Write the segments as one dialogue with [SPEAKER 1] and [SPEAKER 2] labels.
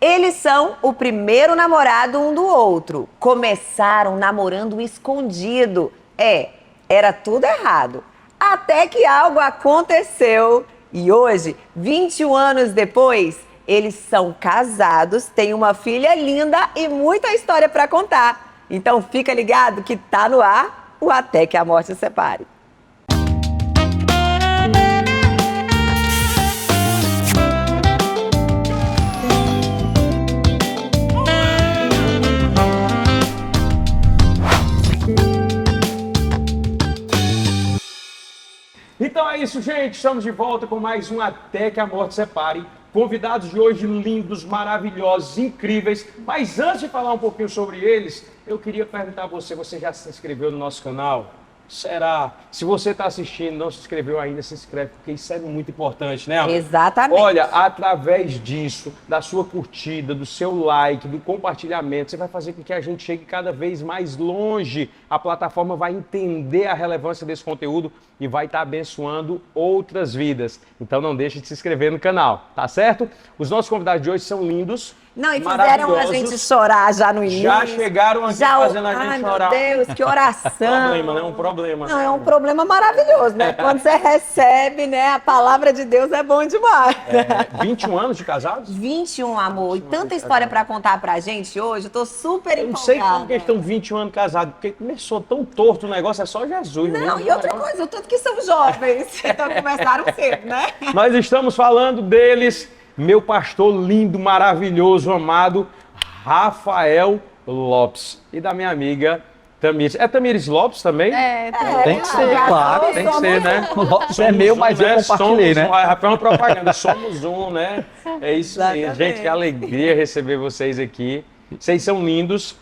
[SPEAKER 1] Eles são o primeiro namorado um do outro. Começaram namorando escondido. Era tudo errado. Até que algo aconteceu. E hoje, 21 anos depois, eles são casados, têm uma filha linda e muita história para contar. Então fica ligado que tá no ar o Até que a Morte os Separe.
[SPEAKER 2] Então é isso, gente. Estamos de volta com mais um Até que a Morte Separe. Convidados de hoje lindos, maravilhosos, incríveis. Mas antes de falar um pouquinho sobre eles, eu queria perguntar a você, você já se inscreveu no nosso canal? Será? Se você está assistindo e não se inscreveu ainda, se inscreve, porque isso é muito importante, né, amor?
[SPEAKER 1] Exatamente.
[SPEAKER 2] Olha, através disso, da sua curtida, do seu like, do compartilhamento, você vai fazer com que a gente chegue cada vez mais longe. A plataforma vai entender a relevância desse conteúdo e vai estar abençoando outras vidas. Então não deixe de se inscrever no canal, tá certo? Os nossos convidados de hoje são lindos.
[SPEAKER 1] Não, e fizeram a gente chorar já no início.
[SPEAKER 2] Já chegaram aqui fazendo a gente chorar.
[SPEAKER 1] Meu Deus, que oração.
[SPEAKER 2] Problema, né? Um problema.
[SPEAKER 1] Não, é um problema maravilhoso, né? Quando você recebe, né? A palavra de Deus é bom demais.
[SPEAKER 2] 21 anos de casados?
[SPEAKER 1] 21, amor. E tanta história pra contar pra gente hoje. Eu tô super empolgada.
[SPEAKER 2] Eu não sei como que eles estão 21 anos casados, porque começou tão torto o negócio, é só Jesus.
[SPEAKER 1] Não,
[SPEAKER 2] mesmo,
[SPEAKER 1] e outra coisa, o tanto que são jovens. Então começaram cedo, né?
[SPEAKER 2] Nós estamos falando deles, meu pastor lindo, maravilhoso, amado, Rafael Lopes. E da minha amiga Tamires. É Tamires Lopes também?
[SPEAKER 3] Tem que ser, claro.
[SPEAKER 2] Tem que ser, né?
[SPEAKER 3] O Lopes é meu, mas eu compartilhei, né?
[SPEAKER 2] Rafael é uma propaganda, somos um, né? É isso mesmo.
[SPEAKER 1] Exatamente.
[SPEAKER 2] Gente, que alegria receber vocês aqui. Vocês são lindos.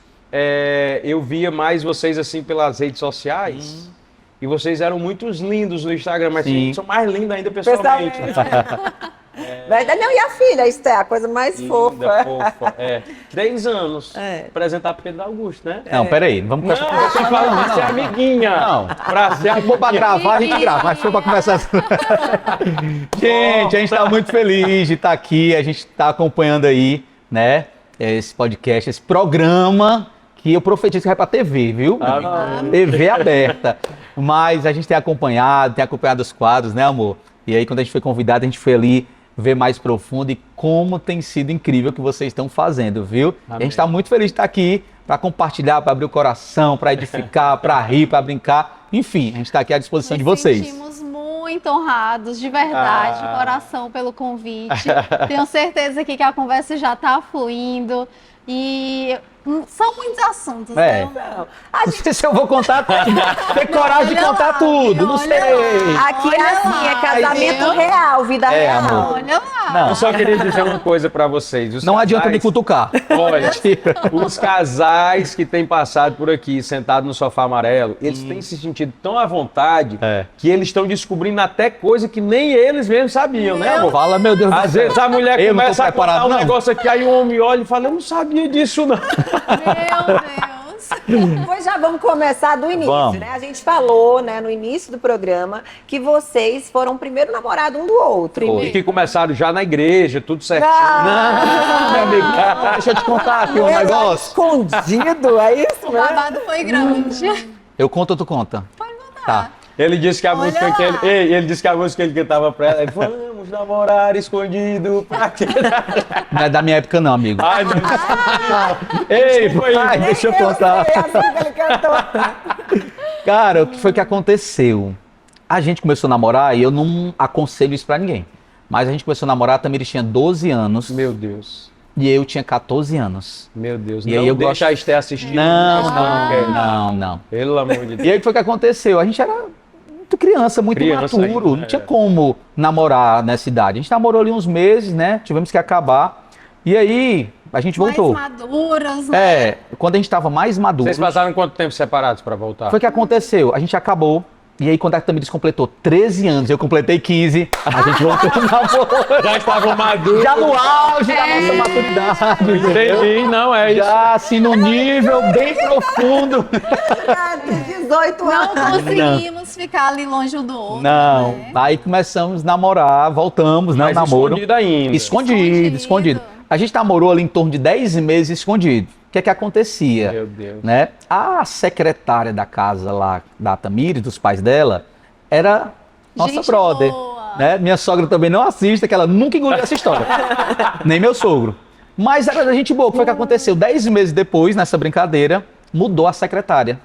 [SPEAKER 2] Eu via mais vocês assim pelas redes sociais. E vocês eram muito lindos no Instagram, mas
[SPEAKER 3] Sim.
[SPEAKER 2] vocês são mais lindos ainda pessoalmente.
[SPEAKER 1] Verdade, não, e a filha, isso é a coisa mais
[SPEAKER 2] Linda,
[SPEAKER 1] fofa.
[SPEAKER 2] fofa. 3 anos.
[SPEAKER 1] É.
[SPEAKER 2] Apresentar Pedro Augusto, né?
[SPEAKER 3] Não, peraí, não vamos começar
[SPEAKER 2] Não, você fala pra ser amiguinha.
[SPEAKER 3] Não.
[SPEAKER 2] Pra ser
[SPEAKER 3] Se for pra gravar, a gente grava, mas se for pra começar... Gente, a gente tá muito feliz de estar aqui, a gente tá acompanhando aí, né, esse podcast, esse programa que eu profetizo que vai pra TV, viu?
[SPEAKER 2] Amém.
[SPEAKER 3] TV aberta. Mas a gente tem acompanhado os quadros, né, amor? E aí, quando a gente foi convidado, a gente foi ali ver mais profundo e como tem sido incrível o que vocês estão fazendo, viu? E a gente está muito feliz de estar aqui para compartilhar, para abrir o coração, para edificar, para rir, para brincar. Enfim, a gente está aqui à disposição de vocês.
[SPEAKER 4] Nos sentimos muito honrados, de verdade, de coração, pelo convite. Tenho certeza aqui que a conversa já está fluindo e são muitos assuntos, né?
[SPEAKER 1] Não,
[SPEAKER 3] Não sei se eu vou contar tudo. Ter coragem de contar tudo, não sei.
[SPEAKER 1] aqui é assim, é casamento real, vida real.
[SPEAKER 3] amor.
[SPEAKER 4] Olha lá.
[SPEAKER 3] Não.
[SPEAKER 2] Eu só queria dizer uma coisa pra vocês. Os
[SPEAKER 3] Não adianta me
[SPEAKER 2] casais-
[SPEAKER 3] cutucar.
[SPEAKER 2] Olha, os casais que têm passado por aqui, sentados no sofá amarelo, eles têm se sentido tão à vontade que eles estão descobrindo até coisa que nem eles mesmos sabiam, né, amor?
[SPEAKER 3] Fala, meu Deus do
[SPEAKER 2] Às
[SPEAKER 3] céu.
[SPEAKER 2] vezes a mulher
[SPEAKER 3] Eu não tô
[SPEAKER 2] começa a contar
[SPEAKER 3] preparado,
[SPEAKER 2] um
[SPEAKER 3] não.
[SPEAKER 2] negócio aqui, aí o homem olha e fala, eu não sabia disso, não.
[SPEAKER 4] Meu Deus.
[SPEAKER 1] Pois já vamos começar do início,
[SPEAKER 3] Vamos.
[SPEAKER 1] né? A gente falou, né, no início do programa, que vocês foram o primeiro namorado um do outro.
[SPEAKER 2] E que começaram já na igreja, tudo certinho.
[SPEAKER 3] Não, meu amigo, deixa eu te contar aqui um negócio.
[SPEAKER 1] Escondido, é isso
[SPEAKER 4] O
[SPEAKER 1] mesmo?
[SPEAKER 4] babado foi grande.
[SPEAKER 3] Eu conto ou tu conta?
[SPEAKER 4] Pode contar.
[SPEAKER 3] Tá.
[SPEAKER 2] Ele disse que a
[SPEAKER 4] Olha
[SPEAKER 2] música que
[SPEAKER 4] lá.
[SPEAKER 2] ele disse que a música que ele cantava pra ela é Vamos namorar escondido pra quê?
[SPEAKER 3] Não é da minha época não, amigo.
[SPEAKER 2] Ai, não. Ei, foi
[SPEAKER 3] Ai, deixa eu contar.
[SPEAKER 1] É assim que ele cantou.
[SPEAKER 3] Cara, o que foi que aconteceu? A gente começou a namorar e eu não aconselho isso pra ninguém. Mas a gente começou a namorar, a Tamires tinha 12 anos
[SPEAKER 2] Meu Deus.
[SPEAKER 3] e eu tinha 14 anos.
[SPEAKER 2] Meu Deus.
[SPEAKER 3] E
[SPEAKER 2] Não
[SPEAKER 3] aí eu
[SPEAKER 2] deixa a Esté assistir.
[SPEAKER 3] Não.
[SPEAKER 2] Pelo amor de Deus.
[SPEAKER 3] E aí o que foi que aconteceu? A gente era muito criança, muito
[SPEAKER 2] Criança
[SPEAKER 3] imaturo.
[SPEAKER 2] ainda,
[SPEAKER 3] Não tinha como namorar nessa idade. A gente namorou ali uns meses, né? Tivemos que acabar. E aí a gente voltou.
[SPEAKER 4] Mais maduras, né?
[SPEAKER 3] Quando a gente tava mais maduro.
[SPEAKER 2] Vocês passaram quanto tempo separados pra voltar?
[SPEAKER 3] Foi o que aconteceu. A gente acabou. E aí, quando a Tamires completou 13 anos, eu completei 15, a gente voltou no namoro.
[SPEAKER 2] Já estavam maduros.
[SPEAKER 3] Já no auge da nossa maturidade. entendeu?
[SPEAKER 2] Entendi, não é isso.
[SPEAKER 3] Já assim, no nível bem profundo.
[SPEAKER 1] Ah, tem 18
[SPEAKER 4] Não
[SPEAKER 1] anos.
[SPEAKER 4] conseguimos ficar ali longe um do outro.
[SPEAKER 3] Não.
[SPEAKER 4] né?
[SPEAKER 3] Aí começamos a namorar, voltamos, né? O
[SPEAKER 2] Mas
[SPEAKER 3] namoro.
[SPEAKER 2] escondido ainda.
[SPEAKER 3] Escondido.
[SPEAKER 4] Escondido.
[SPEAKER 3] A gente namorou ali em torno de 10 meses escondido. O que é que acontecia?
[SPEAKER 2] Meu Deus.
[SPEAKER 3] Né? A secretária da casa lá, da Tamires, dos pais dela, era nossa
[SPEAKER 4] Gente
[SPEAKER 3] brother.
[SPEAKER 4] boa.
[SPEAKER 3] Né? Minha sogra também não assiste, que ela nunca engoliu essa história. Nem meu sogro. Mas era da gente boa. O que foi que aconteceu? 10 meses depois, nessa brincadeira, mudou a secretária.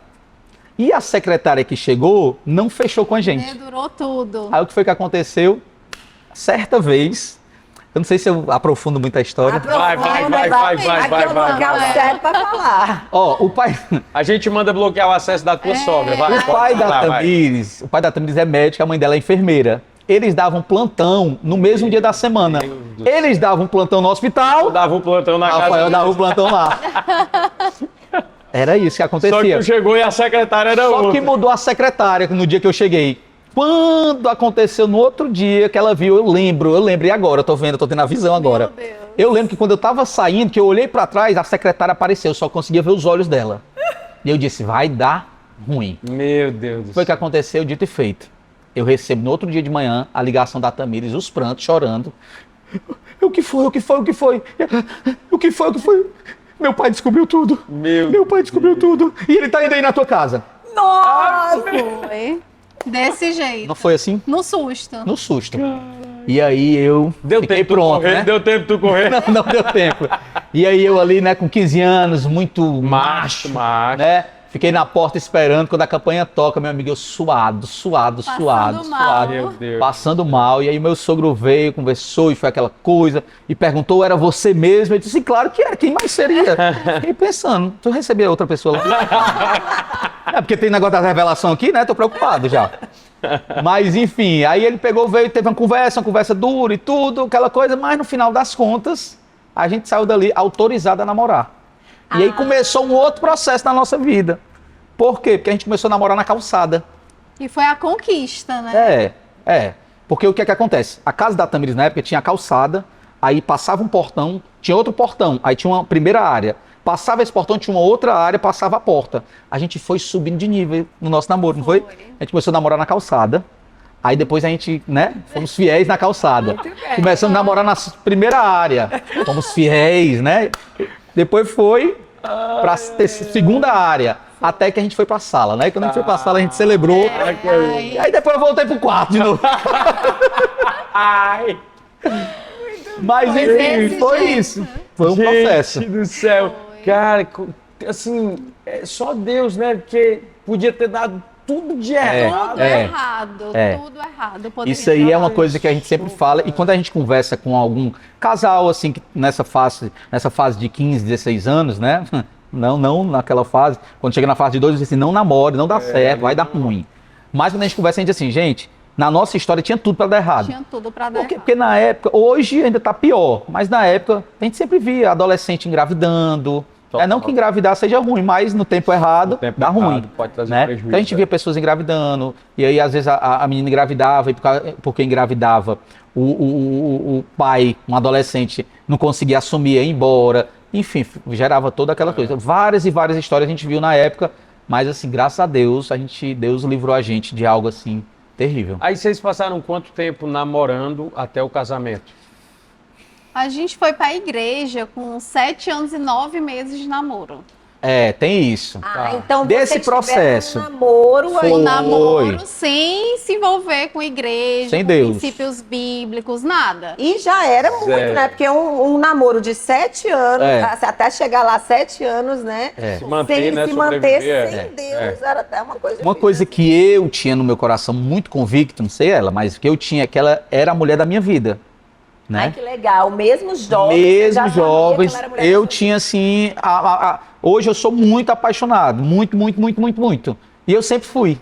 [SPEAKER 3] E a secretária que chegou não fechou com a gente.
[SPEAKER 4] Durou tudo.
[SPEAKER 3] Aí o que foi que aconteceu? Certa vez, eu não sei se eu aprofundo muito a história.
[SPEAKER 2] Vai.
[SPEAKER 1] Aqui é o local certo pra falar.
[SPEAKER 3] Ó, o pai,
[SPEAKER 2] A gente manda bloquear o acesso da tua sogra. Vai,
[SPEAKER 3] o pai da
[SPEAKER 2] vai.
[SPEAKER 3] Tamires, o pai da Tamires é médico, a mãe dela é enfermeira. Eles davam plantão no mesmo dia da semana. Eles davam plantão no
[SPEAKER 2] Eu
[SPEAKER 3] hospital,
[SPEAKER 2] dava um plantão na casa.
[SPEAKER 3] Rafael dava o plantão lá. Era isso que
[SPEAKER 2] Só que
[SPEAKER 3] acontecia.
[SPEAKER 2] tu chegou e a secretária era
[SPEAKER 3] Só
[SPEAKER 2] outra.
[SPEAKER 3] que mudou a secretária no dia que eu cheguei. Quando aconteceu no outro dia que ela viu, eu lembro, e agora, eu tô vendo, eu tô tendo a visão agora.
[SPEAKER 4] Meu Deus.
[SPEAKER 3] Eu lembro que quando eu tava saindo, que eu olhei pra trás, a secretária apareceu, eu só conseguia ver os olhos dela. E eu disse, vai dar ruim.
[SPEAKER 2] Meu Deus do
[SPEAKER 3] Foi o que
[SPEAKER 2] céu.
[SPEAKER 3] aconteceu, dito e feito. Eu recebo no outro dia de manhã a ligação da Tamires, os prantos, chorando. O que foi? Meu pai descobriu tudo. Meu pai descobriu tudo. E ele tá indo aí na tua casa.
[SPEAKER 1] Nossa!
[SPEAKER 4] Foi. Desse jeito.
[SPEAKER 3] Não foi assim?
[SPEAKER 4] No susto.
[SPEAKER 3] No susto. E aí eu
[SPEAKER 2] Deu
[SPEAKER 3] fiquei
[SPEAKER 2] tempo
[SPEAKER 3] pronto,
[SPEAKER 2] tu correr,
[SPEAKER 3] né?
[SPEAKER 2] deu tempo tu correr.
[SPEAKER 3] Não deu tempo. E aí eu ali, né, com 15 anos, muito macho, né? Fiquei na porta esperando, quando a campanha toca, meu amigo, eu suado.
[SPEAKER 4] mal.
[SPEAKER 2] Meu Deus.
[SPEAKER 3] Passando mal. E aí meu sogro veio, conversou e foi aquela coisa. E perguntou, era você mesmo? Eu disse, claro que era, quem mais seria? Fiquei pensando, tu recebia outra pessoa lá? É porque tem negócio da revelação aqui, né? Tô preocupado já. Mas enfim, aí ele pegou, veio, teve uma conversa dura e tudo, aquela coisa. Mas no final das contas, a gente saiu dali autorizado a namorar. E aí começou um outro processo na nossa vida. Por quê? Porque a gente começou a namorar na calçada.
[SPEAKER 4] E foi a conquista, né?
[SPEAKER 3] É. Porque o que é que acontece? A casa da Tamires na época tinha a calçada, aí passava um portão, tinha outro portão, aí tinha uma primeira área. Passava esse portão, tinha uma outra área, passava a porta. A gente foi subindo de nível no nosso namoro, não foi? A gente começou a namorar na calçada. Aí depois a gente, né, fomos fiéis na calçada. Começamos a namorar na primeira área. Fomos fiéis, né? Depois foi pra segunda área. Até que a gente foi pra sala, né? Quando a gente foi pra sala, a gente celebrou. E aí depois eu voltei pro quarto de novo.
[SPEAKER 2] Ai,
[SPEAKER 3] Mas enfim,
[SPEAKER 4] desse
[SPEAKER 3] foi
[SPEAKER 4] jeito.
[SPEAKER 3] isso. Foi um processo.
[SPEAKER 2] gente do céu. Cara, assim, é só Deus, né? Porque podia ter dado tudo de errado.
[SPEAKER 4] Tudo
[SPEAKER 3] É.
[SPEAKER 4] errado,
[SPEAKER 3] É.
[SPEAKER 4] tudo errado. Poderia
[SPEAKER 3] Isso aí
[SPEAKER 4] ter
[SPEAKER 3] é uma
[SPEAKER 4] dado.
[SPEAKER 3] coisa que a gente sempre fala, e quando a gente conversa com algum casal, assim, que nessa fase de 15, 16 anos, né? Não naquela fase, quando chega na fase de 2, diz assim, não namore, não dá certo, vai dar ruim. Mas quando a gente conversa, a gente diz assim, gente, na nossa história tinha tudo pra dar errado.
[SPEAKER 4] Tinha tudo pra dar errado.
[SPEAKER 3] Porque na época, hoje ainda tá pior, mas na época a gente sempre via adolescente engravidando. Não que engravidar seja ruim, mas no tempo errado
[SPEAKER 2] tempo
[SPEAKER 3] dá
[SPEAKER 2] errado,
[SPEAKER 3] ruim.
[SPEAKER 2] pode trazer
[SPEAKER 3] né?
[SPEAKER 2] prejuízo,
[SPEAKER 3] Então a gente via pessoas engravidando, e aí às vezes a menina engravidava, e porque engravidava, o pai, um adolescente, não conseguia assumir, ia embora. Enfim, gerava toda aquela coisa. Várias e várias histórias a gente viu na época, mas assim, graças a Deus, Deus livrou a gente de algo assim terrível.
[SPEAKER 2] Aí vocês passaram quanto tempo namorando até o casamento?
[SPEAKER 4] A gente foi pra igreja com 7 anos e 9 meses de namoro.
[SPEAKER 3] É, tem isso.
[SPEAKER 1] Então
[SPEAKER 3] Desse
[SPEAKER 1] você
[SPEAKER 3] processo.
[SPEAKER 1] tiveram um namoro
[SPEAKER 3] Foi.
[SPEAKER 1] aí.
[SPEAKER 4] O namoro sem se envolver com igreja,
[SPEAKER 3] Sem
[SPEAKER 4] com
[SPEAKER 3] Deus.
[SPEAKER 4] princípios bíblicos, nada.
[SPEAKER 1] E já era muito,
[SPEAKER 2] Zero.
[SPEAKER 1] né? Porque um namoro de 7 anos,
[SPEAKER 3] É.
[SPEAKER 1] até chegar lá 7 anos, né?
[SPEAKER 3] É.
[SPEAKER 2] Se manter,
[SPEAKER 1] sem
[SPEAKER 2] né?
[SPEAKER 1] se manter
[SPEAKER 2] Sobreviver.
[SPEAKER 1] sem Deus, era até uma coisa
[SPEAKER 3] Uma coisa que eu tinha no meu coração muito convicto, não sei ela, mas que eu tinha, que ela era a mulher da minha vida, né?
[SPEAKER 1] Ai, que legal. Mesmo jovens. você já
[SPEAKER 3] Mesmo
[SPEAKER 1] sabia
[SPEAKER 3] jovens,
[SPEAKER 1] que ela era mulher
[SPEAKER 3] eu
[SPEAKER 1] da
[SPEAKER 3] tinha assim, hoje eu sou muito apaixonado, muito. E eu sempre fui.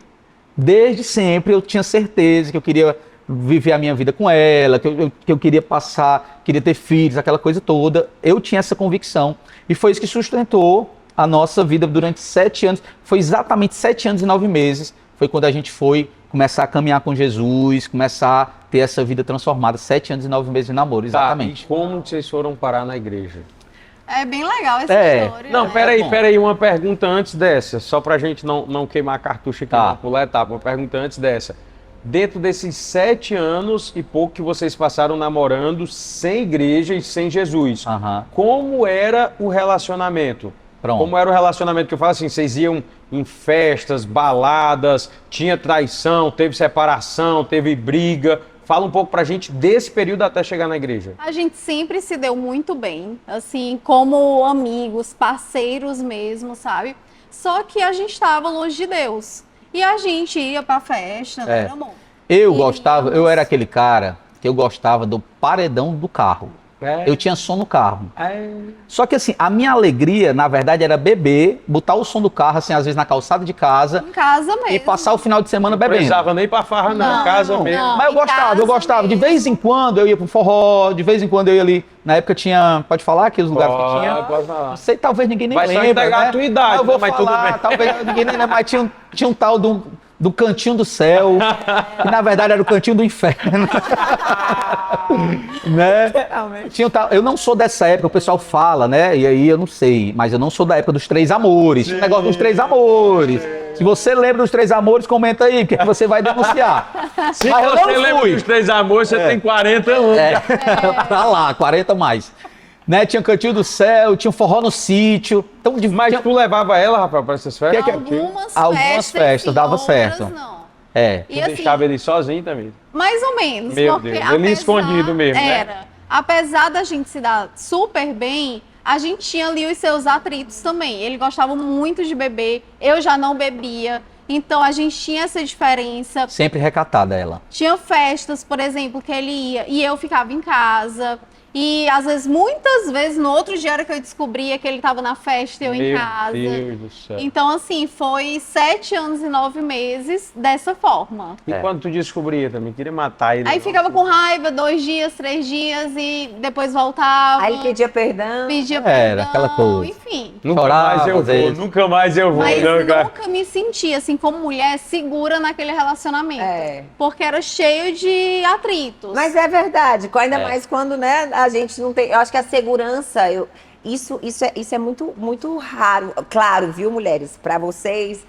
[SPEAKER 3] Desde sempre eu tinha certeza que eu queria viver a minha vida com ela, que eu queria queria ter filhos, aquela coisa toda. Eu tinha essa convicção. E foi isso que sustentou a nossa vida durante 7 anos. Foi exatamente 7 anos e 9 meses. Foi quando a gente foi começar a caminhar com Jesus, começar a ter essa vida transformada. 7 anos e 9 meses de namoro, exatamente.
[SPEAKER 2] Tá, e como vocês foram parar na igreja?
[SPEAKER 4] É bem legal essa
[SPEAKER 3] É.
[SPEAKER 4] história.
[SPEAKER 2] Não,
[SPEAKER 4] né?
[SPEAKER 2] peraí, uma pergunta antes dessa, só pra gente não queimar cartucho aqui,
[SPEAKER 3] Tá.
[SPEAKER 2] não pular etapa, uma pergunta antes dessa. dentro desses 7 anos e pouco que vocês passaram namorando sem igreja e sem Jesus,
[SPEAKER 3] Aham.
[SPEAKER 2] como era o relacionamento?
[SPEAKER 3] Pronto.
[SPEAKER 2] Como era o relacionamento? Que eu falo assim, vocês iam em festas, baladas, tinha traição, teve separação, teve briga. Fala um pouco pra gente desse período até chegar na igreja.
[SPEAKER 4] A gente sempre se deu muito bem, assim, como amigos, parceiros mesmo, sabe? Só que a gente estava longe de Deus. E a gente ia pra festa, não era bom.
[SPEAKER 3] Eu era aquele cara que eu gostava do paredão do carro. Eu tinha som no carro. Só que assim, a minha alegria, na verdade, era beber, botar o som do carro, assim, às vezes na calçada de casa
[SPEAKER 4] Em casa mesmo.
[SPEAKER 3] e passar o final de semana
[SPEAKER 2] Não
[SPEAKER 3] bebendo.
[SPEAKER 2] precisava nem ir pra farra, não.
[SPEAKER 4] Não,
[SPEAKER 2] Casa mesmo.
[SPEAKER 4] não.
[SPEAKER 3] Mas eu
[SPEAKER 4] em
[SPEAKER 3] gostava,
[SPEAKER 4] casa
[SPEAKER 3] eu gostava. De
[SPEAKER 4] mesmo.
[SPEAKER 3] vez em quando eu ia pro forró, de vez em quando eu ia ali. Na época tinha, pode falar aqui os lugares que tinha?
[SPEAKER 2] Pode falar.
[SPEAKER 3] Não sei, talvez ninguém nem
[SPEAKER 2] Vai só
[SPEAKER 3] lembra,
[SPEAKER 2] entregar
[SPEAKER 3] né?
[SPEAKER 2] a tua idade,
[SPEAKER 3] Mas eu vou
[SPEAKER 2] mas tudo
[SPEAKER 3] falar,
[SPEAKER 2] bem.
[SPEAKER 3] talvez ninguém nem lembra, mas tinha um tal do Cantinho do Céu, que na verdade era o Cantinho do Inferno. Né? Tinha um tal, eu não sou dessa época, o pessoal fala, né? E aí eu não sei, mas eu não sou da época dos Três Amores. Tinha um negócio dos Três Amores. Se você lembra dos Três Amores, comenta aí, porque você vai denunciar.
[SPEAKER 2] Se
[SPEAKER 3] Mas eu
[SPEAKER 2] você
[SPEAKER 3] não
[SPEAKER 2] lembra
[SPEAKER 3] fui.
[SPEAKER 2] dos Três Amores, você tem 40 anos.
[SPEAKER 3] Pra lá, 40 mais. Né? Tinha Cantinho do Céu, tinha um forró no sítio. Então,
[SPEAKER 2] Mas
[SPEAKER 3] tinha-
[SPEAKER 2] tu levava ela, Rafael, pra essas festas?
[SPEAKER 3] Algumas festas,
[SPEAKER 4] sim,
[SPEAKER 3] dava
[SPEAKER 4] outras
[SPEAKER 3] certo.
[SPEAKER 4] Não.
[SPEAKER 3] É.
[SPEAKER 4] E
[SPEAKER 2] Tu
[SPEAKER 4] assim,
[SPEAKER 2] deixava ele sozinho também.
[SPEAKER 4] mais ou menos.
[SPEAKER 2] Meu
[SPEAKER 4] porque
[SPEAKER 2] Deus, ele escondido mesmo, né?
[SPEAKER 4] Era. Apesar da gente se dar super bem, a gente tinha ali os seus atritos também. Ele gostava muito de beber, eu já não bebia. Então a gente tinha essa diferença.
[SPEAKER 3] Sempre recatada ela.
[SPEAKER 4] Tinha festas, por exemplo, que ele ia e eu ficava em casa. E às vezes, muitas vezes, no outro dia era que eu descobria que ele estava na festa e eu em casa.
[SPEAKER 2] Meu Deus do céu.
[SPEAKER 4] Então, assim, foi 7 anos e 9 meses dessa forma.
[SPEAKER 2] E quando tu descobria também? Queria matar ele.
[SPEAKER 4] Aí ficava com raiva 2 dias, 3 dias e depois voltava.
[SPEAKER 1] Aí ele pedia perdão.
[SPEAKER 4] pedia
[SPEAKER 3] Era,
[SPEAKER 4] perdão,
[SPEAKER 3] aquela coisa.
[SPEAKER 4] enfim.
[SPEAKER 2] Nunca
[SPEAKER 3] Chorava,
[SPEAKER 2] mais eu
[SPEAKER 3] às
[SPEAKER 2] vou,
[SPEAKER 3] vezes.
[SPEAKER 2] nunca mais eu vou.
[SPEAKER 4] Mas
[SPEAKER 2] não, cara.
[SPEAKER 4] nunca me senti, assim, como mulher, segura naquele relacionamento.
[SPEAKER 1] É.
[SPEAKER 4] Porque era cheio de atritos.
[SPEAKER 1] Mas é verdade, ainda
[SPEAKER 3] É.
[SPEAKER 1] mais quando, né, a gente não tem. Eu acho que a segurança, isso é muito, muito raro. Claro, viu, mulheres? Para vocês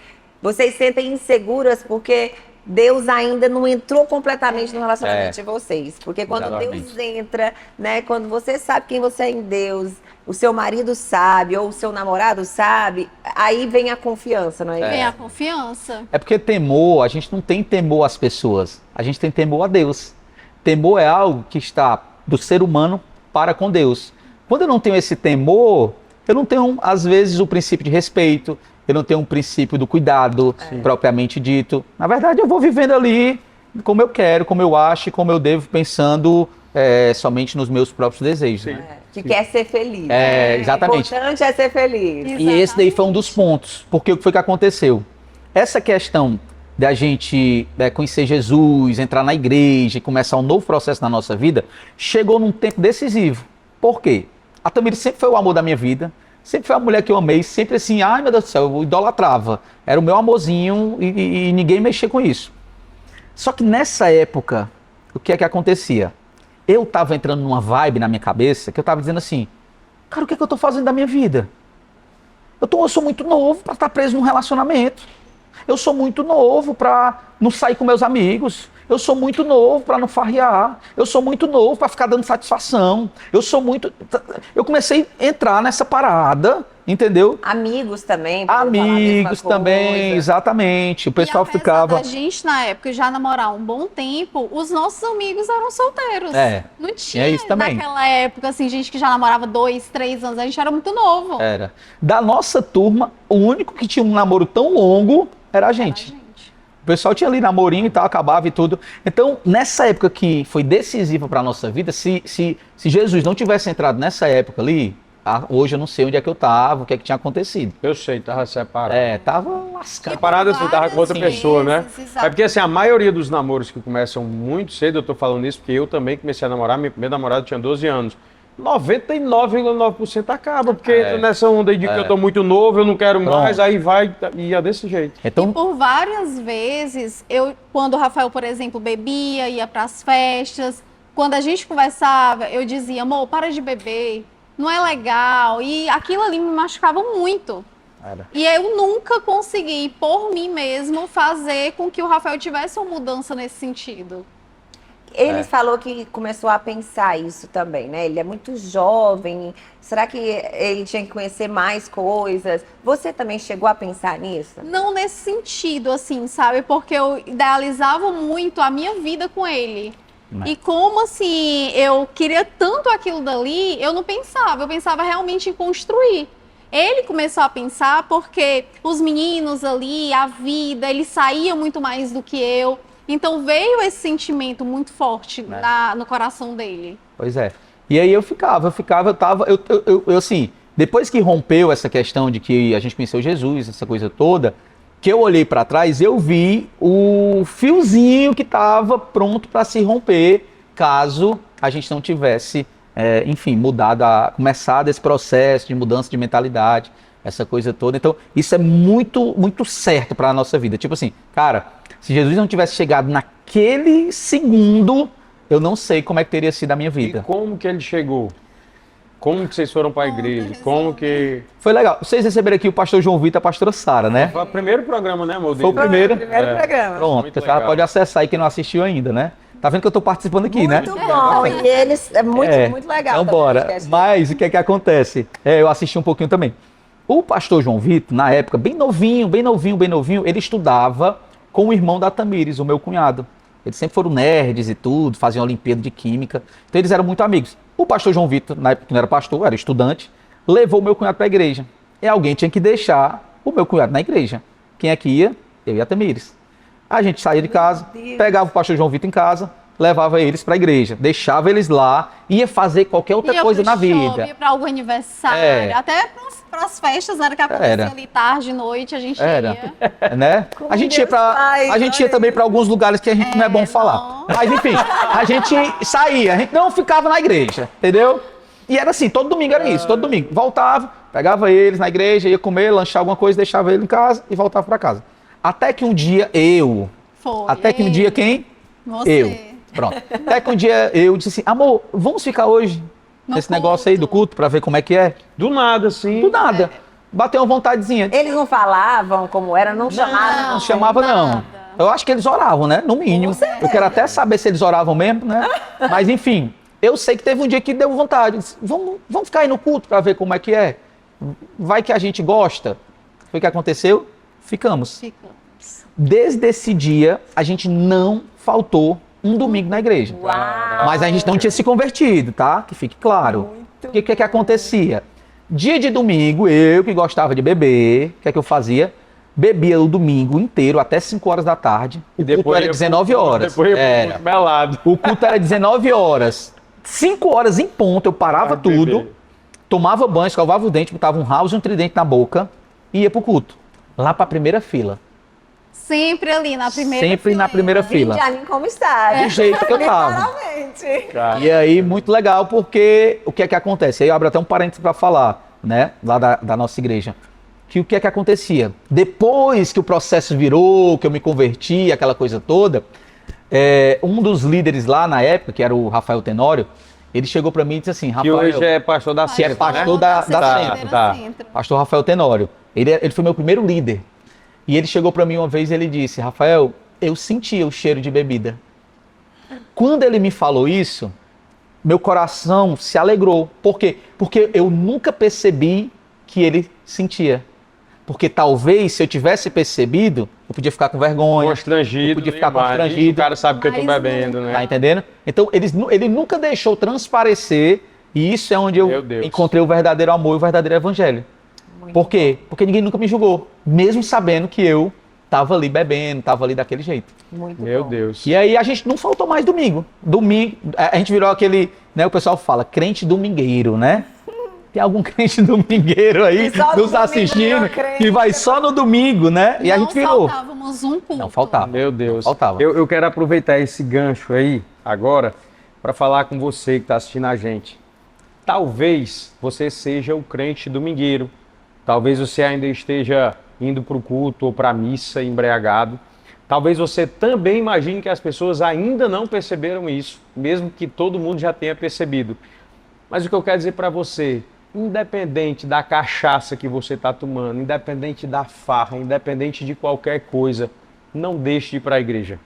[SPEAKER 1] sentem inseguras porque Deus ainda não entrou completamente no relacionamento de vocês. Porque quando
[SPEAKER 3] Exatamente.
[SPEAKER 1] Deus entra, né, quando você sabe quem você é em Deus, o seu marido sabe, ou o seu namorado sabe, aí vem a confiança, não é?
[SPEAKER 4] Vem a confiança.
[SPEAKER 3] É porque temor, a gente não tem temor às pessoas, a gente tem temor a Deus. Temor é algo que está do ser humano para com Deus. Quando eu não tenho esse temor, eu não tenho, às vezes, o princípio de respeito, eu não tenho um princípio do cuidado, propriamente dito. Na verdade, eu vou vivendo ali como eu quero, como eu acho, como eu devo, pensando somente nos meus próprios desejos.
[SPEAKER 2] Sim.
[SPEAKER 3] Né?
[SPEAKER 1] Que quer ser feliz.
[SPEAKER 3] Exatamente.
[SPEAKER 1] O importante é ser feliz.
[SPEAKER 3] E esse daí foi um dos pontos, porque o que foi que aconteceu? Essa questão da gente conhecer Jesus, entrar na igreja e começar um novo processo na nossa vida, chegou num tempo decisivo. Por quê? A Tamires sempre foi o amor da minha vida, sempre foi a mulher que eu amei, sempre assim, ai meu Deus do céu, eu idolatrava. Era o meu amorzinho e ninguém mexia com isso. Só que nessa época, o que é que acontecia? Eu estava entrando numa vibe na minha cabeça que eu estava dizendo assim, cara, o que é que eu estou fazendo da minha vida? Eu sou muito novo para estar preso num relacionamento. Eu sou muito novo para não sair com meus amigos. Eu sou muito novo para não farrear. Eu sou muito novo para ficar dando satisfação. Eu comecei a entrar nessa parada, entendeu?
[SPEAKER 1] Amigos também. pra não falar a
[SPEAKER 3] Amigos
[SPEAKER 1] mesma
[SPEAKER 3] também,
[SPEAKER 1] coisa.
[SPEAKER 3] exatamente. O pessoal
[SPEAKER 4] e apesar
[SPEAKER 3] ficava.
[SPEAKER 4] da gente, na época, já namorar um bom tempo, os nossos amigos eram solteiros. Não tinha
[SPEAKER 3] isso também.
[SPEAKER 4] naquela época, assim, gente que já namorava 2, 3 anos. A gente era muito novo.
[SPEAKER 3] Era. Da nossa turma, o único que tinha um namoro tão longo era a gente. O pessoal tinha ali namorinho e tal, acabava e tudo. Então, nessa época que foi decisiva para a nossa vida, se Jesus não tivesse entrado nessa época ali, hoje eu não sei onde é que eu tava, o que é que tinha acontecido.
[SPEAKER 2] Eu sei, tava separado.
[SPEAKER 3] Tava lascado.
[SPEAKER 2] Separado assim, tava com outra
[SPEAKER 4] Várias
[SPEAKER 2] pessoa, né?
[SPEAKER 4] vezes, exato.
[SPEAKER 2] É porque assim, a maioria dos namoros que começam muito cedo, eu tô falando isso porque eu também comecei a namorar, minha primeira namorada tinha 12 anos. 99,9% acaba, porque entra nessa onda aí de que eu tô muito novo, eu não quero mais, aí vai e é desse jeito.
[SPEAKER 3] Então,
[SPEAKER 4] E por várias vezes, quando o Rafael, por exemplo, bebia, ia pras festas, quando a gente conversava, eu dizia, amor, para de beber, não é legal. E aquilo ali me machucava muito. E eu nunca consegui, por mim mesmo, fazer com que o Rafael tivesse uma mudança nesse sentido.
[SPEAKER 1] Ele falou que começou a pensar isso também, né? Ele é muito jovem. Será que ele tinha que conhecer mais coisas? Você também chegou a pensar nisso?
[SPEAKER 4] Não nesse sentido, assim, sabe? Porque eu idealizava muito a minha vida com ele. E como, assim, eu queria tanto aquilo dali, eu não pensava. Eu pensava realmente em construir. Ele começou a pensar porque os meninos ali, a vida, ele saía muito mais do que eu. Então veio esse sentimento muito forte no coração dele.
[SPEAKER 3] Pois é. E aí eu assim, depois que rompeu essa questão de que a gente conheceu Jesus, essa coisa toda, que eu olhei para trás, eu vi o fiozinho que estava pronto para se romper, caso a gente não tivesse, enfim, começado esse processo de mudança de mentalidade, essa coisa toda. Então, isso é muito, muito certo para a nossa vida. Tipo assim, cara, se Jesus não tivesse chegado naquele segundo, eu não sei como é que teria sido a minha vida.
[SPEAKER 2] E como que ele chegou? Como que vocês foram para a igreja? Como que...
[SPEAKER 3] Foi legal. Vocês receberam aqui o pastor João Vitor e a pastora Sara, né?
[SPEAKER 2] Foi o primeiro programa, né, amor?
[SPEAKER 3] Foi o primeiro.
[SPEAKER 1] Programa.
[SPEAKER 3] Pronto,
[SPEAKER 2] Muito
[SPEAKER 3] você já
[SPEAKER 2] legal.
[SPEAKER 3] pode acessar aí quem não assistiu ainda, né? Tá vendo que eu tô participando aqui, né?
[SPEAKER 1] Muito bom. E eles, muito legal.
[SPEAKER 3] Então
[SPEAKER 1] também o
[SPEAKER 3] bora.
[SPEAKER 1] podcast.
[SPEAKER 3] Mas o que é que acontece? Eu assisti um pouquinho também. O pastor João Vitor, na época, bem novinho, ele estudava com o irmão da Tamires, o meu cunhado. Eles sempre foram nerds e tudo, faziam Olimpíada de Química. Então eles eram muito amigos. O pastor João Vitor, na época que não era pastor, era estudante, levou o meu cunhado para a igreja. E alguém tinha que deixar o meu cunhado na igreja. Quem é que ia? Eu e a Tamires. A gente saía de casa, pegava o pastor João Vitor em casa, levava eles para a igreja, deixava eles lá, ia fazer qualquer outra coisa na vida.
[SPEAKER 4] Ia para algum aniversário, até para as festas, era que acontecia ali tarde, noite, a gente ia.
[SPEAKER 3] Né? A gente ia também para alguns lugares que a gente não é bom falar. Mas enfim, a gente saía, a gente não ficava na igreja, entendeu? E era assim, todo domingo era isso, todo domingo. Voltava, pegava eles na igreja, ia comer, lanchar alguma coisa, deixava ele em casa e voltava para casa. Até que um dia quem?
[SPEAKER 4] Você.
[SPEAKER 3] Eu. Pronto. Até que um dia eu disse assim, amor, vamos ficar hoje nesse negócio aí do culto pra ver como é que é?
[SPEAKER 2] Do nada, assim.
[SPEAKER 3] Do nada. Bateu uma vontadezinha.
[SPEAKER 1] Eles não falavam como era, não chamavam.
[SPEAKER 3] Não chamava, não. Eu acho que eles oravam, né? No mínimo. Eu quero até saber se eles oravam mesmo, né? Mas enfim, eu sei que teve um dia que deu vontade. Eu disse, vamos ficar aí no culto pra ver como é que é. Vai que a gente gosta. Foi o que aconteceu? Ficamos. Desde esse dia, a gente não faltou um domingo na igreja.
[SPEAKER 1] Uau.
[SPEAKER 3] Mas a gente não tinha se convertido, tá? Que fique claro. O que que acontecia? Dia de domingo, eu que gostava de beber, o que é que eu fazia? Bebia o domingo inteiro, até 5 horas da tarde. O culto era 19 horas.
[SPEAKER 2] Depois ia melado.
[SPEAKER 3] O culto era 19 horas. 5 horas em ponto, eu parava tudo, tomava banho, escovava o dente, botava um house e um tridente na boca e ia pro culto. Lá pra primeira fila.
[SPEAKER 4] Sempre ali na primeira fila.
[SPEAKER 3] Sempre na primeira fila.
[SPEAKER 1] Indianinho como está.
[SPEAKER 3] Do jeito que eu tava.
[SPEAKER 1] Literalmente.
[SPEAKER 3] E aí, muito legal, porque o que é que acontece? Aí eu abro até um parênteses para falar, né, lá da nossa igreja. Que o que é que acontecia? Depois que o processo virou, que eu me converti, aquela coisa toda, um dos líderes lá na época, que era o Rafael Tenório, ele chegou para mim e disse assim,
[SPEAKER 2] Que
[SPEAKER 3] Rafael...
[SPEAKER 2] hoje é pastor da
[SPEAKER 3] Que é
[SPEAKER 2] Centro,
[SPEAKER 3] pastor
[SPEAKER 2] né?
[SPEAKER 3] da
[SPEAKER 4] Centro.
[SPEAKER 3] Centro. Pastor Rafael Tenório. Ele foi meu primeiro líder. E ele chegou para mim uma vez e ele disse, Rafael, eu sentia o cheiro de bebida. Quando ele me falou isso, meu coração se alegrou. Por quê? Porque eu nunca percebi que ele sentia. Porque talvez, se eu tivesse percebido, eu podia ficar com vergonha.
[SPEAKER 2] Constrangido.
[SPEAKER 3] Eu podia ficar
[SPEAKER 2] demais.
[SPEAKER 3] constrangido.
[SPEAKER 2] O cara sabe que eu tô
[SPEAKER 4] Mas
[SPEAKER 2] bebendo, né?
[SPEAKER 3] Tá entendendo? Então, ele nunca deixou transparecer. E isso é onde eu
[SPEAKER 2] Meu Deus.
[SPEAKER 3] encontrei o verdadeiro amor e o verdadeiro evangelho. Por quê? Porque ninguém nunca me julgou. Mesmo sabendo que eu tava ali bebendo, tava ali daquele jeito.
[SPEAKER 1] Muito
[SPEAKER 2] Meu
[SPEAKER 1] bom.
[SPEAKER 2] Deus.
[SPEAKER 3] E aí a gente não faltou mais domingo. Domingo, a gente virou aquele, né, o pessoal fala, crente domingueiro, né? Tem algum crente domingueiro aí
[SPEAKER 1] Que só no
[SPEAKER 3] nos
[SPEAKER 1] domingo
[SPEAKER 3] assistindo,
[SPEAKER 1] virou crente.
[SPEAKER 3] que vai só no domingo, né? E a gente virou.
[SPEAKER 4] Não faltávamos um culto.
[SPEAKER 3] Não faltava.
[SPEAKER 2] Meu Deus.
[SPEAKER 3] Faltava.
[SPEAKER 2] Eu quero aproveitar esse gancho aí, agora, para falar com você que está assistindo a gente. Talvez você seja o crente domingueiro. Talvez você ainda esteja indo para o culto ou para a missa embriagado. Talvez você também imagine que as pessoas ainda não perceberam isso, mesmo que todo mundo já tenha percebido. Mas o que eu quero dizer para você independente da cachaça que você está tomando, independente da farra, independente de qualquer coisa, não deixe de ir para a igreja.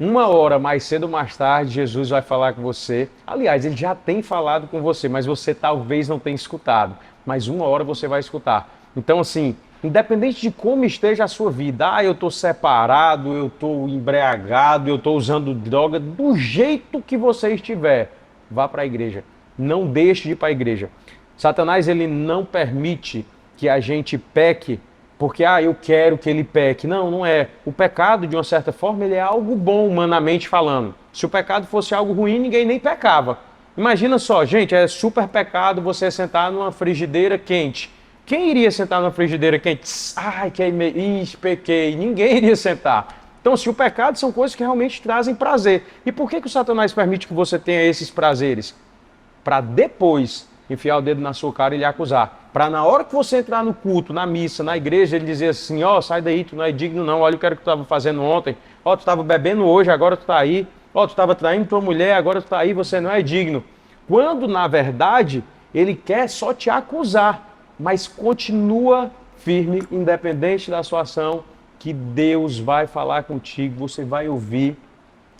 [SPEAKER 2] Uma hora, mais cedo ou mais tarde, Jesus vai falar com você. Aliás, ele já tem falado com você, mas você talvez não tenha escutado. Mas uma hora você vai escutar. Então, assim, independente de como esteja a sua vida, eu estou separado, eu estou embriagado, eu estou usando droga, do jeito que você estiver, vá para a igreja. Não deixe de ir para a igreja. Satanás, ele não permite que a gente peque porque, eu quero que ele peque. Não, não é. O pecado, de uma certa forma, ele é algo bom, humanamente falando. Se o pecado fosse algo ruim, ninguém nem pecava. Imagina só, gente, é super pecado você sentar numa frigideira quente. Quem iria sentar numa frigideira quente? Queimei, pequei. Ninguém iria sentar. Então, se o pecado são coisas que realmente trazem prazer. E por que o Satanás permite que você tenha esses prazeres? Para depois enfiar o dedo na sua cara e lhe acusar. Para na hora que você entrar no culto, na missa, na igreja, ele dizer assim, sai daí, tu não é digno não, olha o que tu estava fazendo ontem, tu estava bebendo hoje, agora tu está aí, tu estava traindo tua mulher, agora tu está aí, você não é digno. Quando, na verdade, ele quer só te acusar, mas continua firme, independente da sua ação, que Deus vai falar contigo, você vai ouvir,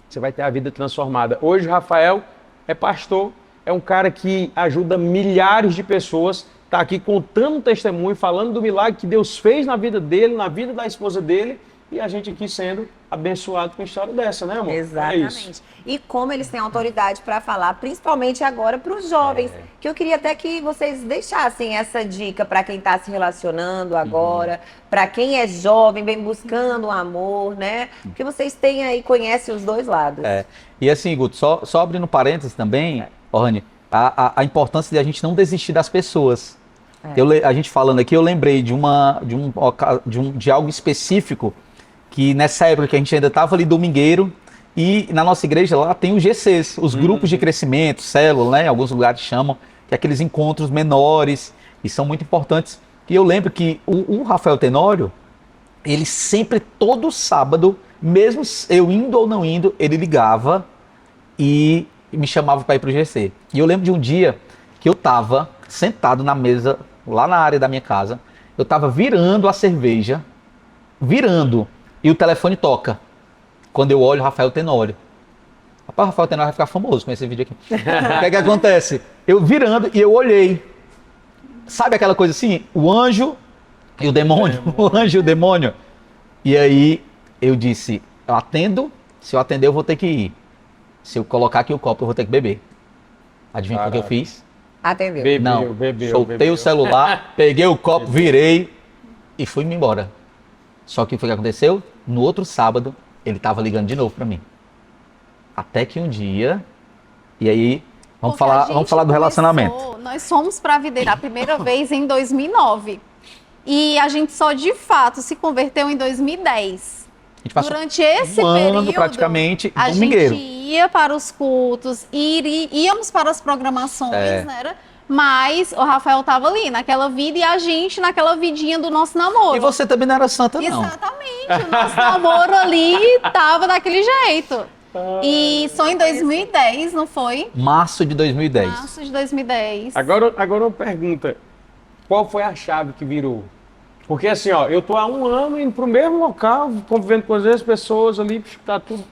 [SPEAKER 2] você vai ter a vida transformada. Hoje, Rafael é pastor, é um cara que ajuda milhares de pessoas, está aqui contando testemunho, falando do milagre que Deus fez na vida dele, na vida da esposa dele, e a gente aqui sendo abençoado com uma história dessa, né, amor?
[SPEAKER 1] Exatamente.
[SPEAKER 2] É isso.
[SPEAKER 1] E como eles têm autoridade para falar, principalmente agora para os jovens, que eu queria até que vocês deixassem essa dica para quem está se relacionando agora, para quem é jovem, vem buscando o amor, né? Que vocês têm aí, conhecem os dois lados.
[SPEAKER 3] E assim, Guto, só abrindo parênteses também, Rani, a importância de a gente não desistir das pessoas. A gente falando aqui, eu lembrei de algo específico, que nessa época que a gente ainda estava ali domingueiro, e na nossa igreja lá tem os GCs, os grupos de crescimento, célula, né? Em alguns lugares chamam, que é aqueles encontros menores, e são muito importantes. E eu lembro que o Rafael Tenório, ele sempre, todo sábado, mesmo eu indo ou não indo, ele ligava e me chamava para ir para o GC. E eu lembro de um dia que eu estava sentado na mesa, lá na área da minha casa, eu estava virando a cerveja, e o telefone toca. Quando eu olho, Rafael Tenório. Rapaz, o Rafael Tenório vai ficar famoso com esse vídeo aqui. O que é que acontece? Eu virando e eu olhei. Sabe aquela coisa assim? O anjo e o demônio. O anjo e o demônio. E aí eu disse, eu atendo, se eu atender eu vou ter que ir. Se eu colocar aqui o copo eu vou ter que beber. Adivinha o que eu fiz?
[SPEAKER 1] Atendeu.
[SPEAKER 3] Soltei o celular, peguei o copo, virei e fui-me embora. Só que o que aconteceu? No outro sábado, ele estava ligando de novo para mim. Até que um dia, e aí vamos falar do relacionamento.
[SPEAKER 4] Nós fomos para a videira a primeira vez em 2009. E a gente só de fato se converteu em 2010.
[SPEAKER 3] A gente passou
[SPEAKER 4] durante esse
[SPEAKER 3] ano
[SPEAKER 4] período,
[SPEAKER 3] praticamente
[SPEAKER 4] a
[SPEAKER 3] domingueiro.
[SPEAKER 4] gente ia para os cultos, íamos para as programações, né? Mas o Rafael estava ali, naquela vida, e a gente naquela vidinha do nosso namoro.
[SPEAKER 3] E você também não era santa, não.
[SPEAKER 4] Exatamente, o nosso namoro ali estava daquele jeito. E só em 2010, não foi?
[SPEAKER 3] Março de 2010.
[SPEAKER 4] Março de 2010.
[SPEAKER 2] Agora uma pergunta. Qual foi a chave que virou? Porque assim, eu tô há um ano indo pro mesmo local, convivendo com as mesmas pessoas ali, tá tudo...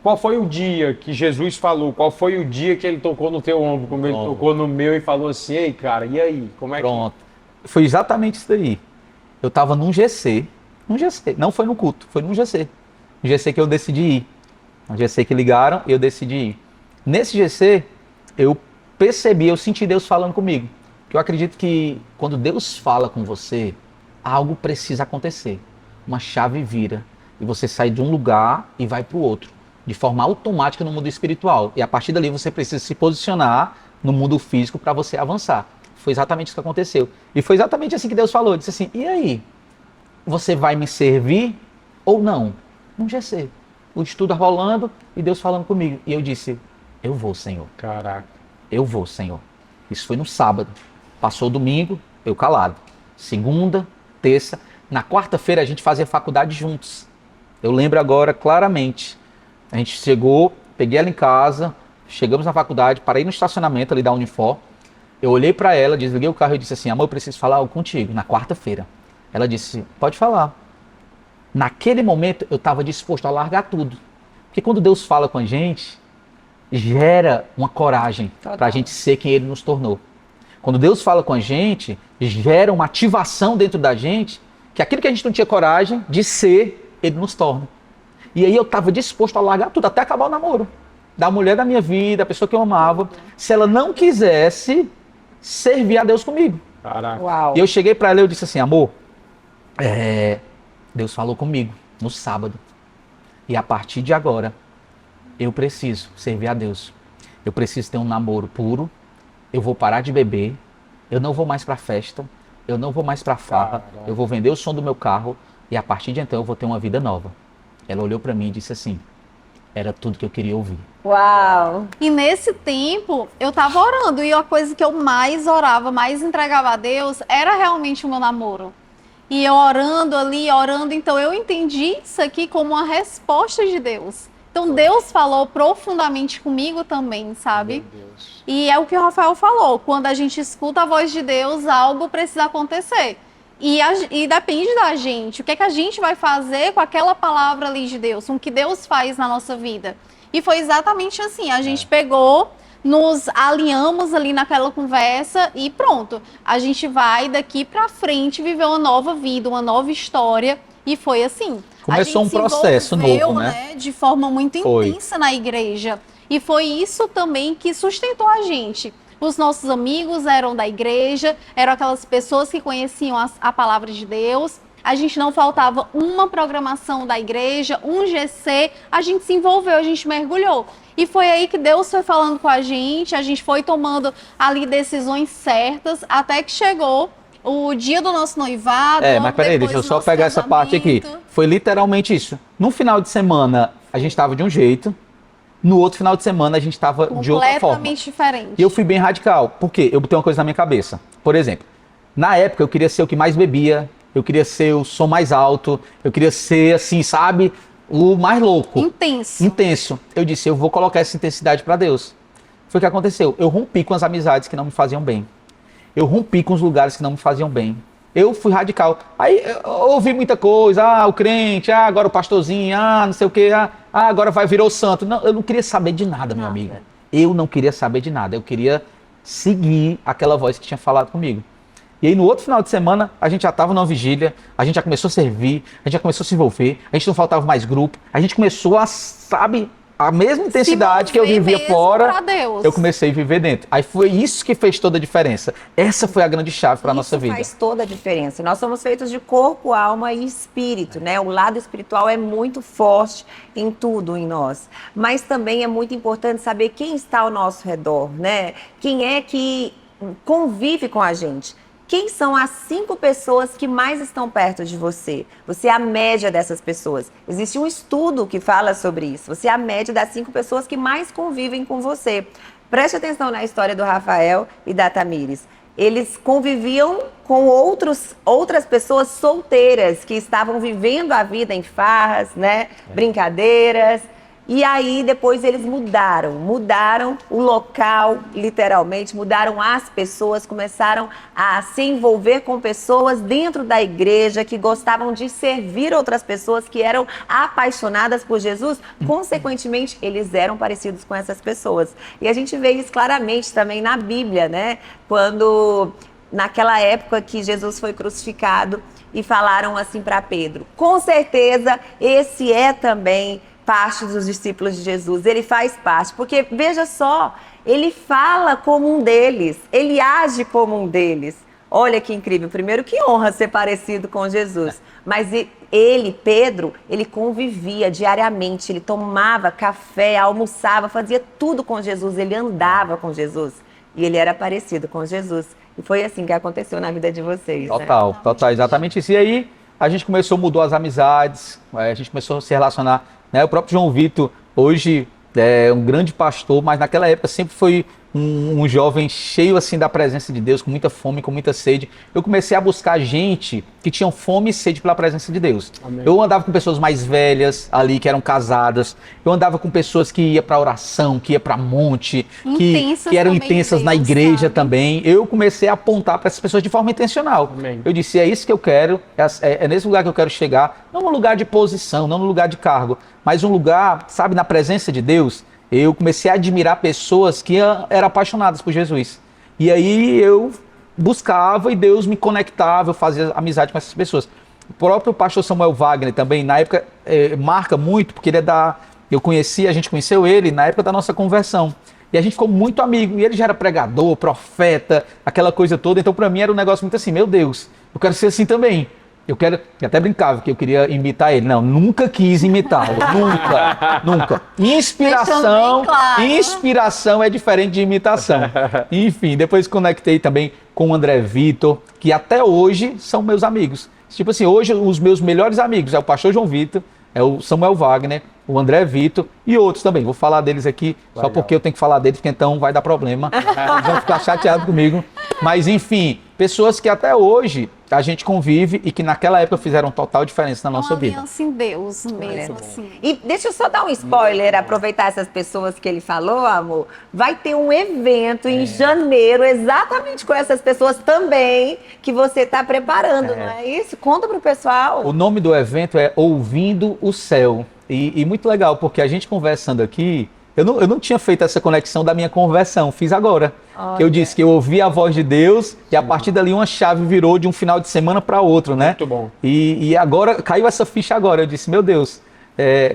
[SPEAKER 2] Qual foi o dia que Jesus falou? Qual foi o dia que ele tocou no teu ombro, como ele tocou no meu e falou assim, ei, cara, e aí? Como é
[SPEAKER 3] Pronto. Foi exatamente isso daí. Eu tava num GC, não foi no culto, foi num GC. Um GC que eu decidi ir. Um GC que ligaram e eu decidi ir. Nesse GC, eu senti Deus falando comigo. Porque eu acredito que quando Deus fala com você, algo precisa acontecer. Uma chave vira e você sai de um lugar e vai para o outro, de forma automática no mundo espiritual. E a partir dali você precisa se posicionar no mundo físico para você avançar. Foi exatamente isso que aconteceu. E foi exatamente assim que Deus falou. Ele disse assim, e aí? Você vai me servir ou não? Não já sei. O estudo rolando e Deus falando comigo. E eu disse, eu vou, Senhor.
[SPEAKER 2] Caraca.
[SPEAKER 3] Eu vou, Senhor. Isso foi no sábado. Passou o domingo, eu calado. Segunda, terça. Na quarta-feira a gente fazia faculdade juntos. Eu lembro agora claramente. A gente chegou, peguei ela em casa, chegamos na faculdade, parei no estacionamento ali da Unifor. Eu olhei para ela, desliguei o carro e disse assim, amor, eu preciso falar algo contigo, na quarta-feira. Ela disse, pode falar. Naquele momento, eu estava disposto a largar tudo. Porque quando Deus fala com a gente, gera uma coragem para a gente ser quem Ele nos tornou. Quando Deus fala com a gente, gera uma ativação dentro da gente, que aquilo que a gente não tinha coragem de ser, Ele nos torna. E aí eu estava disposto a largar tudo, até acabar o namoro. Da mulher da minha vida, a pessoa que eu amava, se ela não quisesse servir a Deus comigo.
[SPEAKER 2] Caraca.
[SPEAKER 1] Uau.
[SPEAKER 3] E eu cheguei para ela e eu disse assim, amor, Deus falou comigo no sábado. E a partir de agora, eu preciso servir a Deus. Eu preciso ter um namoro puro. Eu vou parar de beber. Eu não vou mais para festa. Eu não vou mais para farra. Eu vou vender o som do meu carro. E a partir de então, eu vou ter uma vida nova. Ela olhou para mim e disse assim, era tudo que eu queria ouvir.
[SPEAKER 1] Uau.
[SPEAKER 4] E nesse tempo, eu tava orando. E a coisa que eu mais orava, mais entregava a Deus, era realmente o meu namoro. E eu orando ali, orando, então eu entendi isso aqui como uma resposta de Deus. Então Deus falou profundamente comigo também, sabe?
[SPEAKER 2] Meu Deus.
[SPEAKER 4] E é o que o Rafael falou, quando a gente escuta a voz de Deus, algo precisa acontecer. E depende da gente, o que é que a gente vai fazer com aquela palavra ali de Deus, com o que Deus faz na nossa vida. E foi exatamente assim, a gente pegou, nos alinhamos ali naquela conversa e pronto. A gente vai daqui pra frente viver uma nova vida, uma nova história. E foi assim.
[SPEAKER 3] Começou um
[SPEAKER 4] se
[SPEAKER 3] processo
[SPEAKER 4] envolveu,
[SPEAKER 3] novo, né?
[SPEAKER 4] De forma muito
[SPEAKER 3] Foi.
[SPEAKER 4] intensa na igreja. E foi isso também que sustentou a gente. Os nossos amigos eram da igreja, eram aquelas pessoas que conheciam a palavra de Deus. A gente não faltava uma programação da igreja, um GC. A gente se envolveu, a gente mergulhou. E foi aí que Deus foi falando com a gente foi tomando ali decisões certas, até que chegou o dia do nosso noivado.
[SPEAKER 3] Mas peraí, deixa eu só pegar essa parte aqui. Foi literalmente isso. No final de semana, a gente estava de um jeito. No outro final de semana, a gente estava de outra forma.
[SPEAKER 4] Completamente diferente.
[SPEAKER 3] E eu fui bem radical. Por quê? Eu botei uma coisa na minha cabeça. Por exemplo, na época eu queria ser o que mais bebia, eu queria ser o som mais alto, eu queria ser, assim, sabe, o mais louco. Intenso. Eu disse, eu vou colocar essa intensidade para Deus. Foi o que aconteceu. Eu rompi com as amizades que não me faziam bem. Eu rompi com os lugares que não me faziam bem. Eu fui radical. Aí eu ouvi muita coisa, o crente, agora o pastorzinho, não sei o quê, agora virou santo. Não, eu não queria saber de nada, meu amigo. Eu não queria saber de nada. Eu queria seguir aquela voz que tinha falado comigo. E aí no outro final de semana, a gente já estava numa vigília, a gente já começou a servir, a gente já começou a se envolver, a gente não faltava mais grupo, a gente começou a, sabe, a mesma intensidade que eu vivia fora, eu comecei a viver dentro. Aí foi isso que fez toda a diferença. Essa foi a grande chave para a nossa vida.
[SPEAKER 1] Isso faz toda a diferença. Nós somos feitos de corpo, alma e espírito, né? O lado espiritual é muito forte em tudo em nós. Mas também é muito importante saber quem está ao nosso redor, né? Quem é que convive com a gente. Quem são as 5 pessoas que mais estão perto de você? Você é a média dessas pessoas. Existe um estudo que fala sobre isso. Você é a média das 5 pessoas que mais convivem com você. Preste atenção na história do Rafael e da Tamires. Eles conviviam com outras pessoas solteiras que estavam vivendo a vida em farras, né? Brincadeiras. E aí, depois eles mudaram o local, literalmente, mudaram as pessoas, começaram a se envolver com pessoas dentro da igreja que gostavam de servir outras pessoas, que eram apaixonadas por Jesus. Consequentemente, eles eram parecidos com essas pessoas. E a gente vê isso claramente também na Bíblia, né? Quando, naquela época que Jesus foi crucificado, e falaram assim para Pedro, com certeza, esse é também parte dos discípulos de Jesus, ele faz parte, porque veja só, ele fala como um deles, ele age como um deles. Olha que incrível, primeiro que honra ser parecido com Jesus, mas ele, Pedro, ele convivia diariamente, ele tomava café, almoçava, fazia tudo com Jesus, ele andava com Jesus e ele era parecido com Jesus. E foi assim que aconteceu na vida de vocês.
[SPEAKER 3] Total, né? Total, exatamente isso. E aí a gente mudou as amizades, a gente começou a se relacionar. O próprio João Vitor, hoje, é um grande pastor, mas naquela época sempre foi um jovem cheio assim da presença de Deus, com muita fome, com muita sede. Eu comecei a buscar gente que tinham fome e sede pela presença de Deus.
[SPEAKER 2] Amém.
[SPEAKER 3] Eu andava com pessoas mais velhas ali, que eram casadas. Eu andava com pessoas que iam para oração, que iam para monte,
[SPEAKER 4] Intensas
[SPEAKER 3] que eram
[SPEAKER 4] também,
[SPEAKER 3] intensas na
[SPEAKER 4] Deus,
[SPEAKER 3] igreja
[SPEAKER 4] sabe?
[SPEAKER 3] também. Eu comecei a apontar para essas pessoas de forma intencional.
[SPEAKER 2] Amém.
[SPEAKER 3] Eu disse, é isso que eu quero, é nesse lugar que eu quero chegar. Não num lugar de posição, não num lugar de cargo, mas um lugar, sabe, na presença de Deus. Eu comecei a admirar pessoas que eram apaixonadas por Jesus. E aí eu buscava e Deus me conectava, eu fazia amizade com essas pessoas. O próprio pastor Samuel Wagner também, na época, marca muito, porque ele a gente conheceu ele na época da nossa conversão. E a gente ficou muito amigo. E ele já era pregador, profeta, aquela coisa toda. Então, para mim, era um negócio muito assim, meu Deus, eu quero ser assim também. Eu até brincava que eu queria imitar ele. Não, nunca quis imitá-lo. Nunca.
[SPEAKER 4] Deixando bem claro.
[SPEAKER 3] Inspiração é diferente de imitação. Enfim, depois conectei também com o André Vitor, que até hoje são meus amigos. Tipo assim, hoje os meus melhores amigos é o pastor João Vitor, é o Samuel Wagner, o André Vitor e outros também. Vou falar deles aqui, só porque eu tenho que falar deles, porque então vai dar problema. Eles vão ficar chateados comigo. Mas enfim, pessoas que até hoje a gente convive e que naquela época fizeram total diferença na nossa
[SPEAKER 4] Uma
[SPEAKER 3] vida.
[SPEAKER 4] aliança em Deus mesmo, assim.
[SPEAKER 1] E deixa eu só dar um spoiler, aproveitar essas pessoas que ele falou, amor. Vai ter um evento em janeiro, exatamente com essas pessoas também, que você está preparando, não é isso? Conta pro pessoal.
[SPEAKER 3] O nome do evento é Ouvindo o Céu. E muito legal, porque a gente conversando aqui, eu não tinha feito essa conexão da minha conversão, fiz agora. Que eu disse que eu ouvi a voz de Deus e a partir dali uma chave virou de um final de semana para outro, né?
[SPEAKER 2] Muito bom.
[SPEAKER 3] E agora, caiu essa ficha agora, eu disse, meu Deus,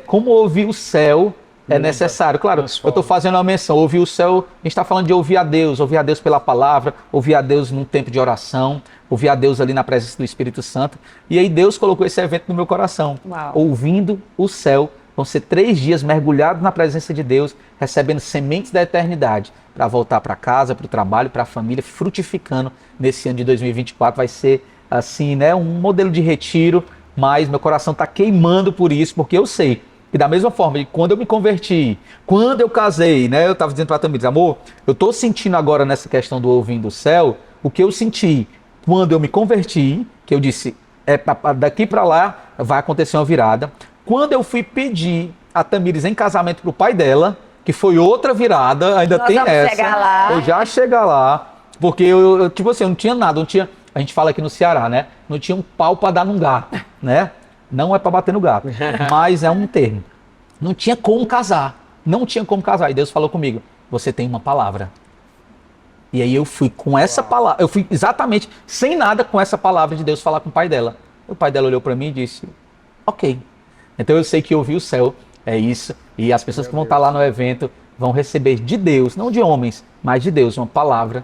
[SPEAKER 3] como ouvir o céu é necessário. Claro, eu estou fazendo uma menção, ouvir o céu, a gente está falando de ouvir a Deus pela palavra, ouvir a Deus num tempo de oração, ouvir a Deus ali na presença do Espírito Santo. E aí Deus colocou esse evento no meu coração,
[SPEAKER 1] Uau.
[SPEAKER 3] Ouvindo o Céu. Vão ser 3 dias mergulhados na presença de Deus, recebendo sementes da eternidade, para voltar para casa, para o trabalho, para a família, frutificando nesse ano de 2024. Vai ser, assim, né, um modelo de retiro, mas meu coração está queimando por isso, porque eu sei que da mesma forma de quando eu me converti, quando eu casei, né, eu estava dizendo para a Tamires, amor, eu estou sentindo agora nessa questão do Ouvindo o Céu, o que eu senti quando eu me converti, que eu disse, daqui para lá vai acontecer uma virada. Quando eu fui pedir a Tamires em casamento pro pai dela, que foi outra virada, ainda
[SPEAKER 1] Nós
[SPEAKER 3] tem
[SPEAKER 1] vamos
[SPEAKER 3] essa.
[SPEAKER 1] chegar lá.
[SPEAKER 3] Eu já chegar lá, porque eu tipo assim, eu não tinha nada, não tinha, a gente fala aqui no Ceará, né? Não tinha um pau para dar num gato, né? Não é para bater no gato, mas é um termo. Não tinha como casar. Não tinha como casar. E Deus falou comigo, você tem uma palavra. E aí eu fui com essa palavra, eu fui exatamente sem nada com essa palavra de Deus falar com o pai dela. O pai dela olhou para mim e disse, ok. Então eu sei que ouvir o céu é isso, e as pessoas que vão estar lá no evento vão receber de Deus, não de homens, mas de Deus, uma palavra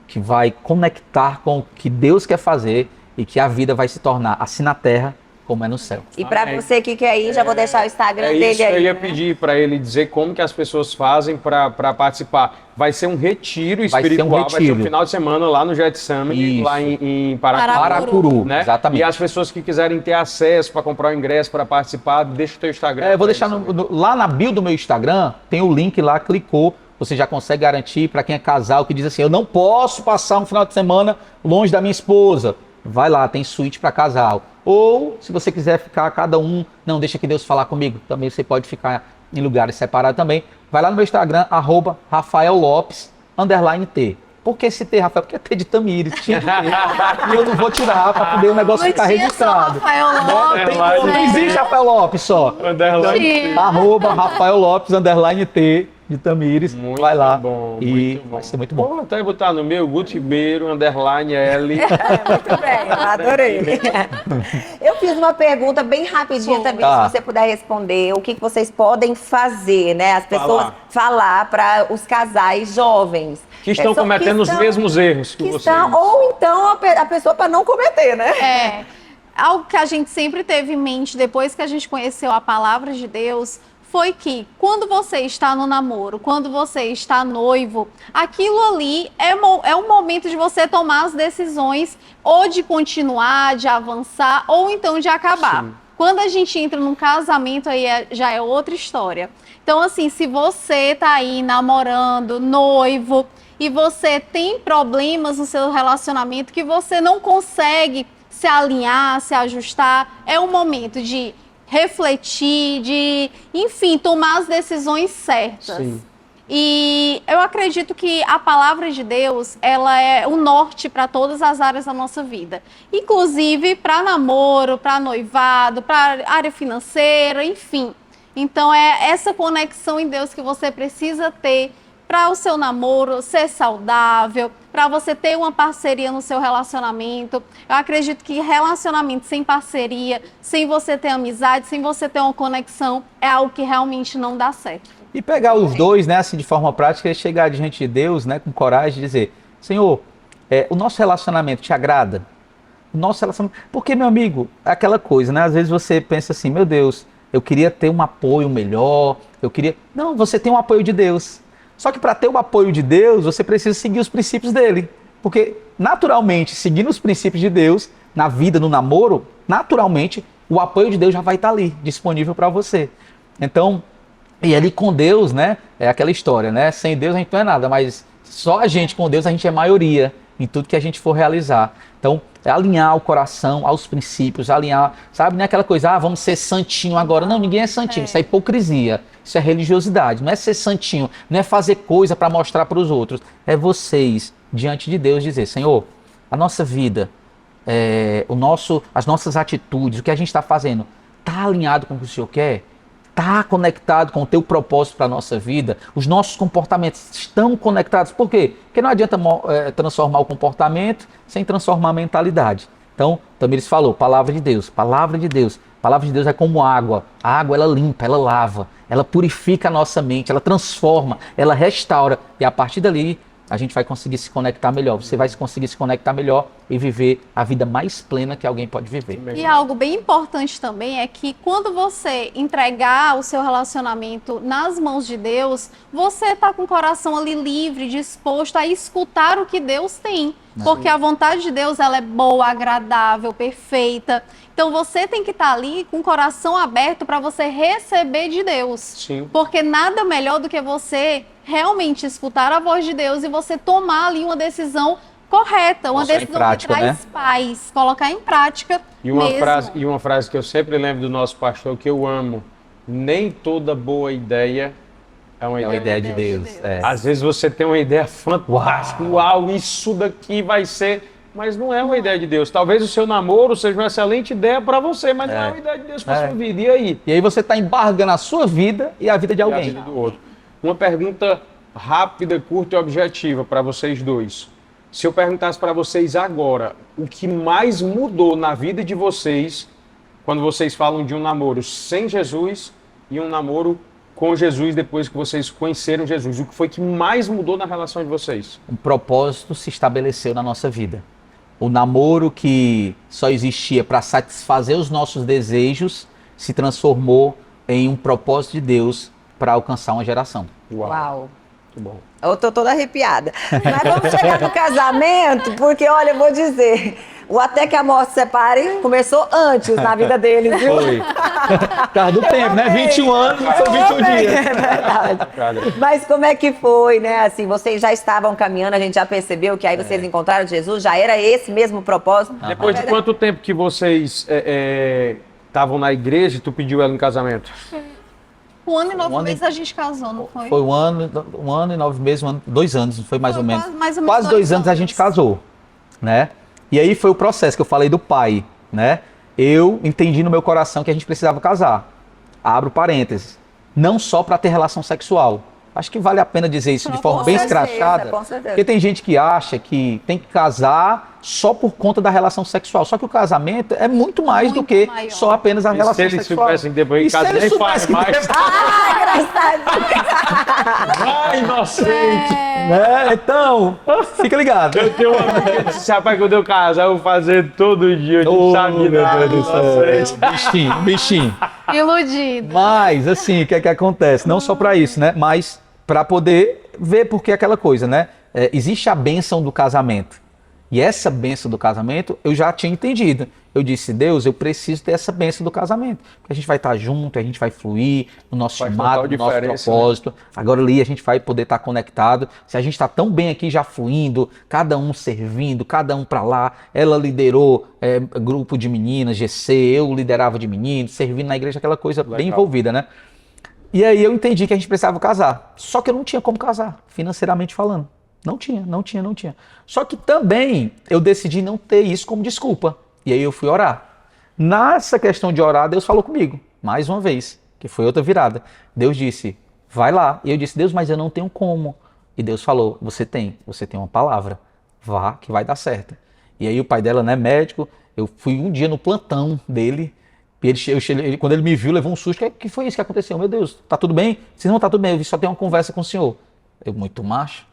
[SPEAKER 3] que vai conectar com o que Deus quer fazer e que a vida vai se tornar assim na terra como é no céu.
[SPEAKER 1] E para você que quer ir, já vou deixar o Instagram dele
[SPEAKER 2] isso,
[SPEAKER 1] aí.
[SPEAKER 2] eu ia
[SPEAKER 1] né?
[SPEAKER 2] pedir para ele dizer como que as pessoas fazem para participar. Vai ser um retiro
[SPEAKER 3] Vai ser um
[SPEAKER 2] espiritual, vai ser um
[SPEAKER 3] retiro.
[SPEAKER 2] final de semana lá no Jet Summit,
[SPEAKER 3] Isso.
[SPEAKER 2] lá em Paracuru.
[SPEAKER 3] Paracuru,
[SPEAKER 2] Né?
[SPEAKER 3] exatamente.
[SPEAKER 2] E as pessoas que quiserem ter acesso para comprar o ingresso, para participar, deixa o teu Instagram.
[SPEAKER 3] Eu vou deixar lá na bio do meu Instagram, tem o link lá, clicou, você já consegue garantir para quem é casal, que diz assim, eu não posso passar um final de semana longe da minha esposa. Vai lá, tem suíte para casal. Ou, se você quiser ficar cada um, não, deixa que Deus falar comigo, também você pode ficar em lugares separados também. Vai lá no meu Instagram, @RafaelLopes_T. Por que esse T, Rafael? Porque é T de Tamires, tinha que ter. E eu não vou tirar para poder o negócio
[SPEAKER 4] Não
[SPEAKER 3] ficar
[SPEAKER 4] tinha só
[SPEAKER 3] registrado.
[SPEAKER 4] Rafael Lopes.
[SPEAKER 3] Não existe Rafael Lopes só.
[SPEAKER 2] Underline.
[SPEAKER 3] @RafaelLopes_T de Tamires.
[SPEAKER 2] Muito
[SPEAKER 3] vai lá
[SPEAKER 2] bom,
[SPEAKER 3] e
[SPEAKER 2] muito bom.
[SPEAKER 3] vai ser muito bom.
[SPEAKER 2] Vou até botar no meu, Guto Ribeiro, _L.
[SPEAKER 1] Muito bem, eu adorei. Eu fiz uma pergunta bem rapidinha também,
[SPEAKER 3] Tá.
[SPEAKER 1] se você puder responder. O que vocês podem fazer, né? As pessoas falar para os casais jovens.
[SPEAKER 2] Que estão
[SPEAKER 1] Só
[SPEAKER 2] cometendo os
[SPEAKER 1] estão-
[SPEAKER 2] mesmos erros que vocês.
[SPEAKER 1] ou então a pessoa para não cometer, né?
[SPEAKER 4] É, algo que a gente sempre teve em mente depois que a gente conheceu a palavra de Deus foi que quando você está no namoro, quando você está noivo, aquilo ali é um momento de você tomar as decisões ou de continuar, de avançar ou então de acabar.
[SPEAKER 2] Sim.
[SPEAKER 4] Quando a gente entra num casamento, aí já é outra história. Então, assim, se você tá aí namorando, noivo, e você tem problemas no seu relacionamento que você não consegue se alinhar, se ajustar, é o momento de refletir, de, enfim, tomar as decisões certas.
[SPEAKER 2] Sim.
[SPEAKER 4] E eu acredito que a palavra de Deus, ela é o norte para todas as áreas da nossa vida. Inclusive para namoro, para noivado, para área financeira, enfim. Então é essa conexão em Deus que você precisa ter para o seu namoro ser saudável, para você ter uma parceria no seu relacionamento. Eu acredito que relacionamento sem parceria, sem você ter amizade, sem você ter uma conexão, é algo que realmente não dá certo.
[SPEAKER 3] E pegar os dois, né, assim, de forma prática, e chegar diante de Deus, né, com coragem, e dizer: Senhor, o nosso relacionamento te agrada? O nosso relacionamento... Porque, meu amigo, é aquela coisa, né? Às vezes você pensa assim: meu Deus, eu queria ter um apoio melhor, eu queria... Não, você tem um apoio de Deus. Só que para ter o apoio de Deus, você precisa seguir os princípios dele. Porque, naturalmente, seguindo os princípios de Deus, na vida, no namoro, naturalmente, o apoio de Deus já vai estar ali, disponível para você. Então, e ali com Deus, né, é aquela história, né? Sem Deus a gente não é nada, mas só a gente com Deus a gente é maioria em tudo que a gente for realizar. Então, é alinhar o coração aos princípios, alinhar, sabe, não é aquela coisa, vamos ser santinho agora. Não, ninguém é santinho, isso é hipocrisia, isso é religiosidade. Não é ser santinho, não é fazer coisa para mostrar para os outros. É vocês, diante de Deus, dizer: Senhor, a nossa vida, as nossas atitudes, o que a gente está fazendo, está alinhado com o que o Senhor quer? Está conectado com o teu propósito para a nossa vida? Os nossos comportamentos estão conectados? Por quê? Porque não adianta transformar o comportamento sem transformar a mentalidade. Então, Tamires falou, palavra de Deus, palavra de Deus. Palavra de Deus é como água. A água, ela limpa, ela lava, ela purifica a nossa mente, ela transforma, ela restaura. E a partir dali, a gente vai conseguir se conectar melhor. Você vai conseguir se conectar melhor e viver a vida mais plena que alguém pode viver.
[SPEAKER 4] E algo bem importante também é que quando você entregar o seu relacionamento nas mãos de Deus, você está com o coração ali livre, disposto a escutar o que Deus tem. Porque a vontade de Deus, ela é boa, agradável, perfeita. Então você tem que estar ali com o coração aberto para você receber de Deus.
[SPEAKER 2] Sim.
[SPEAKER 4] Porque nada melhor do que você realmente escutar a voz de Deus e você tomar ali uma decisão correta, uma decisão
[SPEAKER 3] prática,
[SPEAKER 4] que traz paz, colocar em prática
[SPEAKER 2] E uma,
[SPEAKER 4] mesmo.
[SPEAKER 2] frase que eu sempre lembro do nosso pastor, que eu amo: nem toda boa ideia é uma
[SPEAKER 3] É uma
[SPEAKER 2] ideia.
[SPEAKER 3] ideia de Deus.
[SPEAKER 2] Às vezes você tem uma ideia fantástica, uau, isso daqui vai ser, mas não é uma ideia de Deus. Talvez o seu namoro seja uma excelente ideia para você, mas não é uma ideia de Deus para sua vida. E aí?
[SPEAKER 3] E aí você está embargando a sua vida e a vida de
[SPEAKER 2] E a
[SPEAKER 3] alguém.
[SPEAKER 2] vida do outro. Uma pergunta rápida, curta e objetiva para vocês dois. Se eu perguntasse para vocês agora, o que mais mudou na vida de vocês quando vocês falam de um namoro sem Jesus e um namoro com Jesus depois que vocês conheceram Jesus? O que foi que mais mudou na relação de vocês?
[SPEAKER 3] Um propósito se estabeleceu na nossa vida. O namoro que só existia para satisfazer os nossos desejos se transformou em um propósito de Deus para alcançar uma geração.
[SPEAKER 1] Uau.
[SPEAKER 2] Muito bom.
[SPEAKER 1] Eu tô toda arrepiada. Mas vamos chegar no casamento, porque, olha, eu vou dizer, o Até que a Morte Separe começou antes na vida deles, viu?
[SPEAKER 3] Foi. Por causa do tempo, né? 21 anos, não foi 21 dias.
[SPEAKER 1] É verdade. Mas como é que foi, né? Assim, vocês já estavam caminhando, a gente já percebeu que aí vocês encontraram Jesus, já era esse mesmo propósito?
[SPEAKER 2] Depois de quanto tempo que vocês estavam na igreja e tu pediu ela em casamento?
[SPEAKER 4] 1 ano e 9
[SPEAKER 3] Um ano
[SPEAKER 4] meses a gente casou, não foi?
[SPEAKER 3] Foi um ano e 9 meses, 2 anos, foi mais
[SPEAKER 4] Foi
[SPEAKER 3] ou menos.
[SPEAKER 4] quase mais ou menos
[SPEAKER 3] Quase 2 anos a gente casou, né? E aí foi o processo que eu falei do pai, né? Eu entendi no meu coração que a gente precisava casar. Abro parênteses. Não só para ter relação sexual. Acho que vale a pena dizer isso de forma
[SPEAKER 1] Com
[SPEAKER 3] bem
[SPEAKER 1] certeza,
[SPEAKER 3] escrachada.
[SPEAKER 1] com certeza.
[SPEAKER 3] Porque tem gente que acha que tem que casar só por conta da relação sexual. Só que o casamento é muito mais do
[SPEAKER 4] Muito
[SPEAKER 3] que
[SPEAKER 4] maior.
[SPEAKER 3] só apenas a
[SPEAKER 2] E se
[SPEAKER 3] relação
[SPEAKER 2] eles
[SPEAKER 3] sexual.
[SPEAKER 2] soubessem depois que
[SPEAKER 3] E se
[SPEAKER 2] casar,
[SPEAKER 3] eles
[SPEAKER 2] nem faz
[SPEAKER 3] soubessem
[SPEAKER 2] mais. Ai, inocente!
[SPEAKER 3] Né? Então, fica ligado.
[SPEAKER 2] Eu tenho um amigo que disse: rapaz, quando eu casar, eu vou fazer todo dia. Eu não sabia nada. Inocente.
[SPEAKER 3] Bichinho.
[SPEAKER 4] Iludido.
[SPEAKER 3] Mas, assim, o que é que acontece? Não só para isso, né? Mas para poder ver porque aquela coisa, né? Existe a bênção do casamento. E essa bênção do casamento, eu já tinha entendido. Eu disse, Deus, eu preciso ter essa bênção do casamento. Porque a gente vai estar junto, a gente vai fluir no nosso
[SPEAKER 2] Faz
[SPEAKER 3] chamado,
[SPEAKER 2] total
[SPEAKER 3] no nosso
[SPEAKER 2] diferença,
[SPEAKER 3] propósito. Agora ali a gente vai poder estar conectado. Se a gente está tão bem aqui já fluindo, cada um servindo, cada um para lá. Ela liderou grupo de meninas, GC, eu liderava de meninos, servindo na igreja, aquela coisa bem envolvida, né? E aí eu entendi que a gente precisava casar. Só que eu não tinha como casar, financeiramente falando. Não tinha. Só que também eu decidi não ter isso como desculpa. E aí eu fui orar. Nessa questão de orar, Deus falou comigo, mais uma vez, que foi outra virada. Deus disse, vai lá. E eu disse, Deus, mas eu não tenho como. E Deus falou, você tem uma palavra. Vá, que vai dar certo. E aí o pai dela, né, médico, eu fui um dia no plantão dele. E quando ele me viu, levou um susto. Que foi isso que aconteceu? Meu Deus, tá tudo bem? Se não tá tudo bem, eu só tenho uma conversa com o senhor. Eu, muito macho.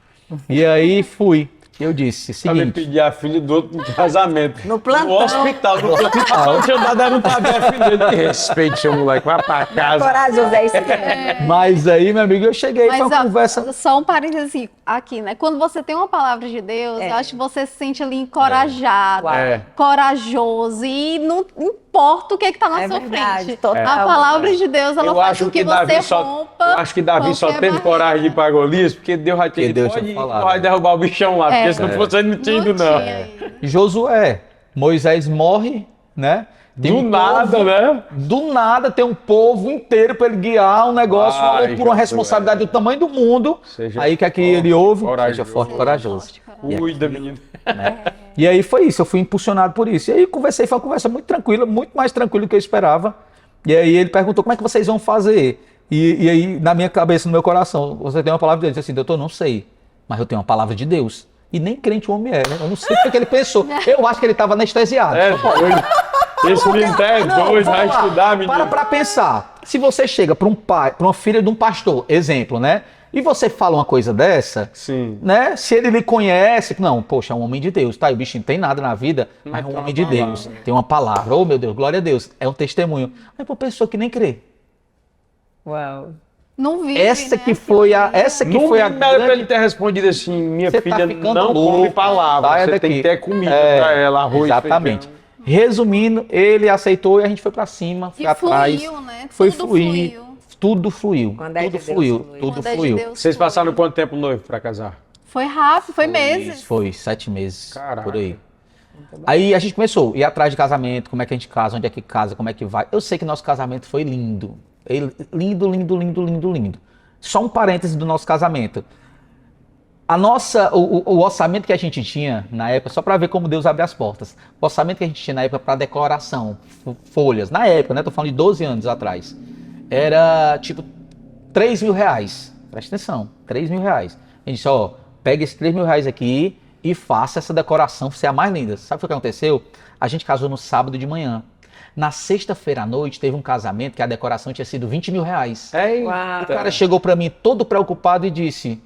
[SPEAKER 3] E aí fui. Eu disse,
[SPEAKER 2] Também
[SPEAKER 3] seguinte...
[SPEAKER 2] pedir a filha do outro em casamento.
[SPEAKER 1] No plantão.
[SPEAKER 2] No hospital. Não tinha nada, não tá bem, a filha dele. Respeite seu moleque, vai pra casa.
[SPEAKER 1] Corajoso, é isso mesmo.
[SPEAKER 3] Mas aí, meu amigo, eu cheguei,
[SPEAKER 4] Mas,
[SPEAKER 3] foi uma
[SPEAKER 4] ó,
[SPEAKER 3] conversa...
[SPEAKER 4] só um parênteses aqui, né? Quando você tem uma palavra de Deus, eu acho que você se sente ali encorajado, corajoso, e não importa o que tá na sua
[SPEAKER 1] verdade,
[SPEAKER 4] frente.
[SPEAKER 1] total.
[SPEAKER 4] A palavra de Deus, ela
[SPEAKER 2] Eu
[SPEAKER 4] faz
[SPEAKER 2] acho
[SPEAKER 4] com
[SPEAKER 2] que
[SPEAKER 4] que você
[SPEAKER 2] Davi só,
[SPEAKER 4] rompa.
[SPEAKER 2] eu acho que Davi só
[SPEAKER 4] qualquer
[SPEAKER 2] teve
[SPEAKER 4] barreira.
[SPEAKER 2] coragem de ir pra Golias, porque Deus já tinha
[SPEAKER 3] Porque Deus
[SPEAKER 2] pode
[SPEAKER 3] tinha
[SPEAKER 2] ir,
[SPEAKER 3] falado.
[SPEAKER 2] vai derrubar o bichão lá, porque se não fosse ele não tinha ido, não.
[SPEAKER 4] tinha ido.
[SPEAKER 3] Josué, Moisés morre, né? Tem
[SPEAKER 2] Do
[SPEAKER 3] um
[SPEAKER 2] nada,
[SPEAKER 3] povo-
[SPEAKER 2] né?
[SPEAKER 3] Do nada tem um povo inteiro para ele guiar um negócio
[SPEAKER 2] Ai,
[SPEAKER 3] por uma
[SPEAKER 2] Josué.
[SPEAKER 3] responsabilidade do tamanho do mundo.
[SPEAKER 2] Seja
[SPEAKER 3] Aí que aqui
[SPEAKER 2] forte,
[SPEAKER 3] ele ouve,
[SPEAKER 2] corajoso.
[SPEAKER 3] seja forte e corajoso.
[SPEAKER 2] Cuida, menino.
[SPEAKER 3] E aí foi isso, eu fui impulsionado por isso. E aí conversei, foi uma conversa muito tranquila, muito mais tranquila do que eu esperava. E aí ele perguntou, como é que vocês vão fazer? E aí, na minha cabeça, no meu coração, você tem uma palavra de Deus? Eu disse assim, doutor, não sei, mas eu tenho uma palavra de Deus. E nem crente o homem é, né? Eu não sei o que ele pensou. Eu acho que ele estava anestesiado.
[SPEAKER 2] É, esse menino é doido, vai estudar, menino.
[SPEAKER 3] Para pensar. Se você chega para um pai, para uma filha de um pastor, exemplo, né? E você fala uma coisa dessa,
[SPEAKER 2] Sim.
[SPEAKER 3] né? Se ele lhe conhece, não, poxa, é um homem de Deus, tá? E o bichinho não tem nada na vida, mas é um homem de Deus. Tem uma palavra. Oh, meu Deus, glória a Deus. É um testemunho. Mas por pessoa que nem crê.
[SPEAKER 1] Uau.
[SPEAKER 4] Não vive,
[SPEAKER 3] Essa
[SPEAKER 4] né?
[SPEAKER 3] que foi a
[SPEAKER 2] Não era pra ele
[SPEAKER 3] grande...
[SPEAKER 2] ter respondido assim, minha
[SPEAKER 3] Você tá
[SPEAKER 2] filha
[SPEAKER 3] ficando
[SPEAKER 2] não
[SPEAKER 3] louco,
[SPEAKER 2] come palavra,
[SPEAKER 3] saia
[SPEAKER 2] você
[SPEAKER 3] daqui.
[SPEAKER 2] tem que ter comida
[SPEAKER 3] É,
[SPEAKER 2] pra ela, arroz,
[SPEAKER 3] exatamente.
[SPEAKER 2] feijão.
[SPEAKER 3] Resumindo, ele aceitou e a gente foi pra cima, foi
[SPEAKER 4] E
[SPEAKER 3] atrás.
[SPEAKER 4] fluiu, né?
[SPEAKER 3] Foi
[SPEAKER 4] Tudo
[SPEAKER 3] fluir.
[SPEAKER 4] fluiu.
[SPEAKER 3] Tudo fluiu.
[SPEAKER 1] Quando é
[SPEAKER 3] Tudo
[SPEAKER 1] de Deus,
[SPEAKER 3] fluiu.
[SPEAKER 1] flui.
[SPEAKER 3] Tudo
[SPEAKER 4] Quando é de
[SPEAKER 3] fluiu.
[SPEAKER 4] Deus,
[SPEAKER 2] Vocês
[SPEAKER 4] flui.
[SPEAKER 2] passaram quanto tempo noivo pra casar?
[SPEAKER 4] Foi rápido, foi meses.
[SPEAKER 3] Foi 7 meses,
[SPEAKER 2] Caraca.
[SPEAKER 3] por aí. Aí a gente começou a ir atrás de casamento, como é que a gente casa, onde é que casa, como é que vai. Eu sei que nosso casamento foi lindo. Lindo, lindo, lindo, lindo, lindo. Só um parêntese do nosso casamento. O orçamento que a gente tinha na época, só para ver como Deus abre as portas. O orçamento que a gente tinha na época para decoração, folhas, na época, né? Tô falando de 12 anos atrás. Era tipo 3 mil reais. Presta atenção, 3 mil reais. A gente disse, ó, pega esses 3 mil reais aqui e faça essa decoração ser a mais linda. Sabe o que aconteceu? A gente casou no sábado de manhã. Na sexta-feira à noite teve um casamento que a decoração tinha sido 20 mil reais. O cara chegou pra mim todo preocupado e disse,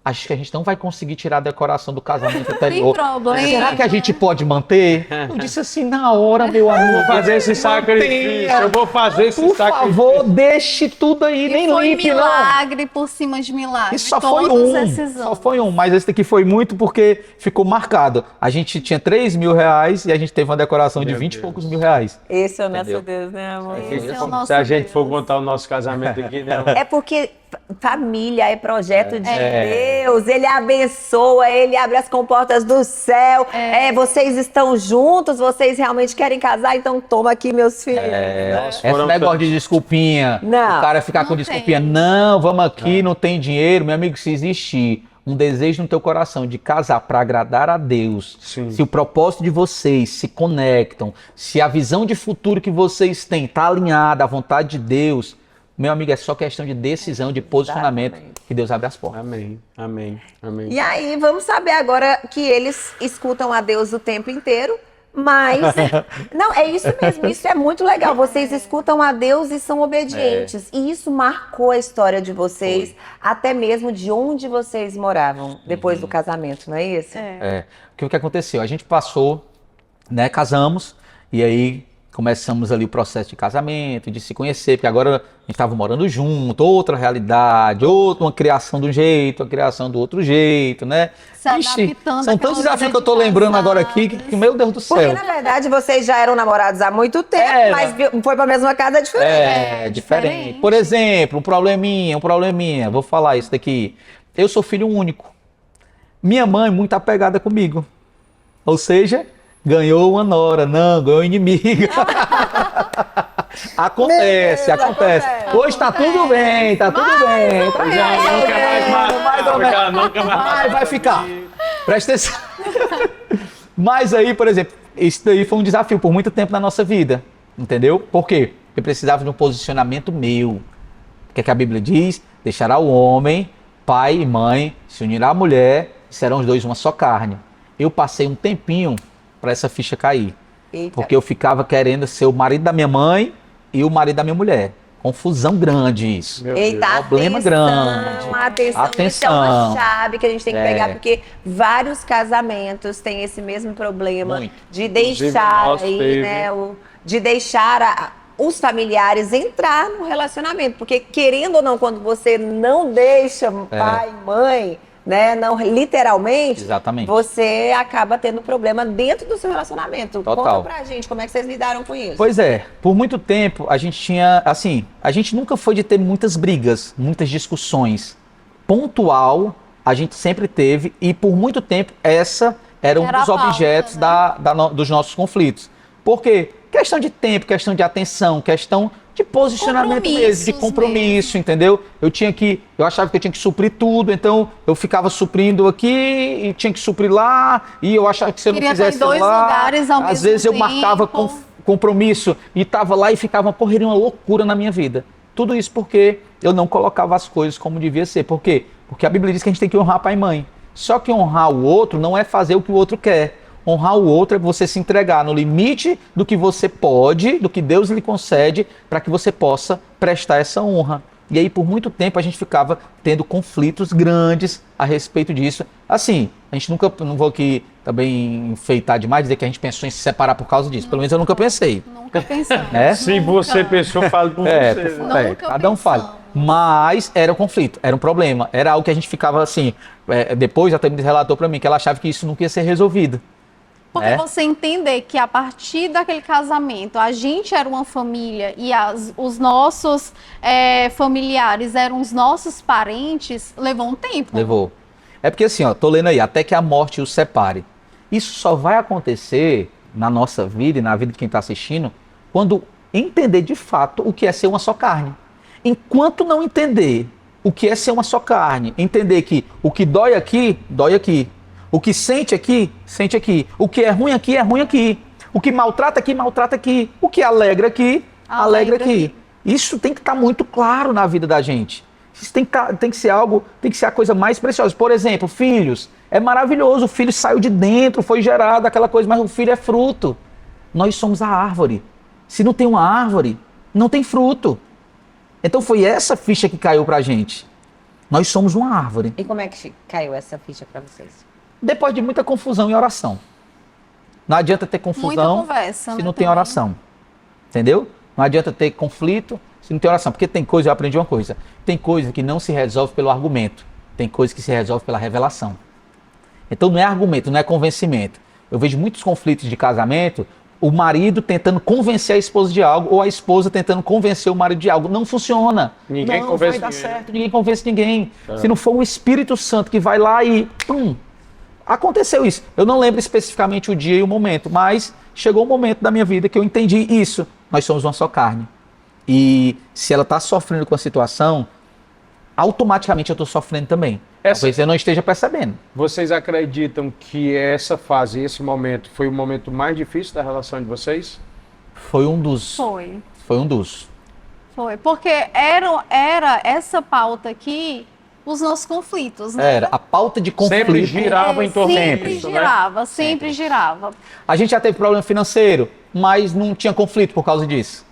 [SPEAKER 3] acho que a gente não vai conseguir tirar a decoração do casamento anterior.
[SPEAKER 4] problema.
[SPEAKER 3] Será que a gente pode manter? Eu disse assim, na hora, meu amigo.
[SPEAKER 2] Vou fazer esse sacrifício, eu vou fazer esse
[SPEAKER 3] Por
[SPEAKER 2] sacrifício.
[SPEAKER 3] favor, deixe tudo aí,
[SPEAKER 4] E
[SPEAKER 3] nem
[SPEAKER 4] foi
[SPEAKER 3] limpe, não.
[SPEAKER 4] milagre por cima de milagre.
[SPEAKER 3] E só foi
[SPEAKER 4] todos
[SPEAKER 3] um,
[SPEAKER 4] esses
[SPEAKER 3] só
[SPEAKER 4] anos.
[SPEAKER 3] foi um, mas esse daqui foi muito porque ficou marcado. A gente tinha 3 mil reais e a gente teve uma decoração de 20 e poucos mil reais.
[SPEAKER 1] Esse é o nosso
[SPEAKER 3] Entendeu?
[SPEAKER 1] Deus, né, amor?
[SPEAKER 4] Esse é o nosso
[SPEAKER 2] Se a gente
[SPEAKER 4] Deus.
[SPEAKER 2] for contar o nosso casamento aqui, né?
[SPEAKER 1] É porque família é projeto de Deus, ele abençoa, ele abre as comportas do céu. Vocês estão juntos, vocês realmente querem casar, então toma aqui, meus filhos.
[SPEAKER 3] Esse negócio de desculpinha,
[SPEAKER 1] Não.
[SPEAKER 3] o cara ficar
[SPEAKER 4] Não
[SPEAKER 3] com
[SPEAKER 4] tem.
[SPEAKER 3] desculpinha, não, vamos aqui, não tem dinheiro. Meu amigo, se existir um desejo no teu coração de casar para agradar a Deus,
[SPEAKER 2] Sim.
[SPEAKER 3] se o propósito de vocês se conectam, se a visão de futuro que vocês têm está alinhada à vontade de Deus, meu amigo, é só questão de decisão, de posicionamento,
[SPEAKER 1] Exatamente.
[SPEAKER 3] que Deus abre as portas.
[SPEAKER 2] Amém, amém, amém.
[SPEAKER 1] E aí, vamos saber agora que eles escutam a Deus o tempo inteiro, mas... Não, é isso mesmo, isso é muito legal. Vocês escutam a Deus e são obedientes. E isso marcou a história de vocês, até mesmo de onde vocês moravam depois do casamento, não é isso?
[SPEAKER 3] O que aconteceu? A gente passou, né, casamos, e aí começamos ali o processo de casamento, de se conhecer, porque agora a gente estava morando junto, outra realidade, uma criação de um jeito, uma criação do outro jeito, né?
[SPEAKER 4] Se adaptando
[SPEAKER 3] são
[SPEAKER 4] àquela
[SPEAKER 3] tantos desafios
[SPEAKER 4] vida
[SPEAKER 3] que eu tô
[SPEAKER 4] de
[SPEAKER 3] lembrando agora aqui,
[SPEAKER 4] casados.
[SPEAKER 3] que meu Deus do
[SPEAKER 1] Porque,
[SPEAKER 3] céu.
[SPEAKER 1] na verdade, vocês já eram namorados há muito tempo,
[SPEAKER 3] Era.
[SPEAKER 1] mas foi pra mesma casa diferente.
[SPEAKER 3] É, diferente. Por exemplo, um probleminha, vou falar isso daqui. Eu sou filho único. Minha mãe muito apegada comigo. Ou seja, ganhou uma nora, não, ganhou inimiga. Acontece. Hoje tá tudo bem, tá tudo bem. Tá
[SPEAKER 2] Já
[SPEAKER 3] bem,
[SPEAKER 2] nunca mais
[SPEAKER 3] mais ou menos.
[SPEAKER 2] nunca mais.
[SPEAKER 3] Vai ficar. Presta atenção. Mas aí, por exemplo, isso daí foi um desafio por muito tempo na nossa vida. Entendeu? Por quê? Eu precisava de um posicionamento meu. O que é que a Bíblia diz? Deixará o homem, pai e mãe, se unirá à mulher, serão os dois uma só carne. Eu passei um tempinho para essa ficha cair.
[SPEAKER 1] Eita.
[SPEAKER 3] Porque eu ficava querendo ser o marido da minha mãe e o marido da minha mulher. Confusão grande isso.
[SPEAKER 2] Meu Deus.
[SPEAKER 1] Eita,
[SPEAKER 3] Problema grande.
[SPEAKER 1] Atenção, isso é uma chave que a gente tem que pegar, porque vários casamentos têm esse mesmo problema
[SPEAKER 3] Muito.
[SPEAKER 1] de deixar
[SPEAKER 2] nosso
[SPEAKER 1] aí,
[SPEAKER 2] teve.
[SPEAKER 1] né, de deixar os familiares entrar no relacionamento, porque querendo ou não, quando você não deixa pai, mãe, né, não literalmente,
[SPEAKER 3] Exatamente.
[SPEAKER 1] você acaba tendo problema dentro do seu relacionamento.
[SPEAKER 3] Total.
[SPEAKER 1] Conta pra gente como é que vocês lidaram com isso.
[SPEAKER 3] Pois é, por muito tempo a gente tinha, assim, a gente nunca foi de ter muitas brigas, muitas discussões. Pontual, a gente sempre teve, e por muito tempo essa era um
[SPEAKER 4] Era
[SPEAKER 3] dos
[SPEAKER 4] a pauta,
[SPEAKER 3] objetos
[SPEAKER 4] né?
[SPEAKER 3] dos nossos conflitos. Por quê? Questão de tempo, questão de atenção, questão de posicionamento mesmo, de
[SPEAKER 4] Compromissos
[SPEAKER 3] compromisso, entendeu? Eu achava que eu tinha que suprir tudo, então eu ficava suprindo aqui e tinha que suprir lá, e eu achava que se eu não
[SPEAKER 4] Queria estar em
[SPEAKER 3] fizesse
[SPEAKER 4] dois
[SPEAKER 3] lá,
[SPEAKER 4] lugares ao
[SPEAKER 3] às
[SPEAKER 4] mesmo
[SPEAKER 3] vezes eu
[SPEAKER 4] tempo.
[SPEAKER 3] marcava compromisso e tava lá e ficava uma correria, uma loucura na minha vida. Tudo isso porque eu não colocava as coisas como devia ser. Por quê? Porque a Bíblia diz que a gente tem que honrar pai e mãe. Só que honrar o outro não é fazer o que o outro quer. Honrar o outro é você se entregar no limite do que você pode, do que Deus lhe concede, para que você possa prestar essa honra. E aí, por muito tempo, a gente ficava tendo conflitos grandes a respeito disso. Assim, a gente nunca, não vou aqui também enfeitar demais, dizer que a gente pensou em se separar por causa disso. Pelo menos eu nunca pensei.
[SPEAKER 4] Nunca pensamos.
[SPEAKER 3] É?
[SPEAKER 2] Se você pensou, fala por você.
[SPEAKER 4] Nunca
[SPEAKER 3] Cada um fala.
[SPEAKER 4] pensamos.
[SPEAKER 3] Mas era um conflito, era um problema. Era algo que a gente ficava assim. Depois a Tamires relatou para mim que ela achava que isso nunca ia ser resolvido.
[SPEAKER 4] Porque
[SPEAKER 3] É.
[SPEAKER 4] você entender que a partir daquele casamento a gente era uma família e os nossos familiares eram os nossos parentes, levou um tempo.
[SPEAKER 3] Levou. É porque assim, ó, tô lendo aí, até que a morte os separe. Isso só vai acontecer na nossa vida e na vida de quem está assistindo quando entender de fato o que é ser uma só carne. Enquanto não entender o que é ser uma só carne, entender que o que dói aqui, dói aqui. O que sente aqui, sente aqui. O que é ruim aqui, é ruim aqui. O que maltrata aqui, maltrata aqui. O que alegra aqui, alegra aqui. Isso tem que estar muito claro na vida da gente. Isso tem que ser algo, tem que ser a coisa mais preciosa. Por exemplo, filhos. É maravilhoso, o filho saiu de dentro, foi gerado, aquela coisa, mas o filho é fruto. Nós somos a árvore. Se não tem uma árvore, não tem fruto. Então foi essa ficha que caiu pra gente. Nós somos uma árvore.
[SPEAKER 1] E como é que caiu essa ficha pra vocês?
[SPEAKER 3] Depois de muita confusão e oração. Não adianta ter
[SPEAKER 4] Muita
[SPEAKER 3] confusão
[SPEAKER 4] conversa,
[SPEAKER 3] se
[SPEAKER 4] né,
[SPEAKER 3] não tem
[SPEAKER 4] também.
[SPEAKER 3] oração. Entendeu? Não adianta ter conflito se não tem oração. Porque tem coisa, eu aprendi uma coisa. Tem coisa que não se resolve pelo argumento. Tem coisa que se resolve pela revelação. Então não é argumento, não é convencimento. Eu vejo muitos conflitos de casamento, o marido tentando convencer a esposa de algo ou a esposa tentando convencer o marido de algo. Não funciona.
[SPEAKER 2] Ninguém
[SPEAKER 3] não
[SPEAKER 2] convence
[SPEAKER 3] vai dar
[SPEAKER 2] ninguém.
[SPEAKER 3] certo, ninguém convence ninguém. Se não for o Espírito Santo que vai lá e... Aconteceu isso. Eu não lembro especificamente o dia e o momento, mas chegou um momento da minha vida que eu entendi isso. Nós somos uma só carne. E se ela está sofrendo com a situação, automaticamente eu estou sofrendo também. Talvez eu não esteja percebendo.
[SPEAKER 2] Vocês acreditam que essa fase, esse momento, foi o momento mais difícil da relação de vocês?
[SPEAKER 3] Foi um dos.
[SPEAKER 4] Foi.
[SPEAKER 3] Foi um dos.
[SPEAKER 4] Foi. Porque era essa pauta aqui os nossos conflitos, né?
[SPEAKER 3] Era a pauta de conflito.
[SPEAKER 2] Sempre girava em torno
[SPEAKER 4] Sempre
[SPEAKER 2] disso, né?
[SPEAKER 4] girava, sempre girava.
[SPEAKER 3] A gente já teve problema financeiro, mas não tinha conflito por causa disso.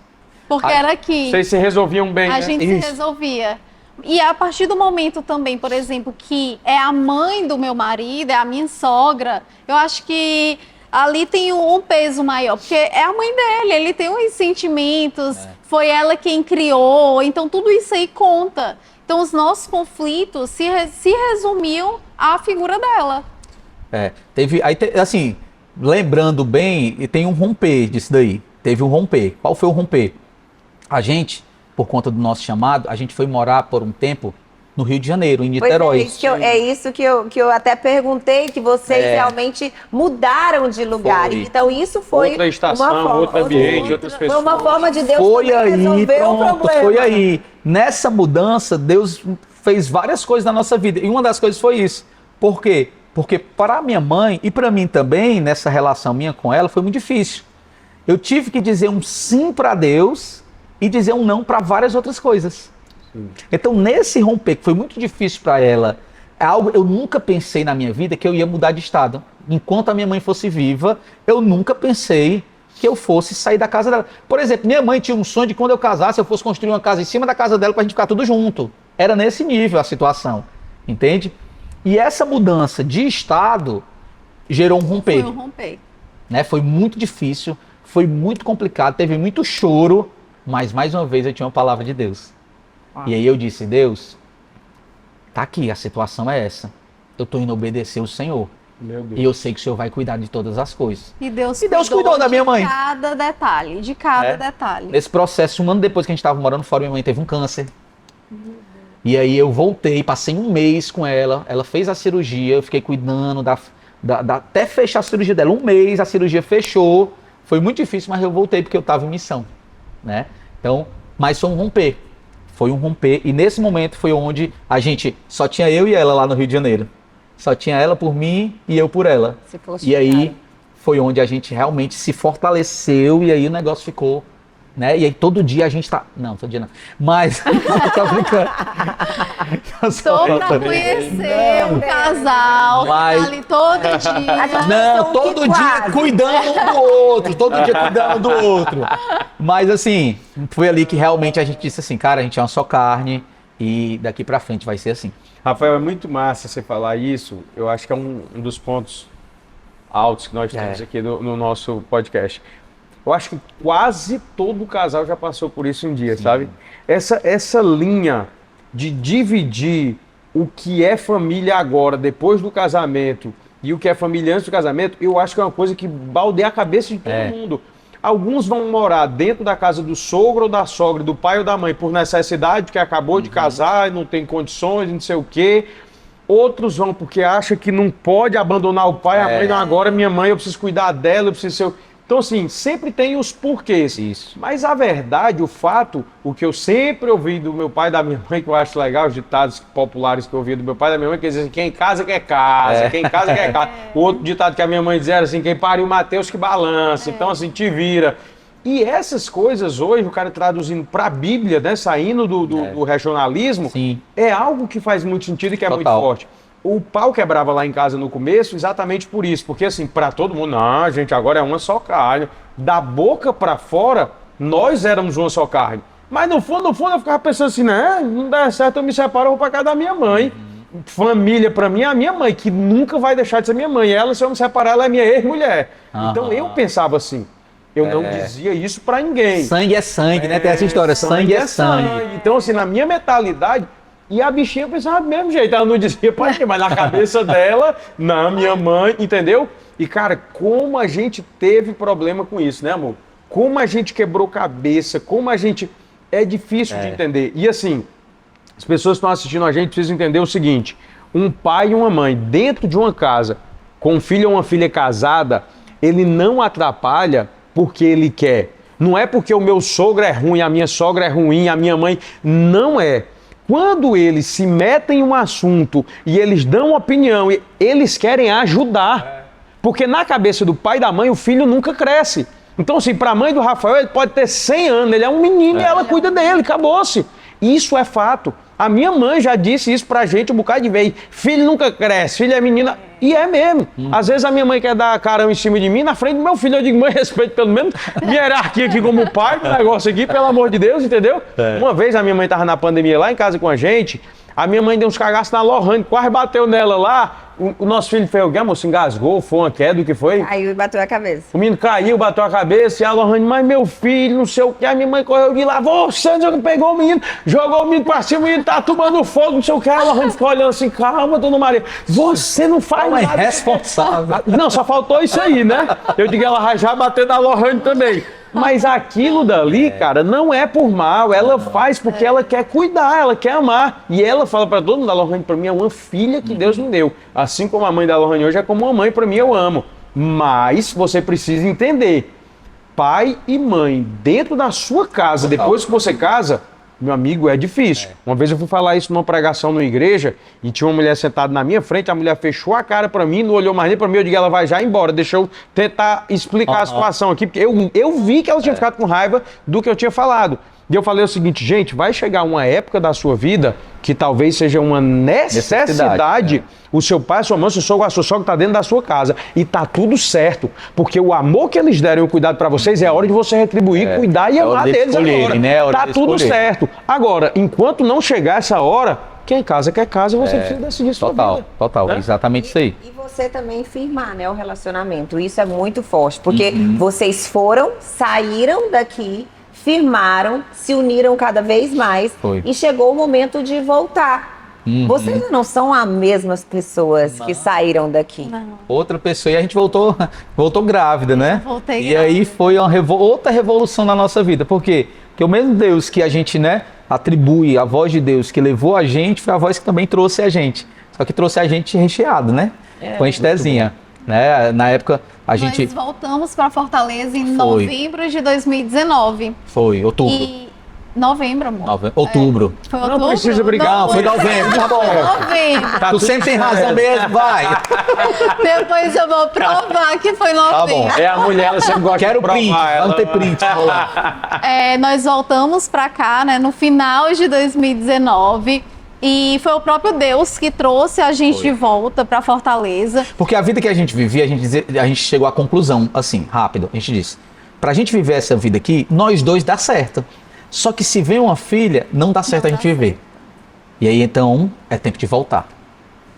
[SPEAKER 4] Porque era aqui.
[SPEAKER 2] Vocês se resolviam bem,
[SPEAKER 4] A
[SPEAKER 2] né?
[SPEAKER 4] gente
[SPEAKER 3] Isso.
[SPEAKER 4] se resolvia. E a partir do momento também, por exemplo, que é a mãe do meu marido, é a minha sogra, eu acho que ali tem um peso maior, porque é a mãe dele, ele tem os sentimentos, foi ela quem criou, então tudo isso aí conta. Então os nossos conflitos se resumiam à figura dela.
[SPEAKER 3] Assim, lembrando bem, e tem um romper disso daí. Teve um romper. Qual foi o romper? A gente, por conta do nosso chamado, a gente foi morar por um tempo no Rio de Janeiro, em Niterói.
[SPEAKER 1] É isso que eu até perguntei, que vocês realmente mudaram de lugar.
[SPEAKER 3] Foi.
[SPEAKER 1] Então isso foi
[SPEAKER 2] Outra estação,
[SPEAKER 1] uma forma,
[SPEAKER 2] outro ambiente, outras pessoas.
[SPEAKER 1] Foi uma forma de Deus
[SPEAKER 3] Foi
[SPEAKER 1] também
[SPEAKER 3] aí,
[SPEAKER 1] resolver o
[SPEAKER 3] pronto,
[SPEAKER 1] problema.
[SPEAKER 3] foi aí. Nessa mudança, Deus fez várias coisas na nossa vida. E uma das coisas foi isso. Por quê? Porque para minha mãe e para mim também, nessa relação minha com ela, foi muito difícil. Eu tive que dizer um sim para Deus e dizer um não para várias outras coisas. Então, nesse romper, que foi muito difícil para ela, é algo eu nunca pensei na minha vida que eu ia mudar de estado. Enquanto a minha mãe fosse viva, eu nunca pensei que eu fosse sair da casa dela. Por exemplo, minha mãe tinha um sonho de quando eu casasse, eu fosse construir uma casa em cima da casa dela pra gente ficar tudo junto. Era nesse nível a situação, entende? E essa mudança de estado gerou um romper.
[SPEAKER 4] Foi um romper.
[SPEAKER 3] Né? Foi muito difícil, foi muito complicado, teve muito choro, mas mais uma vez eu tinha uma palavra de Deus. E aí eu disse, Deus, tá aqui, a situação é essa. Eu tô indo obedecer o Senhor.
[SPEAKER 2] Meu Deus.
[SPEAKER 3] E eu sei que o Senhor vai cuidar de todas as coisas.
[SPEAKER 4] E Deus
[SPEAKER 3] cuidou da minha mãe.
[SPEAKER 4] De cada detalhe, de cada detalhe.
[SPEAKER 3] Nesse processo, um ano depois que a gente estava morando fora, minha mãe teve um câncer. E aí eu voltei, passei um mês com ela, ela fez a cirurgia, eu fiquei cuidando até fechar a cirurgia dela. Um mês, a cirurgia fechou, foi muito difícil, mas eu voltei porque eu estava em missão, né? Então, mas foi um romper. Foi um romper, e nesse momento foi onde a gente, só tinha eu e ela lá no Rio de Janeiro. Só tinha ela por mim e eu por ela. E aí foi onde a gente realmente se fortaleceu e aí o negócio ficou, né? E aí todo dia a gente tá... Não, todo dia não. Mas... tô brincando.
[SPEAKER 4] Só pra conhecer o casal,
[SPEAKER 3] Mas-
[SPEAKER 4] que tá ali todo dia.
[SPEAKER 3] Não, todo dia cuidando um do outro, todo dia cuidando do outro. Mas assim, foi ali que realmente a gente disse assim, cara, a gente é uma só carne e daqui pra frente vai ser assim.
[SPEAKER 2] Rafael, é muito massa você falar isso. Eu acho que é um dos pontos altos que nós temos aqui no nosso podcast. Eu acho que quase todo casal já passou por isso um dia, sabe? Essa linha de dividir o que é família agora, depois do casamento, e o que é família antes do casamento, eu acho que é uma coisa que baldeia a cabeça de todo mundo. Alguns vão morar dentro da casa do sogro ou da sogra, do pai ou da mãe, por necessidade, porque acabou de casar e não tem condições, não sei o quê. Outros vão porque acham que não pode abandonar o pai, a mãe, não, agora minha mãe, eu preciso cuidar dela, eu preciso ser... Então, assim, sempre tem os porquês.
[SPEAKER 3] Isso.
[SPEAKER 2] Mas a verdade, o fato, o que eu sempre ouvi do meu pai e da minha mãe, que eu acho legal, os ditados populares que eu ouvi do meu pai e da minha mãe, que dizem assim, quem casa quer casa, quem casa quer casa. O outro ditado que a minha mãe dizia era assim, quem pariu Mateus que balança. Então, assim, te vira. E essas coisas hoje, o cara traduzindo para a Bíblia, né, saindo do regionalismo,
[SPEAKER 3] Sim.
[SPEAKER 2] é algo que faz muito sentido e que é muito
[SPEAKER 3] Total.
[SPEAKER 2] forte. O pau quebrava lá em casa no começo exatamente por isso, porque assim, para todo mundo, não, gente, agora é uma só carne. Da boca para fora, nós éramos uma só carne. Mas no fundo, eu ficava pensando assim, né, não dá certo, eu me separo, eu vou para casa da minha mãe. Família para mim é a minha mãe, que nunca vai deixar de ser minha mãe. Ela, se eu me separar, ela é minha ex-mulher. Então eu pensava assim, eu não dizia isso para ninguém.
[SPEAKER 3] Sangue é sangue, né? Tem essa história, sangue é sangue.
[SPEAKER 2] Então, assim, na minha mentalidade, e a bichinha pensava do mesmo jeito, ela não dizia pra ninguém, mas na cabeça dela, na minha mãe, entendeu? E, cara, como a gente teve problema com isso, né, amor? Como a gente quebrou cabeça, como a gente... É difícil de entender. E, assim, as pessoas que estão assistindo a gente precisam entender o seguinte, um pai e uma mãe dentro de uma casa, com um filho ou uma filha casada, ele não atrapalha porque ele quer. Não é porque o meu sogro é ruim, a minha sogra é ruim, a minha mãe... Não é. Quando eles se metem em um assunto e eles dão opinião, eles querem ajudar. Porque na cabeça do pai e da mãe, o filho nunca cresce. Então, assim, para a mãe do Rafael, ele pode ter 100 anos, ele é um menino e ela cuida dele, acabou-se. Isso é fato. A minha mãe já disse isso pra gente um bocado de vez. Filho nunca cresce, filho é menina. E é mesmo. Às vezes a minha mãe quer dar carão em cima de mim, na frente do meu filho eu digo, mãe, respeito pelo menos minha hierarquia aqui como pai, do negócio aqui, pelo amor de Deus, entendeu? Uma vez a minha mãe tava na pandemia lá em casa com a gente, A minha mãe deu uns cagaços na Lohane, quase bateu nela lá. O nosso filho fez o quê, moço? Engasgou, foi uma queda, o que foi?
[SPEAKER 1] Aí bateu a cabeça.
[SPEAKER 2] O menino caiu, bateu a cabeça, e a Lohane, mas meu filho, não sei o que, a minha mãe correu de lá, você não pegou o menino, jogou o menino pra cima, o menino tá tomando fogo, não sei o que, a Lohane ficou olhando assim, calma, dona Maria, você não faz
[SPEAKER 3] Não é
[SPEAKER 2] nada.
[SPEAKER 3] responsável.
[SPEAKER 2] Não, só faltou isso aí, né? Eu digo, ela já bateu na Lohane também. Mas aquilo dali, cara, não é por mal, ela faz porque ela quer cuidar, ela quer amar. E ela fala pra todo mundo, a Lohane pra mim é uma filha que Deus me deu. Assim como a mãe da Lohane hoje é como uma mãe, pra mim eu amo. Mas você precisa entender, pai e mãe dentro da sua casa, depois que você casa, meu amigo, é difícil. Uma vez eu fui falar isso numa pregação numa igreja e tinha uma mulher sentada na minha frente, a mulher fechou a cara pra mim, não olhou mais nem pra mim, eu digo, ela vai já embora, deixa eu tentar explicar a situação aqui, porque eu vi que ela tinha ficado com raiva do que eu tinha falado. E eu falei o seguinte, gente, vai chegar uma época da sua vida que talvez seja uma necessidade, o seu pai, sua mãe, seu sogro, a sua sogra está dentro da sua casa e tá tudo certo, porque o amor que eles deram e o cuidado para vocês é a hora de você retribuir, cuidar e amar deles agora.
[SPEAKER 3] Né?
[SPEAKER 2] Tá tudo certo. Agora, enquanto não chegar essa hora, quem casa quer casa, você precisa decidir sua vida.
[SPEAKER 3] Total, exatamente isso aí.
[SPEAKER 1] E você também firmar, né, o relacionamento. Isso é muito forte, porque vocês foram, saíram daqui, firmaram, se uniram cada vez mais e chegou o momento de voltar. Vocês não são as mesmas pessoas que saíram daqui.
[SPEAKER 4] Não.
[SPEAKER 3] Outra pessoa, e a gente voltou grávida, né?
[SPEAKER 4] Voltei
[SPEAKER 3] e
[SPEAKER 4] grávida.
[SPEAKER 3] aí foi uma outra revolução na nossa vida. Por quê? Porque o mesmo Deus que a gente, né, atribui, a voz de Deus que levou a gente, foi a voz que também trouxe a gente. Só que trouxe a gente recheado, né? Com a estezinha. Né? Na época, a gente...
[SPEAKER 4] Nós voltamos para Fortaleza em novembro de 2019.
[SPEAKER 3] Foi, outubro.
[SPEAKER 4] E novembro, amor.
[SPEAKER 3] Outubro.
[SPEAKER 4] Foi outubro?
[SPEAKER 2] Não precisa brigar,
[SPEAKER 3] Não, foi novembro, tá bom.
[SPEAKER 4] Novembro.
[SPEAKER 3] Tu sempre tem razão mesmo, vai.
[SPEAKER 4] Depois eu vou provar que foi
[SPEAKER 3] Tá bom.
[SPEAKER 4] novembro.
[SPEAKER 2] É a mulher, ela sempre gosta
[SPEAKER 3] Quero
[SPEAKER 2] de provar.
[SPEAKER 3] print,
[SPEAKER 2] ela-
[SPEAKER 3] vamos ter print. Vamos lá.
[SPEAKER 4] Nós voltamos para cá, né, no final de 2019. E foi o próprio Deus que trouxe a gente de volta para Fortaleza.
[SPEAKER 3] Porque a vida que a gente vivia, a gente chegou à conclusão, assim, rápido. A gente disse, pra gente viver essa vida aqui, nós dois dá certo. Só que se vem uma filha, não dá certo a gente viver. E aí, então, é tempo de voltar.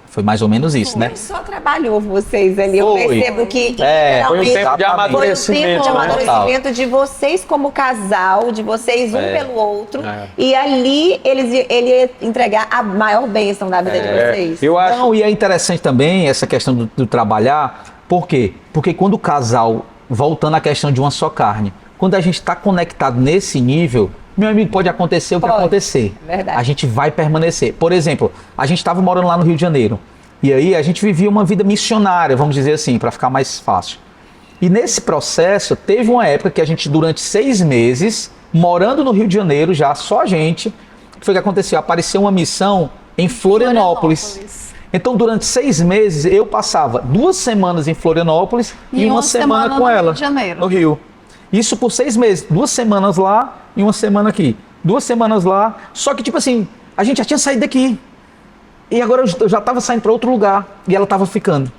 [SPEAKER 3] Foi mais ou menos isso, né?
[SPEAKER 1] Só trabalhou vocês ali. Eu
[SPEAKER 3] Foi.
[SPEAKER 1] percebo que
[SPEAKER 2] Foi um
[SPEAKER 1] literalmente,
[SPEAKER 2] tempo de
[SPEAKER 3] Exatamente.
[SPEAKER 1] foi um
[SPEAKER 2] amadurecimento.
[SPEAKER 1] tempo de
[SPEAKER 2] né?
[SPEAKER 1] amadurecimento de vocês como casal, de vocês um pelo outro. E ali ele ia entregar a maior bênção da vida de vocês.
[SPEAKER 2] Eu acho.
[SPEAKER 3] Não, e é interessante também essa questão do trabalhar. Por quê? Porque quando o casal, voltando à questão de uma só carne, quando a gente está conectado nesse nível, meu amigo, pode acontecer o que acontecer.
[SPEAKER 1] Verdade.
[SPEAKER 3] A gente vai permanecer. Por exemplo, a gente estava morando lá no Rio de Janeiro. E aí a gente vivia uma vida missionária, vamos dizer assim, para ficar mais fácil. E nesse processo, teve uma época que a gente, durante 6 meses, morando no Rio de Janeiro, já só a gente, o que foi que aconteceu? Apareceu uma missão em Florianópolis. Então, durante 6 meses, eu passava 2 semanas em Florianópolis e uma semana com
[SPEAKER 4] no
[SPEAKER 3] ela,
[SPEAKER 4] Rio de Janeiro.
[SPEAKER 3] no Rio. Isso por 6 meses, 2 semanas lá e uma semana aqui. 2 semanas lá, só que tipo assim, a gente já tinha saído daqui. E agora eu já estava saindo para outro lugar e ela estava ficando.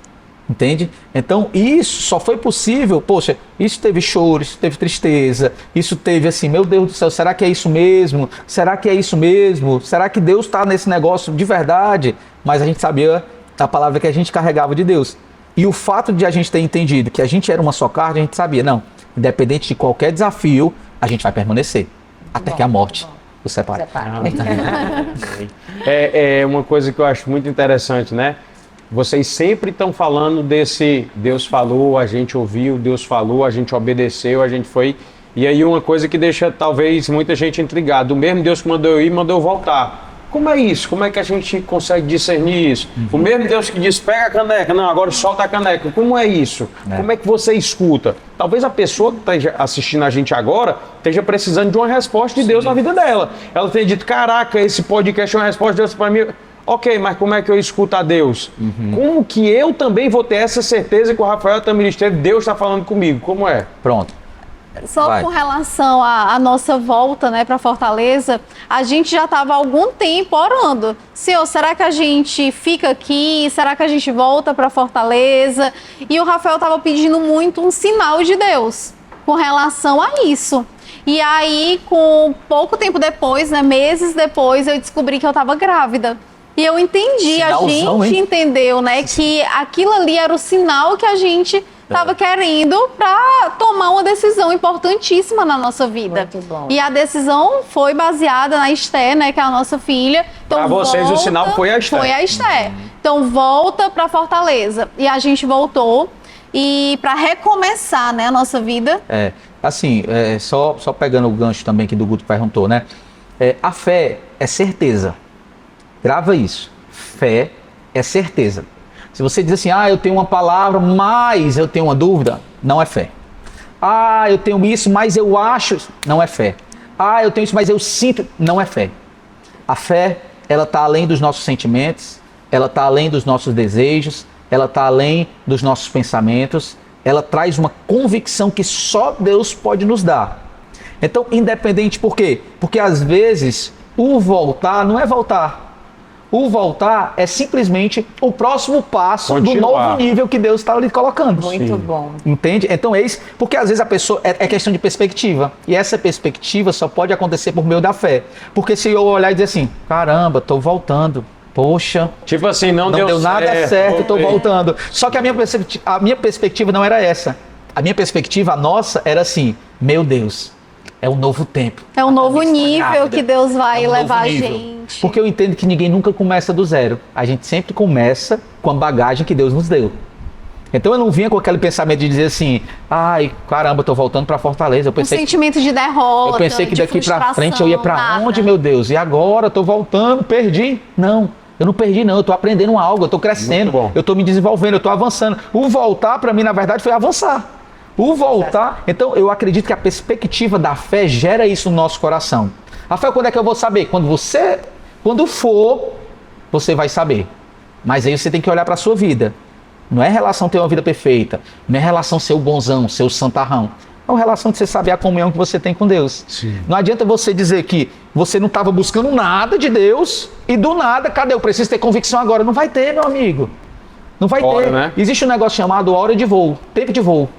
[SPEAKER 3] Entende? Então, isso só foi possível, poxa, isso teve choro, isso teve tristeza, isso teve assim, meu Deus do céu, será que é isso mesmo? Será que é isso mesmo? Será que Deus está nesse negócio de verdade? Mas a gente sabia a palavra que a gente carregava de Deus. E o fato de a gente ter entendido que a gente era uma só carne, a gente sabia, não, independente de qualquer desafio, a gente vai permanecer, até que a morte os separe.
[SPEAKER 2] É uma coisa que eu acho muito interessante, né? Vocês sempre estão falando desse Deus falou, a gente ouviu, Deus falou, a gente obedeceu, a gente foi. E aí uma coisa que deixa talvez muita gente intrigada, o mesmo Deus que mandou eu ir, mandou eu voltar. Como é isso? Como é que a gente consegue discernir isso? O mesmo Deus que diz, pega a caneca, não, agora solta a caneca. Como é isso? Como é que você escuta? Talvez a pessoa que esteja assistindo a gente agora esteja precisando de uma resposta de Deus na vida dela. Ela tenha dito, caraca, esse podcast é uma resposta de Deus para mim. Ok, mas como é que eu escuto a Deus? Como que eu também vou ter essa certeza que o Rafael também esteve, Deus está falando comigo? Como é?
[SPEAKER 3] Pronto.
[SPEAKER 4] Só
[SPEAKER 3] Vai.
[SPEAKER 4] com relação à nossa volta, né, para Fortaleza, a gente já estava há algum tempo orando. Senhor, será que a gente fica aqui? Será que a gente volta para Fortaleza? E o Rafael estava pedindo muito um sinal de Deus com relação a isso. E aí, com pouco tempo depois, né, meses depois, eu descobri que eu estava grávida. E eu entendi,
[SPEAKER 3] Sinalzão,
[SPEAKER 4] a gente
[SPEAKER 3] hein?
[SPEAKER 4] entendeu, né, que aquilo ali era o sinal que a gente estava querendo para tomar uma decisão importantíssima na nossa vida.
[SPEAKER 1] Muito bom.
[SPEAKER 4] E a decisão foi baseada na Esté, né, que é a nossa filha. Então,
[SPEAKER 2] Pra vocês, o sinal foi a Esté.
[SPEAKER 4] Foi a Esté. Então volta para Fortaleza. E a gente voltou e para recomeçar, né, a nossa vida.
[SPEAKER 3] Assim, só pegando o gancho também que do Guto perguntou, né? A fé é certeza. Grava isso. Fé é certeza. Se você diz assim, eu tenho uma palavra, mas eu tenho uma dúvida, não é fé. Eu tenho isso, mas eu acho, não é fé. Eu tenho isso, mas eu sinto, não é fé. A fé, ela está além dos nossos sentimentos, ela está além dos nossos desejos, ela está além dos nossos pensamentos, ela traz uma convicção que só Deus pode nos dar. Então, independente, por quê? Porque às vezes o voltar não é voltar. O voltar é simplesmente o próximo passo do novo nível que Deus está ali colocando.
[SPEAKER 1] Muito bom.
[SPEAKER 3] Entende? Então é isso, porque às vezes a pessoa, é questão de perspectiva. E essa perspectiva só pode acontecer por meio da fé. Porque se eu olhar e dizer assim, caramba, tô voltando. Poxa,
[SPEAKER 2] Tipo assim, não
[SPEAKER 3] deu nada certo, tô
[SPEAKER 2] voltei.
[SPEAKER 3] voltando. Só que a minha perspectiva não era essa. A minha perspectiva, a nossa, era assim, meu Deus, é um novo tempo.
[SPEAKER 4] É um novo
[SPEAKER 3] Está
[SPEAKER 4] nível
[SPEAKER 3] grávida.
[SPEAKER 4] que Deus vai
[SPEAKER 3] É um novo
[SPEAKER 4] levar a
[SPEAKER 3] nível.
[SPEAKER 4] gente.
[SPEAKER 3] Porque eu entendo que ninguém nunca começa do zero. A gente sempre começa com a bagagem que Deus nos deu. Então eu não vinha com aquele pensamento de dizer assim, caramba, eu tô voltando para Fortaleza. Eu
[SPEAKER 4] Um
[SPEAKER 3] pensei,
[SPEAKER 4] sentimento de derrota,
[SPEAKER 3] eu pensei que
[SPEAKER 4] de
[SPEAKER 3] daqui para
[SPEAKER 4] frustração,
[SPEAKER 3] frente eu ia para
[SPEAKER 4] nada.
[SPEAKER 3] onde, meu Deus? E agora eu tô voltando, perdi? Não. Eu não perdi não, eu tô aprendendo algo, eu tô crescendo,
[SPEAKER 2] Muito bom.
[SPEAKER 3] eu tô me desenvolvendo, eu tô avançando. O voltar para mim, na verdade, foi avançar. O voltar, então eu acredito que a perspectiva da fé gera isso no nosso coração. A fé, quando é que eu vou saber? Quando for, você vai saber. Mas aí você tem que olhar para a sua vida. Não é relação ter uma vida perfeita, não é relação ser o bonzão, ser o santarrão. É uma relação de você saber a comunhão que você tem com Deus.
[SPEAKER 2] Sim.
[SPEAKER 3] Não adianta você dizer que você não estava buscando nada de Deus e do nada, cadê? Eu preciso ter convicção agora. Não vai ter, meu amigo. Não vai ter.
[SPEAKER 2] Né?
[SPEAKER 3] Existe um negócio chamado hora de voo, tempo de voo.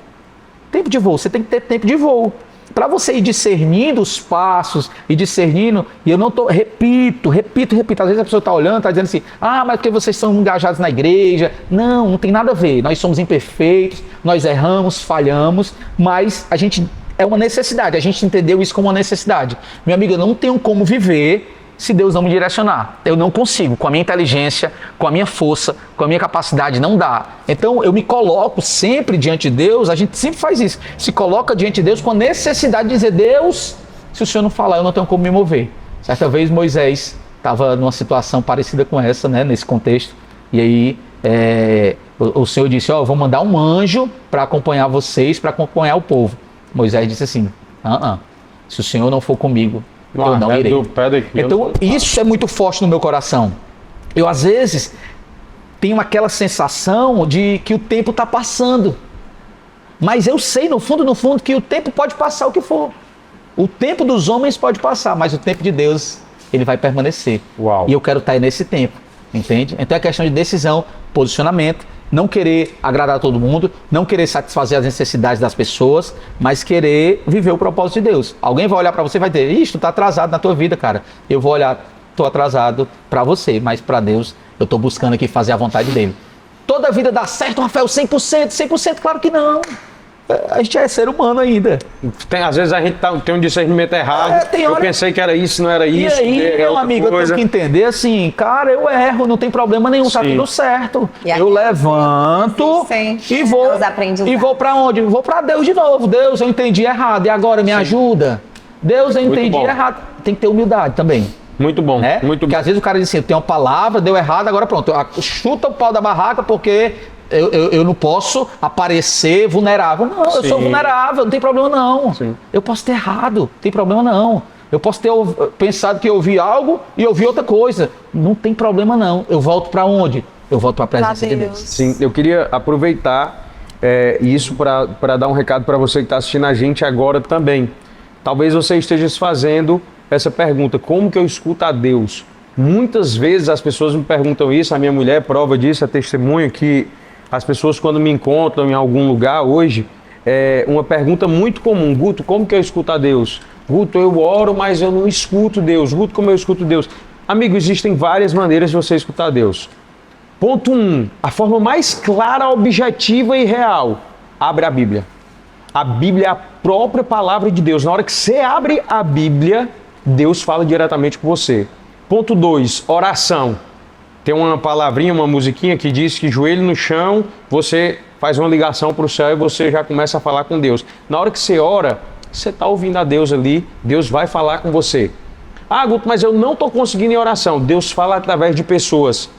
[SPEAKER 3] Tempo de voo, você tem que ter tempo de voo. Para você ir discernindo os passos e discernindo, e eu não tô, repito, às vezes a pessoa está olhando, está dizendo assim, mas porque vocês são engajados na igreja. Não tem nada a ver, nós somos imperfeitos, nós erramos, falhamos, mas a gente, é uma necessidade, a gente entendeu isso como uma necessidade. Meu amigo, eu não tenho como viver se Deus não me direcionar. Eu não consigo, com a minha inteligência, com a minha força, com a minha capacidade, não dá. Então eu me coloco sempre diante de Deus, a gente sempre faz isso, se coloca diante de Deus com a necessidade de dizer, Deus, se o Senhor não falar, eu não tenho como me mover. Certa vez Moisés estava numa situação parecida com essa, né, nesse contexto, e aí o Senhor disse, vou mandar um anjo para acompanhar vocês, para acompanhar o povo. Moisés disse assim, se o Senhor não for comigo, eu não irei. Então isso é muito forte no meu coração. Eu às vezes tenho aquela sensação de que o tempo está passando. Mas eu sei no fundo, que o tempo pode passar o que for. O tempo dos homens pode passar, mas o tempo de Deus, ele vai permanecer.
[SPEAKER 2] Uau.
[SPEAKER 3] E eu quero estar aí nesse tempo, entende? Então é questão de decisão, posicionamento, não querer agradar todo mundo, não querer satisfazer as necessidades das pessoas, mas querer viver o propósito de Deus. Alguém vai olhar para você e vai dizer, tu tá atrasado na tua vida, cara. Eu vou olhar, tô atrasado para você, mas para Deus eu tô buscando aqui fazer a vontade dele. Toda a vida dá certo, Rafael, 100%, claro que não. A gente é ser humano ainda.
[SPEAKER 2] Às vezes a gente tem um discernimento errado. Eu pensei que era isso, não era isso.
[SPEAKER 3] E aí, meu amigo, eu tenho que entender assim, cara, eu erro, não tem problema nenhum, tá tudo certo. Eu levanto e vou pra onde? Vou pra Deus de novo. Deus, eu entendi errado, e agora me ajuda. Deus, eu entendi errado. Tem que ter humildade também.
[SPEAKER 2] Muito bom,
[SPEAKER 3] né?
[SPEAKER 2] muito bom.
[SPEAKER 3] Porque às vezes o cara diz assim, eu tenho uma palavra, deu errado, agora pronto, chuta o pau da barraca porque eu não posso aparecer vulnerável. Não, eu sou vulnerável, não tem problema não.
[SPEAKER 2] Sim.
[SPEAKER 3] Eu posso ter errado, não tem problema não. Eu posso ter pensado que eu ouvi algo e ouvi outra coisa. Não tem problema não. Eu volto para onde? Eu volto para a presença de Deus.
[SPEAKER 2] Sim, eu queria aproveitar isso para dar um recado para você que está assistindo a gente agora também. Talvez você esteja se fazendo essa pergunta, como que eu escuto a Deus? Muitas vezes as pessoas me perguntam isso, a minha mulher é prova disso, é testemunho que as pessoas quando me encontram em algum lugar hoje, uma pergunta muito comum, Guto, como que eu escuto a Deus? Guto, eu oro, mas eu não escuto Deus. Guto, como eu escuto Deus? Amigo, existem várias maneiras de você escutar Deus. Ponto 1, a forma mais clara, objetiva e real. Abre a Bíblia. A Bíblia é a própria palavra de Deus. Na hora que você abre a Bíblia, Deus fala diretamente com você. Ponto 2, oração. Tem uma palavrinha, uma musiquinha que diz que joelho no chão, você faz uma ligação para o céu e você já começa a falar com Deus. Na hora que você ora, você está ouvindo a Deus ali, Deus vai falar com você. Ah, Guto, mas eu não estou conseguindo em oração. Deus fala através de pessoas.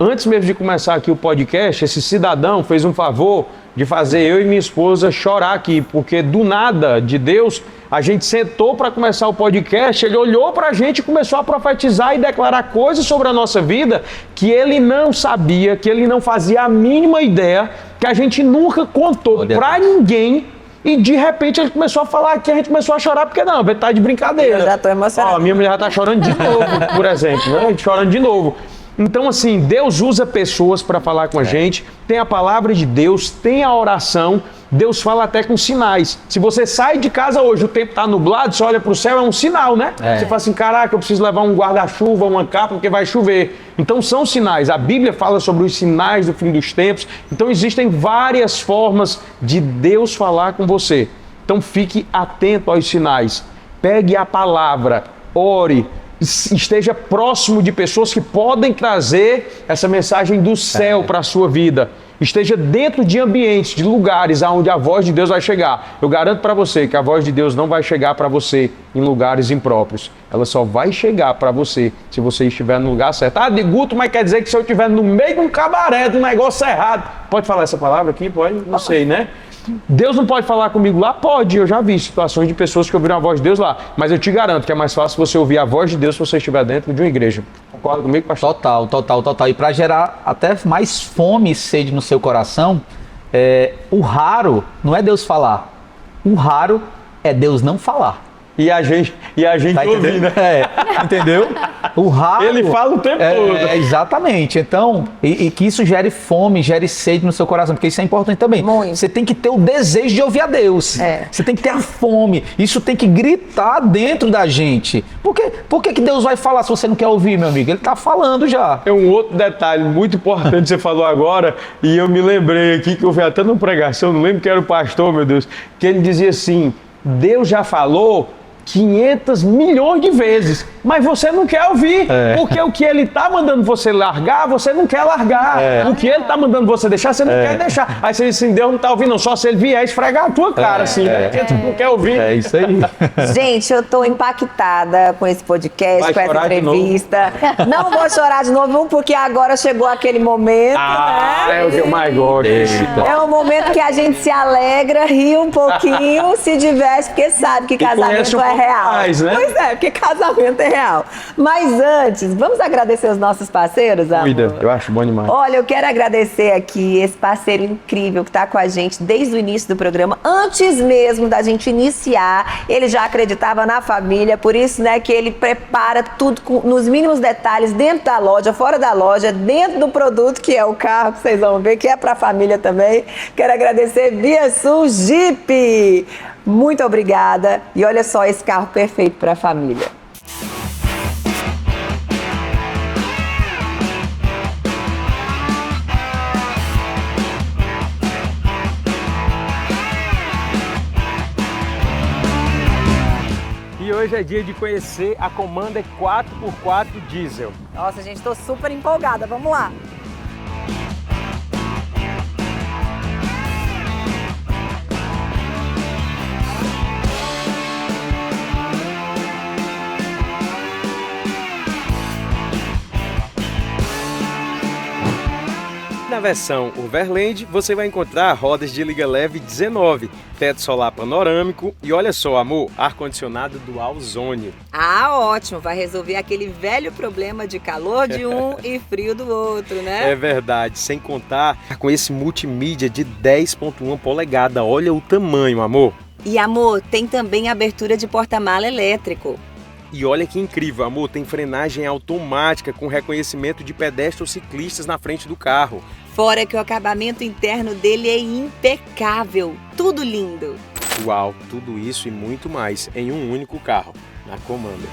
[SPEAKER 2] Antes mesmo de começar aqui o podcast, esse cidadão fez um favor de fazer eu e minha esposa chorar aqui, porque do nada de Deus, a gente sentou para começar o podcast, ele olhou para a gente e começou a profetizar e declarar coisas sobre a nossa vida que ele não sabia, que ele não fazia a mínima ideia, que a gente nunca contou para ninguém. E de repente ele começou a falar que a gente começou a chorar, porque não, ele tá de brincadeira.
[SPEAKER 1] Eu já tô emocionada.
[SPEAKER 2] Ó, minha mulher já tá chorando de novo, por exemplo, né? Chorando de novo. Então, assim, Deus usa pessoas para falar com a gente, tem a palavra de Deus, tem a oração, Deus fala até com sinais. Se você sai de casa hoje, o tempo tá nublado, você olha para o céu, é um sinal, né? Você fala assim, caraca, eu preciso levar um guarda-chuva, uma capa, porque vai chover. Então são sinais. A Bíblia fala sobre os sinais do fim dos tempos. Então existem várias formas de Deus falar com você. Então fique atento aos sinais. Pegue a palavra, ore, esteja próximo de pessoas que podem trazer essa mensagem do céu para a sua vida. Esteja dentro de ambientes, de lugares onde a voz de Deus vai chegar. Eu garanto para você que a voz de Deus não vai chegar para você em lugares impróprios. Ela só vai chegar para você se você estiver no lugar certo. Ah, Guto, mas quer dizer que se eu estiver no meio de um cabaré, de um negócio errado... Pode falar essa palavra aqui? Pode? Não sei, né? Deus não pode falar comigo lá? Pode, eu já vi situações de pessoas que ouviram a voz de Deus lá. Mas eu te garanto que é mais fácil você ouvir a voz de Deus se você estiver dentro de uma igreja. Concorda comigo, pastor?
[SPEAKER 3] Total. E para gerar até mais fome e sede no seu coração, o raro não é Deus falar. O raro é Deus não falar.
[SPEAKER 2] E a gente
[SPEAKER 3] Tá
[SPEAKER 2] ouvir, né?
[SPEAKER 3] Entendeu? O raro...
[SPEAKER 2] Ele fala o tempo todo.
[SPEAKER 3] Exatamente. Então, e que isso gere fome, gere sede no seu coração, porque isso é importante também.
[SPEAKER 1] Muito.
[SPEAKER 3] Você tem que ter o desejo de ouvir a Deus. Você tem que ter a fome. Isso tem que gritar dentro da gente. Por que Deus vai falar se você não quer ouvir, meu amigo? Ele tá falando já.
[SPEAKER 2] É um outro detalhe muito importante que você falou agora, e eu me lembrei aqui que eu vi até numa pregação, não lembro quem era o pastor, meu Deus, que ele dizia assim, Deus já falou 500 milhões de vezes, mas você não quer ouvir, porque o que ele está mandando você largar, você não quer largar. O que ele está mandando você deixar, você não quer deixar. Aí você diz assim, Deus não está ouvindo, não, só se ele vier esfregar a tua cara, assim, né? Porque tu não quer ouvir.
[SPEAKER 3] É isso aí.
[SPEAKER 1] Gente, eu tô impactada com esse podcast,
[SPEAKER 2] Vai
[SPEAKER 1] com essa
[SPEAKER 2] chorar de
[SPEAKER 1] entrevista. Não vou chorar de novo, porque agora chegou aquele momento, né?
[SPEAKER 2] É o que eu mais gosto.
[SPEAKER 1] É um momento que a gente se alegra, ri um pouquinho, se diverte, porque sabe que casamento é real.
[SPEAKER 2] Mais, né?
[SPEAKER 1] Pois é, porque casamento é real. Mas antes, vamos agradecer os nossos parceiros, amor?
[SPEAKER 2] Cuida, eu acho bom demais.
[SPEAKER 1] Olha, eu quero agradecer aqui esse parceiro incrível que está com a gente desde o início do programa. Antes mesmo da gente iniciar, ele já acreditava na família, por isso, né, que ele prepara tudo nos mínimos detalhes, dentro da loja, fora da loja, dentro do produto que é o carro, que vocês vão ver, que é para a família também. Quero agradecer Via Sul Jeep. Muito obrigada. E olha só esse carro perfeito para a família.
[SPEAKER 2] E hoje é dia de conhecer a Commander 4x4 Diesel.
[SPEAKER 1] Nossa, gente, tô super empolgada. Vamos lá.
[SPEAKER 2] Na versão Overland, você vai encontrar rodas de liga leve 19, teto solar panorâmico e olha só, amor, ar-condicionado dual zone.
[SPEAKER 1] Ah, ótimo. Vai resolver aquele velho problema de calor de um e frio do outro, né?
[SPEAKER 2] É verdade, sem contar com esse multimídia de 10.1 polegada. Olha o tamanho, amor.
[SPEAKER 1] E, amor, tem também abertura de porta-mala elétrico.
[SPEAKER 2] E olha que incrível, amor, tem frenagem automática com reconhecimento de pedestres ou ciclistas na frente do carro.
[SPEAKER 1] Fora que o acabamento interno dele é impecável. Tudo lindo.
[SPEAKER 2] Uau, tudo isso e muito mais em um único carro, na Commander.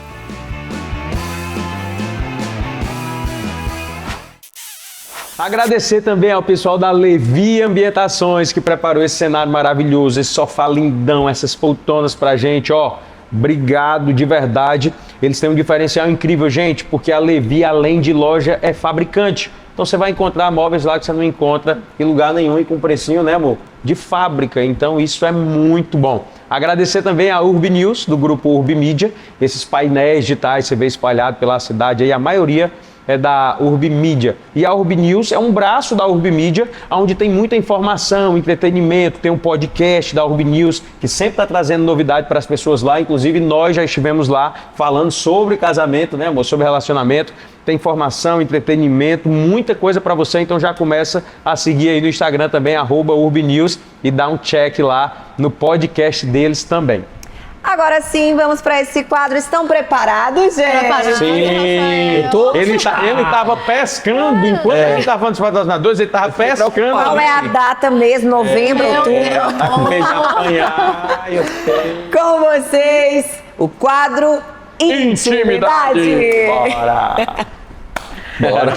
[SPEAKER 2] Agradecer também ao pessoal da Levi Ambientações que preparou esse cenário maravilhoso, esse sofá lindão, essas poltronas pra gente, ó. Obrigado de verdade. Eles têm um diferencial incrível, gente, porque a Levi, além de loja, é fabricante. Então você vai encontrar móveis lá que você não encontra em lugar nenhum e com precinho, né, amor? De fábrica. Então isso é muito bom. Agradecer também a Urb News, do grupo Urb Mídia. Esses painéis digitais você vê espalhado pela cidade aí, a maioria é da Urb Mídia. E a Urb News é um braço da Urb Mídia, onde tem muita informação, entretenimento, tem um podcast da Urb News, que sempre está trazendo novidade para as pessoas lá. Inclusive, nós já estivemos lá falando sobre casamento, né, amor? Sobre relacionamento. Tem informação, entretenimento, muita coisa para você. Então já começa a seguir aí no Instagram também, @UrbNews, e dá um check lá no podcast deles também.
[SPEAKER 1] Agora sim, vamos para esse quadro. Estão preparados, gente?
[SPEAKER 4] Preparados.
[SPEAKER 2] Sim, ele estava pescando, enquanto ele estava falando dos patrocinadores, ele estava pescando.
[SPEAKER 1] Qual é a data mesmo? Novembro, outubro?
[SPEAKER 2] Tá com medo de apanhar, eu sei.
[SPEAKER 1] Com vocês, o quadro Intimidade.
[SPEAKER 2] Bora!
[SPEAKER 3] Bora.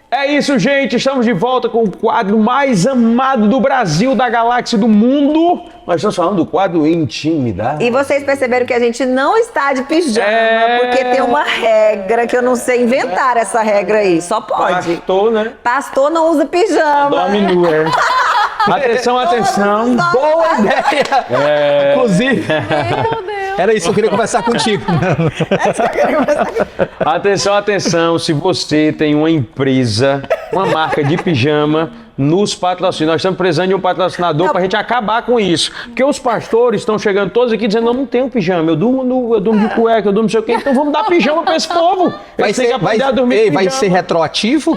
[SPEAKER 2] É isso, gente. Estamos de volta com o quadro mais amado do Brasil, da galáxia, do mundo. Nós estamos falando do quadro Intimidade.
[SPEAKER 1] E vocês perceberam que a gente não está de pijama, porque tem uma regra que eu não sei inventar essa regra aí. Só pode.
[SPEAKER 2] Pastor, né?
[SPEAKER 1] Pastor não usa pijama.
[SPEAKER 2] Dorme nu, é. Atenção, atenção.
[SPEAKER 3] Boa ideia! Inclusive,
[SPEAKER 4] Meu Deus.
[SPEAKER 3] era isso que eu queria conversar contigo.
[SPEAKER 2] Atenção, atenção. Se você tem uma empresa, uma marca de pijama, nos patrocina. Nós estamos precisando de um patrocinador para a gente acabar com isso. Porque os pastores estão chegando todos aqui dizendo, não tenho pijama, eu durmo de cueca, eu durmo não sei o quê, então vamos dar pijama para esse povo.
[SPEAKER 3] Vai
[SPEAKER 2] Eles têm que aprender a dormir de
[SPEAKER 3] vai
[SPEAKER 2] pijama.
[SPEAKER 3] ser retroativo?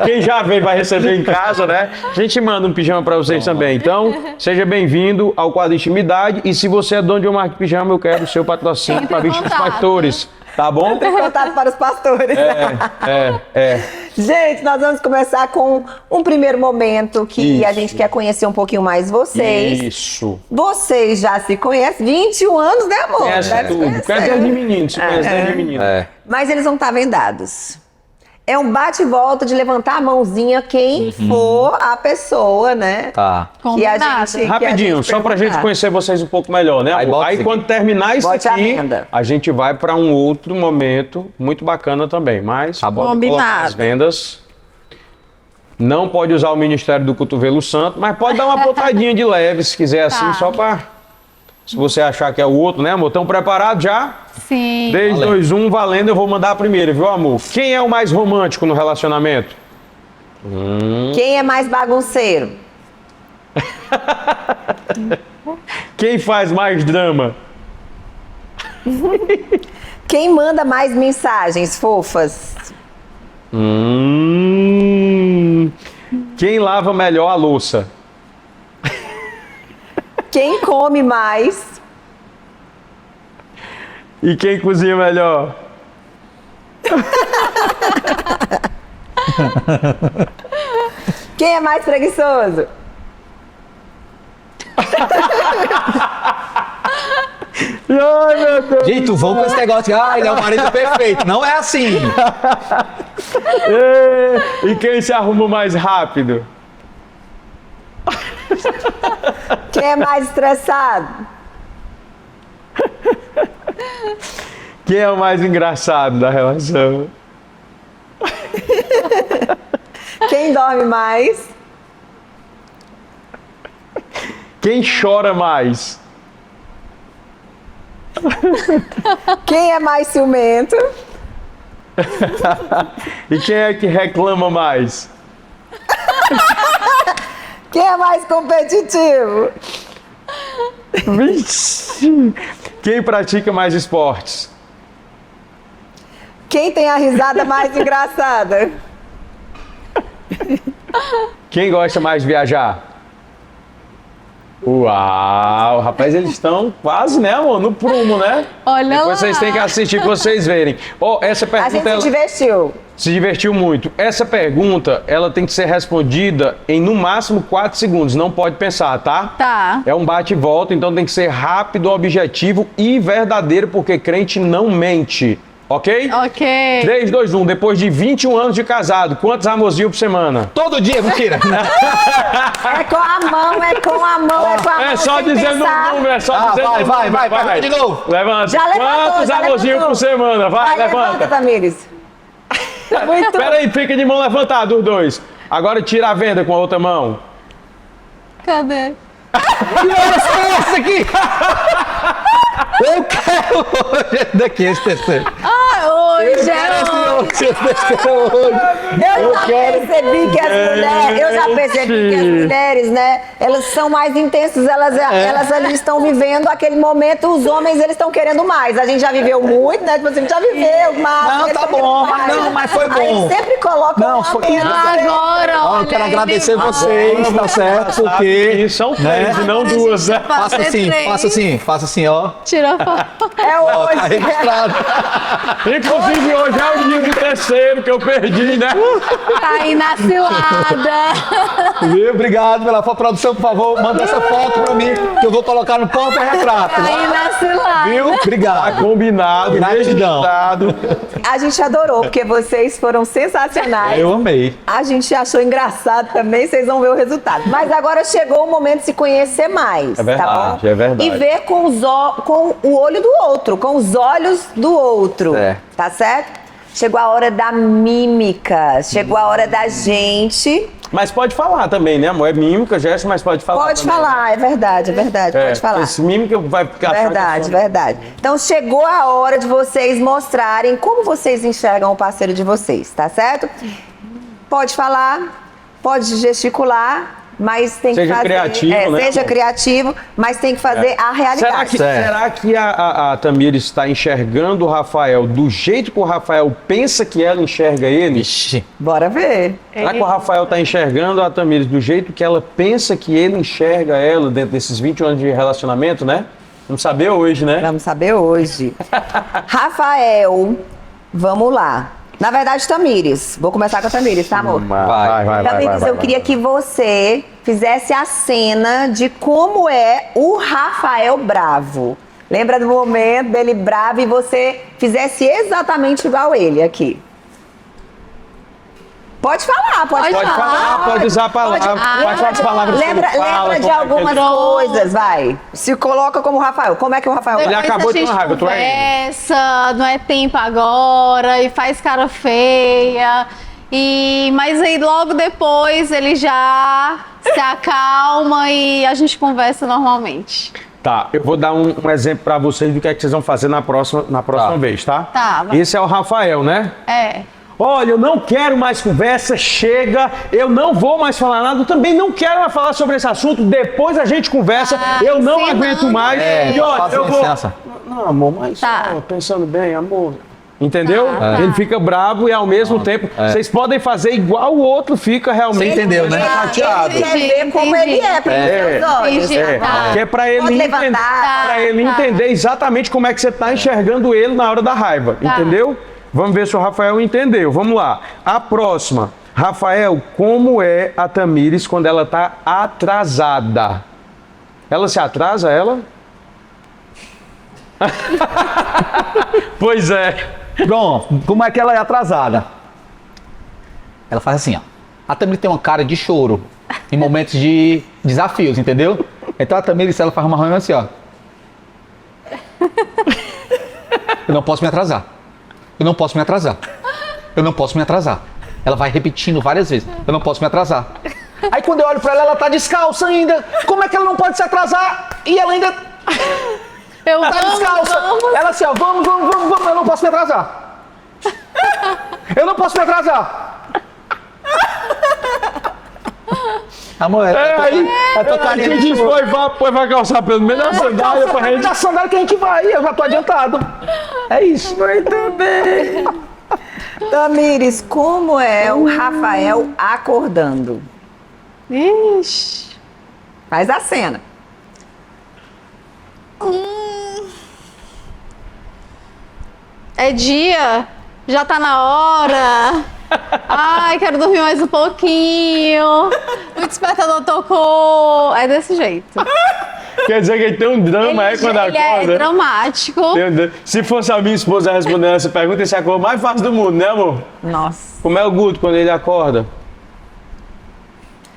[SPEAKER 2] Quem já veio vai receber em casa, né? A gente manda um pijama para vocês também. Então, seja bem-vindo ao quadro Intimidade. E se você é dono de uma marca de pijama, eu quero o seu patrocínio para vestir os
[SPEAKER 4] contato.
[SPEAKER 2] pastores. Tá bom?
[SPEAKER 1] Contato para os pastores.
[SPEAKER 2] É.
[SPEAKER 1] Gente, nós vamos começar com um primeiro momento que
[SPEAKER 2] Isso.
[SPEAKER 1] a gente quer conhecer um pouquinho mais vocês.
[SPEAKER 2] Isso.
[SPEAKER 1] Vocês já se conhecem, 21 anos, né, amor?
[SPEAKER 2] Conhece
[SPEAKER 1] Deve
[SPEAKER 2] tudo.
[SPEAKER 1] conhecer.
[SPEAKER 2] Conhece desde menino, se conhece desde menino.
[SPEAKER 3] É.
[SPEAKER 1] Mas eles vão estar vendados. É um bate e volta de levantar a mãozinha quem for a pessoa, né?
[SPEAKER 3] Tá.
[SPEAKER 1] Que a
[SPEAKER 4] Combinado.
[SPEAKER 1] gente,
[SPEAKER 2] Rapidinho, só pra gente conhecer vocês um pouco melhor, né?
[SPEAKER 3] Aí,
[SPEAKER 2] amor?
[SPEAKER 3] bota
[SPEAKER 2] Aí
[SPEAKER 3] isso
[SPEAKER 2] quando terminar isso
[SPEAKER 1] Bote a
[SPEAKER 2] aqui,
[SPEAKER 1] venda.
[SPEAKER 2] a gente vai pra um outro momento muito bacana também. Mas
[SPEAKER 3] Tá bom.
[SPEAKER 2] pode colocar
[SPEAKER 4] Combinado.
[SPEAKER 2] as vendas. Não pode usar o Ministério do Cotovelo Santo, mas pode dar uma botadinha de leve, se quiser assim,
[SPEAKER 4] Tá.
[SPEAKER 2] só pra... Se você achar que é o outro, né, amor? Estão preparados já?
[SPEAKER 4] Sim.
[SPEAKER 2] 3,
[SPEAKER 3] Valeu.
[SPEAKER 2] 2, 1, valendo. Eu vou mandar a primeira, viu, amor? Quem é o mais romântico no relacionamento?
[SPEAKER 1] Quem é mais bagunceiro?
[SPEAKER 2] Quem faz mais drama?
[SPEAKER 1] Quem manda mais mensagens fofas?
[SPEAKER 2] Quem lava melhor a louça?
[SPEAKER 1] Quem come mais?
[SPEAKER 2] E quem cozinha melhor?
[SPEAKER 1] Quem é mais preguiçoso?
[SPEAKER 2] Ai, meu Deus!
[SPEAKER 3] Gente, tu vão com esse negócio de, ele é o marido perfeito. Não é assim.
[SPEAKER 2] E quem se arruma mais rápido?
[SPEAKER 1] Quem é mais estressado?
[SPEAKER 2] Quem é o mais engraçado da relação?
[SPEAKER 1] Quem dorme mais?
[SPEAKER 2] Quem chora mais?
[SPEAKER 1] Quem é mais ciumento?
[SPEAKER 2] E quem é que reclama mais?
[SPEAKER 1] Quem é mais competitivo?
[SPEAKER 2] Vixe! Quem pratica mais esportes?
[SPEAKER 1] Quem tem a risada mais engraçada?
[SPEAKER 2] Quem gosta mais de viajar? Uau, rapaz, eles estão quase, né, amor, no prumo, né?
[SPEAKER 4] Olha
[SPEAKER 2] Depois
[SPEAKER 4] lá.
[SPEAKER 2] vocês têm que assistir pra vocês verem. Ó, essa
[SPEAKER 1] A
[SPEAKER 2] pergunta...
[SPEAKER 1] gente se
[SPEAKER 2] ela-
[SPEAKER 1] divertiu.
[SPEAKER 2] Se divertiu muito. Essa pergunta, ela tem que ser respondida em no máximo 4 segundos. Não pode pensar, tá?
[SPEAKER 4] Tá.
[SPEAKER 2] É um bate e volta, então tem que ser rápido, objetivo e verdadeiro, porque crente não mente. Ok?
[SPEAKER 4] Ok.
[SPEAKER 2] 3, 2, 1. Depois de 21 anos de casado, quantos amorzinhos por semana?
[SPEAKER 3] Todo dia, mentira.
[SPEAKER 1] É com a mão, é com a mão, é com a mão.
[SPEAKER 2] É só
[SPEAKER 1] sem
[SPEAKER 2] dizendo
[SPEAKER 1] pensar.
[SPEAKER 2] o número, é só
[SPEAKER 3] Ah,
[SPEAKER 2] dizendo
[SPEAKER 3] vai,
[SPEAKER 2] o
[SPEAKER 3] vai,
[SPEAKER 2] número.
[SPEAKER 3] vai, de novo.
[SPEAKER 2] Levanta.
[SPEAKER 1] Já levantou,
[SPEAKER 2] Quantos
[SPEAKER 1] já
[SPEAKER 2] amorzinhos
[SPEAKER 1] levantou.
[SPEAKER 2] por semana? Vai,
[SPEAKER 1] Levanta,
[SPEAKER 2] levanta.
[SPEAKER 1] Tamires. Muito.
[SPEAKER 2] Peraí, fica de mão levantada, os dois. Agora tira a venda com a outra mão.
[SPEAKER 4] Cadê?
[SPEAKER 3] Que horas são essas aqui? Eu quero hoje daqui esse terceiro.
[SPEAKER 4] Ah, hoje é
[SPEAKER 1] Eu já percebi que as mulheres, eu já percebi que as mulheres, né, elas são mais intensas, elas ali estão vivendo aquele momento, os homens, eles estão querendo mais. A gente já viveu muito, né, tipo assim, a gente já viveu mais.
[SPEAKER 3] Não,
[SPEAKER 1] eles
[SPEAKER 3] tá
[SPEAKER 1] tão querendo
[SPEAKER 3] bom,
[SPEAKER 1] mais.
[SPEAKER 3] não, mas foi
[SPEAKER 1] Aí eles
[SPEAKER 3] bom.
[SPEAKER 1] sempre colocam
[SPEAKER 3] Não,
[SPEAKER 1] uma
[SPEAKER 3] foi-
[SPEAKER 1] menos, né?
[SPEAKER 4] agora,
[SPEAKER 3] Ó,
[SPEAKER 4] olha.
[SPEAKER 3] eu quero agradecer
[SPEAKER 4] ele
[SPEAKER 3] vocês, tá certo? Porque
[SPEAKER 2] E são três e não duas, né?
[SPEAKER 3] faça assim, faça assim, ó.
[SPEAKER 4] Tira a foto.
[SPEAKER 1] É
[SPEAKER 3] Ó, tá
[SPEAKER 1] hoje.
[SPEAKER 3] registrado.
[SPEAKER 2] Inclusive, hoje é o dia do terceiro que eu perdi, né?
[SPEAKER 4] Tá aí na cilada.
[SPEAKER 3] Viu? Obrigado pela produção, por favor, manda essa foto pra mim, que eu vou colocar no porta-retrato.
[SPEAKER 4] Tá aí na cilada.
[SPEAKER 3] Viu?
[SPEAKER 2] Tá
[SPEAKER 3] Obrigado.
[SPEAKER 2] combinado,
[SPEAKER 3] Gratidão.
[SPEAKER 2] registrado.
[SPEAKER 1] A gente adorou, porque vocês foram sensacionais.
[SPEAKER 3] Eu amei.
[SPEAKER 1] A gente achou engraçado também, vocês vão ver o resultado. Mas agora chegou o momento de se conhecer mais,
[SPEAKER 2] É verdade,
[SPEAKER 1] tá bom?
[SPEAKER 2] é verdade.
[SPEAKER 1] E ver com, com o olho do outro, com os olhos do outro,
[SPEAKER 3] É.
[SPEAKER 1] tá certo? Chegou a hora da mímica, chegou a hora da gente...
[SPEAKER 2] Mas pode falar também, né, amor? É mímica, gesto, mas pode falar
[SPEAKER 1] Pode
[SPEAKER 2] também.
[SPEAKER 1] falar, é verdade, pode falar.
[SPEAKER 2] Esse mímica vai ficar...
[SPEAKER 1] Verdade, verdade. Então chegou a hora de vocês mostrarem como vocês enxergam o parceiro de vocês, tá certo? Pode falar, pode gesticular, mas tem que
[SPEAKER 2] Seja
[SPEAKER 1] fazer...
[SPEAKER 2] criativo, né,
[SPEAKER 1] Seja
[SPEAKER 2] amor?
[SPEAKER 1] criativo, mas tem que fazer a realidade.
[SPEAKER 2] Será que a Tamires está enxergando o Rafael do jeito que o Rafael pensa que ela enxerga ele?
[SPEAKER 3] Ixi.
[SPEAKER 1] Bora ver.
[SPEAKER 2] Será que o Rafael está enxergando a Tamires do jeito que ela pensa que ele enxerga ela dentro desses 20 anos de relacionamento, né? Vamos saber hoje, né?
[SPEAKER 1] Vamos saber hoje. Rafael, vamos lá. Na verdade, Tamires. Vou começar com a Tamires, tá, amor? Tamires, eu queria que você fizesse a cena de como é o Rafael bravo. Lembra do momento dele bravo e você fizesse exatamente igual ele aqui. Pode falar, pode
[SPEAKER 4] Pode
[SPEAKER 1] falar.
[SPEAKER 2] falar, pode usar a palavra,
[SPEAKER 1] Pode-
[SPEAKER 2] quais as palavras que ele
[SPEAKER 1] Lembra,
[SPEAKER 2] fala,
[SPEAKER 1] lembra de
[SPEAKER 2] como é que
[SPEAKER 1] algumas
[SPEAKER 4] ele-
[SPEAKER 1] coisas, vai. Se coloca como Rafael. Como é que o Rafael...
[SPEAKER 2] Ele
[SPEAKER 4] Depois
[SPEAKER 2] acabou
[SPEAKER 4] a
[SPEAKER 2] de
[SPEAKER 4] gente
[SPEAKER 2] tomar raiva, tu é
[SPEAKER 4] conversa, não é tempo agora, e faz cara feia. Mas aí logo depois ele já se acalma e a gente conversa normalmente.
[SPEAKER 2] Tá, eu vou dar um exemplo pra vocês do que é que vocês vão fazer na próxima vez, tá?
[SPEAKER 4] Tá, vai.
[SPEAKER 2] Esse é o Rafael, né?
[SPEAKER 4] É.
[SPEAKER 2] Olha, eu não quero mais conversa, chega, eu não vou mais falar nada, eu também não quero mais falar sobre esse assunto, depois a gente conversa, eu não
[SPEAKER 4] sim,
[SPEAKER 2] aguento
[SPEAKER 4] não.
[SPEAKER 2] mais. E olha,
[SPEAKER 3] faz
[SPEAKER 2] eu vou...
[SPEAKER 3] licença.
[SPEAKER 2] Não, amor, mas
[SPEAKER 4] Tá.
[SPEAKER 2] ó, pensando bem, amor... Entendeu?
[SPEAKER 4] Tá.
[SPEAKER 2] Ele fica bravo e ao mesmo tempo, vocês podem fazer igual o outro fica realmente.
[SPEAKER 3] Você entendeu, né?
[SPEAKER 2] Chateado.
[SPEAKER 1] Ele quer ver como
[SPEAKER 4] Entendi.
[SPEAKER 1] ele é, pelos seus olhos.
[SPEAKER 4] Entendi. Tá.
[SPEAKER 2] Que é pra ele,
[SPEAKER 1] Pode
[SPEAKER 2] entender,
[SPEAKER 1] levantar.
[SPEAKER 2] pra ele
[SPEAKER 4] Tá.
[SPEAKER 2] entender exatamente como é que você tá enxergando ele na hora da raiva,
[SPEAKER 4] Tá.
[SPEAKER 2] entendeu? Vamos ver se o Rafael entendeu. Vamos lá. A próxima. Rafael, como é a Tamires quando ela tá atrasada? Ela se atrasa, ela? Pois é.
[SPEAKER 3] Pronto, como é que ela é atrasada? Ela faz assim, ó. A Tamires tem uma cara de choro em momentos de desafios, entendeu? Então a Tamires, ela faz uma reunião assim, ó. Eu não posso me atrasar. Eu não posso me atrasar. Eu não posso me atrasar. Ela vai repetindo várias vezes. Eu não posso me atrasar. Aí quando eu olho pra ela tá descalça ainda. Como é que ela não pode se atrasar? E ela ainda
[SPEAKER 4] Eu
[SPEAKER 3] tá descalça. Ela assim, ó, vamos, eu não posso me atrasar. Eu não posso me atrasar. Amor,
[SPEAKER 2] Aí,
[SPEAKER 3] eu tô
[SPEAKER 2] a
[SPEAKER 3] carinha
[SPEAKER 2] gente
[SPEAKER 3] de
[SPEAKER 2] diz,
[SPEAKER 3] choro.
[SPEAKER 2] vai calçar pelo menos a sandália pra gente.
[SPEAKER 3] Na sandália que a gente vai, eu já tô adiantado. É isso.
[SPEAKER 1] Muito bem. Tamires, como é o Rafael acordando?
[SPEAKER 4] Ixi.
[SPEAKER 1] Faz a cena.
[SPEAKER 4] É dia? Já tá na hora? Ai, quero dormir mais um pouquinho. O despertador tocou. É desse jeito.
[SPEAKER 2] Quer dizer que ele tem um drama, quando
[SPEAKER 4] ele
[SPEAKER 2] acorda?
[SPEAKER 4] é dramático.
[SPEAKER 2] Se fosse a minha esposa respondendo essa pergunta, esse é a coisa mais fácil do mundo, né, amor?
[SPEAKER 1] Nossa.
[SPEAKER 2] Como é o Guto quando ele acorda?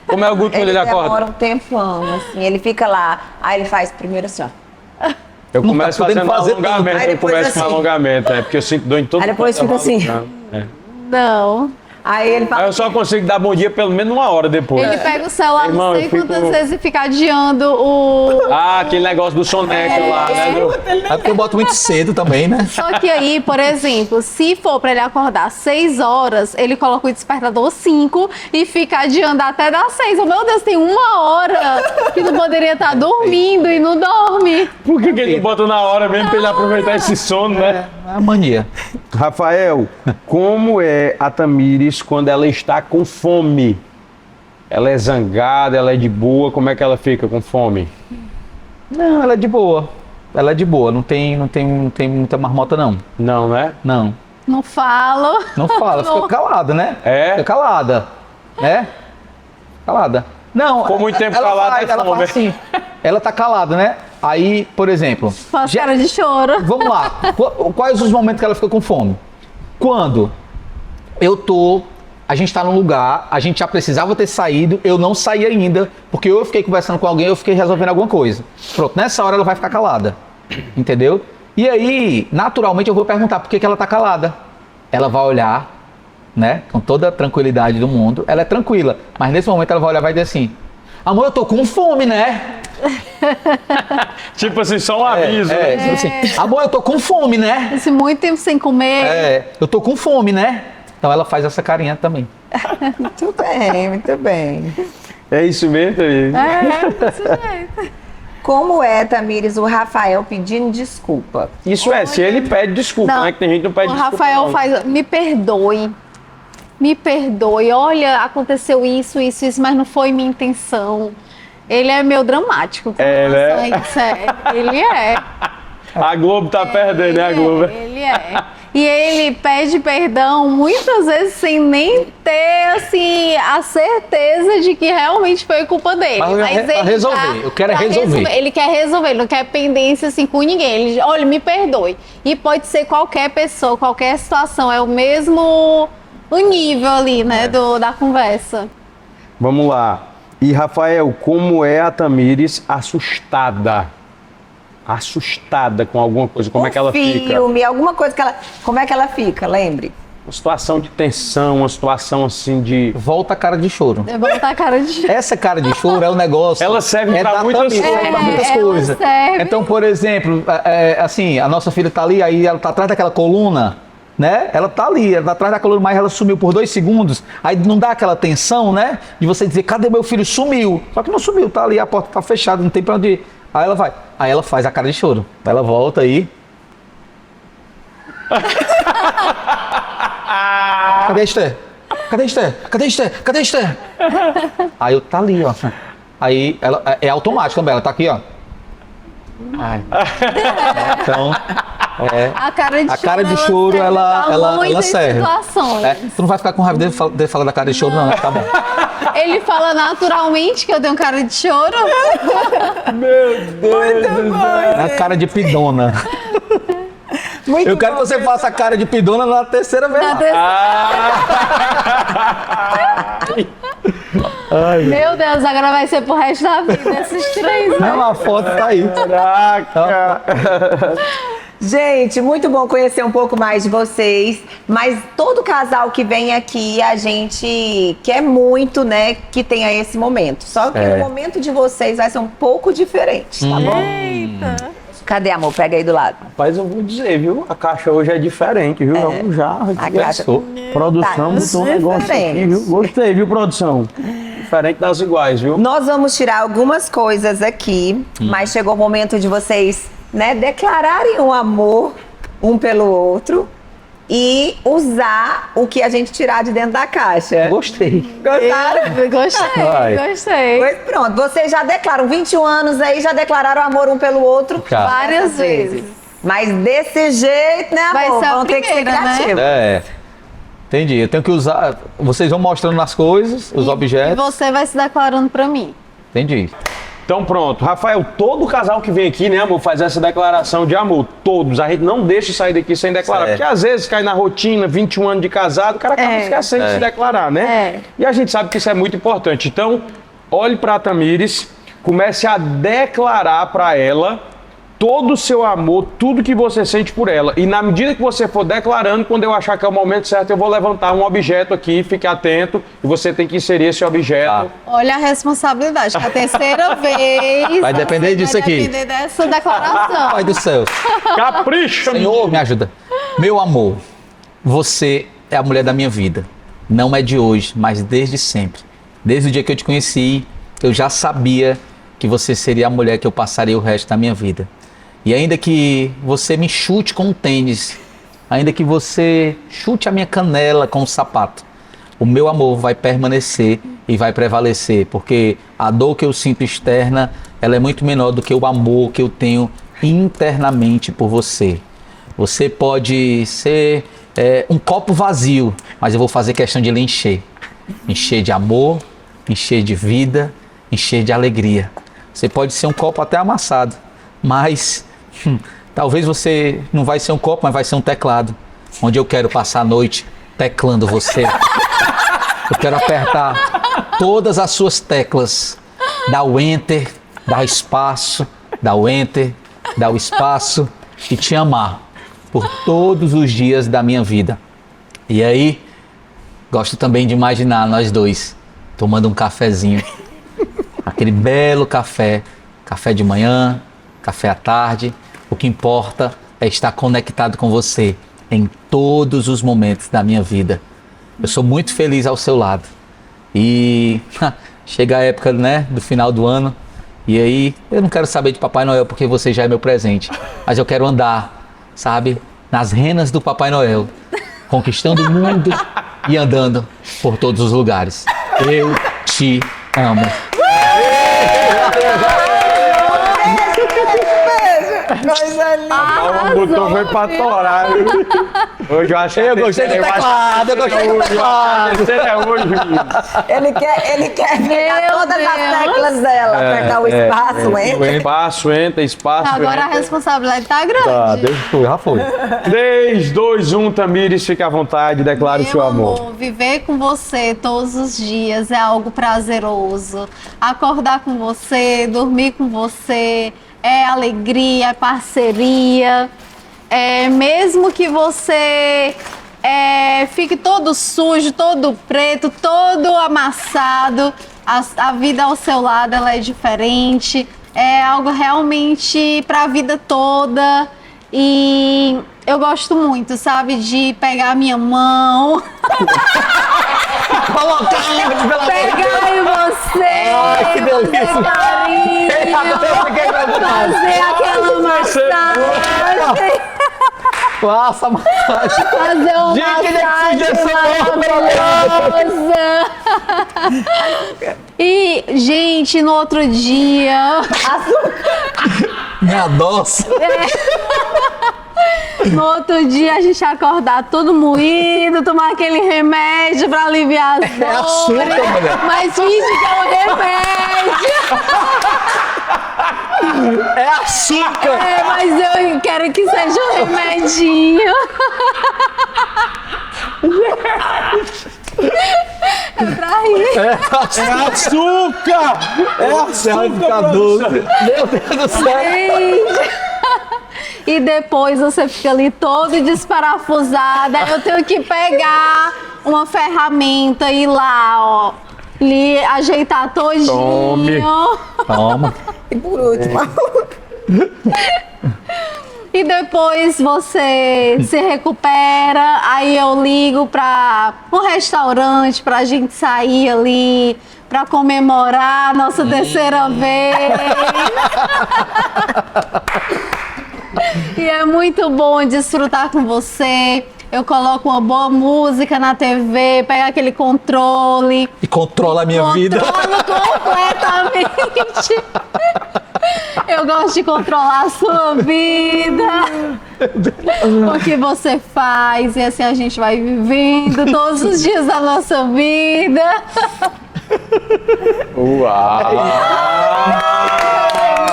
[SPEAKER 2] Como é o Guto quando ele acorda?
[SPEAKER 1] Demora um tempão, assim, ele fica lá, aí ele faz primeiro assim, ó.
[SPEAKER 2] Eu
[SPEAKER 3] Não tá
[SPEAKER 2] começo
[SPEAKER 3] podendo
[SPEAKER 2] fazendo
[SPEAKER 3] fazer
[SPEAKER 2] alongamento,
[SPEAKER 1] tudo. Aí
[SPEAKER 2] eu
[SPEAKER 1] depois
[SPEAKER 2] começo com
[SPEAKER 1] assim.
[SPEAKER 2] alongamento, porque eu sinto dor em todo
[SPEAKER 1] Aí depois
[SPEAKER 2] mundo.
[SPEAKER 1] fica assim.
[SPEAKER 2] É.
[SPEAKER 4] Não.
[SPEAKER 1] Aí ele
[SPEAKER 2] Aí
[SPEAKER 1] fala,
[SPEAKER 2] eu só consigo dar bom dia pelo menos uma hora depois.
[SPEAKER 4] Ele pega o celular
[SPEAKER 2] Irmão,
[SPEAKER 4] não sei
[SPEAKER 2] eu fico-
[SPEAKER 4] quantas vezes e fica adiando o...
[SPEAKER 2] Ah, aquele negócio do soneca lá, né?
[SPEAKER 3] É porque eu boto muito cedo também, né?
[SPEAKER 4] Só que aí, por exemplo, se for pra ele acordar 6 horas, ele coloca o despertador 5 e fica adiando até dar 6. Oh, meu Deus, tem 1 hora que não poderia estar dormindo e não dorme.
[SPEAKER 2] Por que ele bota na hora mesmo pra ele aproveitar esse sono, né?
[SPEAKER 3] É a mania.
[SPEAKER 2] Rafael, como é a Tamires quando ela está com fome? Ela é zangada, ela é de boa, como é que ela fica com fome?
[SPEAKER 3] Não, ela é de boa. Ela é de boa, não tem muita marmota, não.
[SPEAKER 2] Não, né?
[SPEAKER 3] Não.
[SPEAKER 4] Não falo.
[SPEAKER 3] Não fala,
[SPEAKER 4] Não.
[SPEAKER 3] fica calada, né?
[SPEAKER 2] É?
[SPEAKER 3] Fica calada. Né? Calada. Não.
[SPEAKER 2] Ficou muito tempo
[SPEAKER 3] ela
[SPEAKER 2] calada,
[SPEAKER 3] faz,
[SPEAKER 2] é
[SPEAKER 3] ela
[SPEAKER 2] fome.
[SPEAKER 3] faz assim. Ela tá calada, né? Aí, por exemplo.
[SPEAKER 4] Faz
[SPEAKER 3] já-
[SPEAKER 4] cara de choro.
[SPEAKER 3] Vamos lá. Quais os momentos que ela fica com fome? Quando a gente tá num lugar, a gente já precisava ter saído, eu não saí ainda, porque eu fiquei conversando com alguém, eu fiquei resolvendo alguma coisa. Pronto, nessa hora ela vai ficar calada. Entendeu? E aí, naturalmente, eu vou perguntar por que ela tá calada. Ela vai olhar, né, com toda a tranquilidade do mundo. Ela é tranquila, mas nesse momento ela vai olhar e vai dizer assim: amor, eu tô com fome, né?
[SPEAKER 2] Tipo assim, só um aviso, né?
[SPEAKER 3] Tipo assim, amor, eu tô com fome, né?
[SPEAKER 4] Esse muito tempo sem comer.
[SPEAKER 3] Eu tô com fome, né? Então ela faz essa carinha também.
[SPEAKER 1] muito bem, muito bem.
[SPEAKER 2] É isso mesmo, Tamires?
[SPEAKER 4] Desse jeito.
[SPEAKER 1] Como é, Tamires, o Rafael pedindo desculpa?
[SPEAKER 2] Isso é, se ele pede desculpa,
[SPEAKER 4] Não,
[SPEAKER 2] né? Que tem gente que não pede
[SPEAKER 4] O
[SPEAKER 2] desculpa.
[SPEAKER 4] Rafael
[SPEAKER 2] não.
[SPEAKER 4] faz, me perdoe. Me perdoe. Olha, aconteceu isso, mas não foi minha intenção. Ele é meio dramático. com
[SPEAKER 2] É,
[SPEAKER 4] relação
[SPEAKER 2] né?
[SPEAKER 4] a isso, Ele é.
[SPEAKER 2] A Globo tá perdendo, né, a Globo?
[SPEAKER 4] Ele é. E ele pede perdão muitas vezes sem nem ter, assim, a certeza de que realmente foi culpa dele.
[SPEAKER 3] Mas pra
[SPEAKER 4] ele
[SPEAKER 3] resolver, eu quero é resolver.
[SPEAKER 4] Ele quer resolver, ele não quer pendência, assim, com ninguém. Ele, olha, me perdoe. E pode ser qualquer pessoa, qualquer situação. É o mesmo o nível ali, né, da conversa.
[SPEAKER 2] Vamos lá. E, Rafael, como é a Tamires assustada? Assustada com alguma coisa, como é que ela fica?
[SPEAKER 1] Filme, alguma coisa que ela... Como é que ela fica, lembre?
[SPEAKER 2] Uma situação de tensão, uma situação assim de...
[SPEAKER 3] Volta a cara de choro.
[SPEAKER 4] É botar a cara de...
[SPEAKER 3] Essa cara de choro é o negócio.
[SPEAKER 2] Ela serve pra
[SPEAKER 3] da
[SPEAKER 2] muitas
[SPEAKER 3] Tamires,
[SPEAKER 2] coisas.
[SPEAKER 3] serve pra muitas
[SPEAKER 4] ela
[SPEAKER 3] coisas.
[SPEAKER 4] serve.
[SPEAKER 3] Então, por exemplo, assim, a nossa filha tá ali, aí ela tá atrás daquela coluna, né? Ela tá ali, ela tá atrás da coluna, mas ela sumiu por 2 segundos. Aí não dá aquela tensão, né? De você dizer, cadê meu filho? Sumiu. Só que não sumiu, tá ali, a porta tá fechada, não tem pra onde ir. Aí ela vai. Aí ela faz a cara de choro. Aí ela volta aí. Cadê a Esther? Cadê a Esther? Cadê a Esther? Cadê a Esther? Aí eu tá ali, ó. Aí ela é automático também, ela tá aqui, ó. Ai. Então,
[SPEAKER 4] A cara de
[SPEAKER 3] choro,
[SPEAKER 4] serve
[SPEAKER 3] ela,
[SPEAKER 4] pra
[SPEAKER 3] ela
[SPEAKER 4] muitas
[SPEAKER 3] serve.
[SPEAKER 4] situações.
[SPEAKER 3] Tu não vai ficar com raiva de falar da cara de choro, não, tá bom.
[SPEAKER 4] Ele fala naturalmente que eu tenho cara de choro.
[SPEAKER 3] É a cara de pidona.
[SPEAKER 1] Muito
[SPEAKER 3] Eu quero que você faça a cara de pidona na terceira vez.
[SPEAKER 4] Na
[SPEAKER 3] Ai,
[SPEAKER 4] Meu Deus, agora vai ser pro resto da vida esses 3, né?
[SPEAKER 3] não, a foto tá aí.
[SPEAKER 2] Caraca!
[SPEAKER 1] Gente, muito bom conhecer um pouco mais de vocês, mas todo casal que vem aqui, a gente quer muito, né, que tenha esse momento. Só que o momento de vocês vai ser um pouco diferente, tá bom?
[SPEAKER 4] Eita.
[SPEAKER 1] Cadê, amor? Pega aí do lado.
[SPEAKER 2] Rapaz, eu vou dizer, viu? A caixa hoje é diferente, viu? Vamos já.
[SPEAKER 1] A caixa
[SPEAKER 2] Produção
[SPEAKER 1] tá
[SPEAKER 2] botou um negócio aqui,
[SPEAKER 1] diferente.
[SPEAKER 2] viu? Gostei, viu, produção? Diferente das iguais, viu?
[SPEAKER 1] Nós vamos tirar algumas coisas aqui, mas chegou o momento de vocês, né, declararem o amor um pelo outro. e usar o que a gente tirar de dentro da caixa.
[SPEAKER 3] Gostei.
[SPEAKER 1] Gostaram?
[SPEAKER 3] Vai.
[SPEAKER 4] Gostei.
[SPEAKER 1] Pois pronto, vocês já declaram 21 anos aí, já declararam amor um pelo outro
[SPEAKER 3] Já.
[SPEAKER 4] Várias vezes.
[SPEAKER 1] Mas desse jeito, né, amor?
[SPEAKER 4] Vai ser a
[SPEAKER 1] Vão ter que ser
[SPEAKER 4] primeira, né?
[SPEAKER 1] criativos.
[SPEAKER 3] É. Entendi. Eu tenho que usar. Vocês vão mostrando as coisas, os
[SPEAKER 4] E
[SPEAKER 3] objetos.
[SPEAKER 4] você vai se declarando pra mim.
[SPEAKER 3] Entendi.
[SPEAKER 2] Então pronto, Rafael, todo casal que vem aqui, né, amor, faz essa declaração de amor. Todos. A gente não deixa sair daqui sem declarar.
[SPEAKER 3] Certo.
[SPEAKER 2] Porque às vezes cai na rotina, 21 anos de casado, o cara acaba esquecendo de se declarar, né?
[SPEAKER 4] É.
[SPEAKER 2] E a gente sabe que isso é muito importante. Então, olhe para a Tamires, comece a declarar para ela todo o seu amor, tudo que você sente por ela. E na medida que você for declarando, quando eu achar que é o momento certo, eu vou levantar um objeto aqui, fique atento, e você tem que inserir esse objeto.
[SPEAKER 3] Tá.
[SPEAKER 4] Olha a responsabilidade, que é a terceira vez.
[SPEAKER 3] Vai depender disso aqui.
[SPEAKER 4] Vai depender dessa declaração.
[SPEAKER 3] Pai do céu.
[SPEAKER 2] Capricha!
[SPEAKER 3] Senhor, me ajuda. Meu amor, você é a mulher da minha vida. Não é de hoje, mas desde sempre. Desde o dia que eu te conheci, eu já sabia que você seria a mulher que eu passaria o resto da minha vida. E ainda que você me chute com um tênis, ainda que você chute a minha canela com um sapato, o meu amor vai permanecer e vai prevalecer, porque a dor que eu sinto externa, ela é muito menor do que o amor que eu tenho internamente por você. Você pode ser um copo vazio, mas eu vou fazer questão de lhe encher. Encher de amor, encher de vida, encher de alegria. Você pode ser um copo até amassado, mas talvez você não vai ser um copo, mas vai ser um teclado, onde eu quero passar a noite teclando você. Eu quero apertar todas as suas teclas. Dá o Enter, dá o espaço, dá o Enter, dá o espaço e te amar por todos os dias da minha vida. E aí, gosto também de imaginar nós dois tomando um cafezinho. Aquele belo café, café de manhã, café à tarde. O que importa é estar conectado com você em todos os momentos da minha vida. Eu sou muito feliz ao seu lado. E chega a época, né, do final do ano. E aí, eu não quero saber de Papai Noel porque você já é meu presente. Mas eu quero andar, sabe, nas renas do Papai Noel, conquistando o mundo e andando por todos os lugares. Eu te amo.
[SPEAKER 1] Coisa linda.
[SPEAKER 2] O botão foi pra torar. Viu? Hoje eu acho
[SPEAKER 3] Eu gostei do teclado, eu gostei do teclado.
[SPEAKER 2] Você é hoje, menino.
[SPEAKER 1] Ele quer pegar
[SPEAKER 4] Meu
[SPEAKER 1] todas as
[SPEAKER 4] Deus.
[SPEAKER 1] teclas dela, apertar o espaço, entra.
[SPEAKER 2] Espaço, entra, espaço,
[SPEAKER 4] Agora a
[SPEAKER 2] entra.
[SPEAKER 4] responsabilidade tá grande.
[SPEAKER 3] Tá, deixa eu já foi.
[SPEAKER 2] 3, 2, 1, Tamires, fique à vontade, declare o seu
[SPEAKER 4] Meu
[SPEAKER 2] amor.
[SPEAKER 4] viver com você todos os dias é algo prazeroso. Acordar com você, dormir com você, é alegria, é parceria. Mesmo que você fique todo sujo, todo preto, todo amassado, a vida ao seu lado ela é diferente. É algo realmente para a vida toda. E eu gosto muito, sabe, de pegar a minha mão, pegar em você,
[SPEAKER 3] Ai, que delícia.
[SPEAKER 4] fazer carinho, fazer aquela massagem,
[SPEAKER 3] Faça massagem.
[SPEAKER 4] fazer uma
[SPEAKER 3] Gente, ele é que
[SPEAKER 4] massagem
[SPEAKER 3] fez
[SPEAKER 4] maravilhosa. E, gente, no outro dia...
[SPEAKER 3] Minha nossa.
[SPEAKER 4] No outro dia a gente acordar todo moído, tomar aquele remédio pra aliviar as dores.
[SPEAKER 3] açúcar, mulher.
[SPEAKER 4] Mas finge que é um remédio.
[SPEAKER 3] É açúcar.
[SPEAKER 4] Mas eu quero que seja um remedinho. É pra rir.
[SPEAKER 2] É açúcar! É açúcar,
[SPEAKER 3] doce. Meu Deus do céu.
[SPEAKER 4] Gente. E depois você fica ali todo desparafusada. Eu tenho que pegar uma ferramenta e ir lá, ó, lhe ajeitar todinho.
[SPEAKER 2] Tome.
[SPEAKER 3] Toma.
[SPEAKER 1] E por último,
[SPEAKER 4] E depois você se recupera, aí eu ligo pra um restaurante pra gente sair ali, pra comemorar a nossa terceira vez. E é muito bom desfrutar com você. eu coloco uma boa música na TV, pego aquele controle.
[SPEAKER 3] E controla a minha vida.
[SPEAKER 4] Controlo completamente. Eu gosto de controlar a sua vida. O que você faz. E assim a gente vai vivendo todos os dias da nossa vida.
[SPEAKER 2] Uau!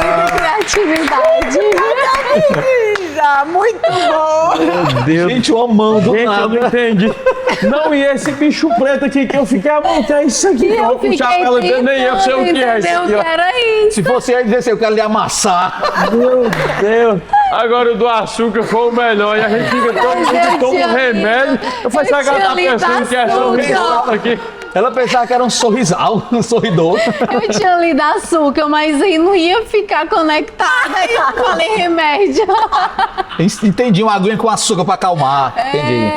[SPEAKER 4] Muita criatividade.
[SPEAKER 1] Muito bom!
[SPEAKER 2] Meu Deus!
[SPEAKER 3] Gente, uma mão do
[SPEAKER 2] Gente, eu não
[SPEAKER 3] nada.
[SPEAKER 2] entendi. Não, e esse bicho preto aqui que eu fiquei a montar isso aqui.
[SPEAKER 4] E eu
[SPEAKER 2] Com
[SPEAKER 4] fiquei
[SPEAKER 2] chapéu, nem eu sei o que é isso
[SPEAKER 4] entendeu?
[SPEAKER 2] aqui, ó.
[SPEAKER 4] Era isso.
[SPEAKER 3] Se fosse ele dizer assim, eu quero lhe amassar.
[SPEAKER 2] Meu Deus! Agora o do açúcar foi o melhor. E a gente fica todo mundo
[SPEAKER 4] Eu
[SPEAKER 2] toma
[SPEAKER 4] tinha
[SPEAKER 2] um remédio.
[SPEAKER 4] lido-
[SPEAKER 2] Eu falei, será que ela
[SPEAKER 4] eu
[SPEAKER 2] tá
[SPEAKER 4] tinha lido
[SPEAKER 2] pensando que é
[SPEAKER 4] açúcar.
[SPEAKER 2] sorriso aqui?
[SPEAKER 3] Ela pensava que era um sorrisal, um sorridor.
[SPEAKER 4] Eu tinha lido açúcar, mas aí não ia ficar conectada. Aí eu falei remédio.
[SPEAKER 3] Entendi, uma aguinha com açúcar pra acalmar. Entendi.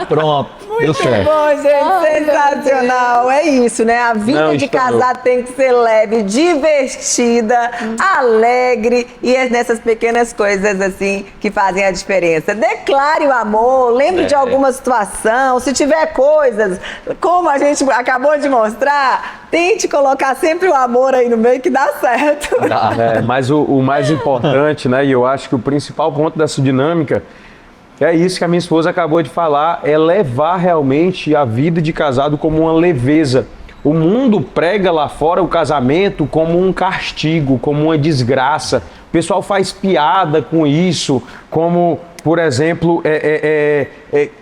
[SPEAKER 3] Pronto, deu certo.
[SPEAKER 1] Bom, gente, sensacional. É isso, né? A vida
[SPEAKER 2] Não,
[SPEAKER 1] de
[SPEAKER 2] estourou.
[SPEAKER 1] casado tem que ser leve, divertida, alegre e é nessas pequenas coisas assim que fazem a diferença. Declare o amor, lembre de alguma situação, se tiver coisas, como a gente acabou de mostrar, tente colocar sempre o amor aí no meio que dá certo.
[SPEAKER 2] É, mas o mais importante, né? E eu acho que o principal ponto dessa dinâmica é isso que a minha esposa acabou de falar, é levar realmente a vida de casado como uma leveza. O mundo prega lá fora o casamento como um castigo, como uma desgraça. O pessoal faz piada com isso, como, por exemplo,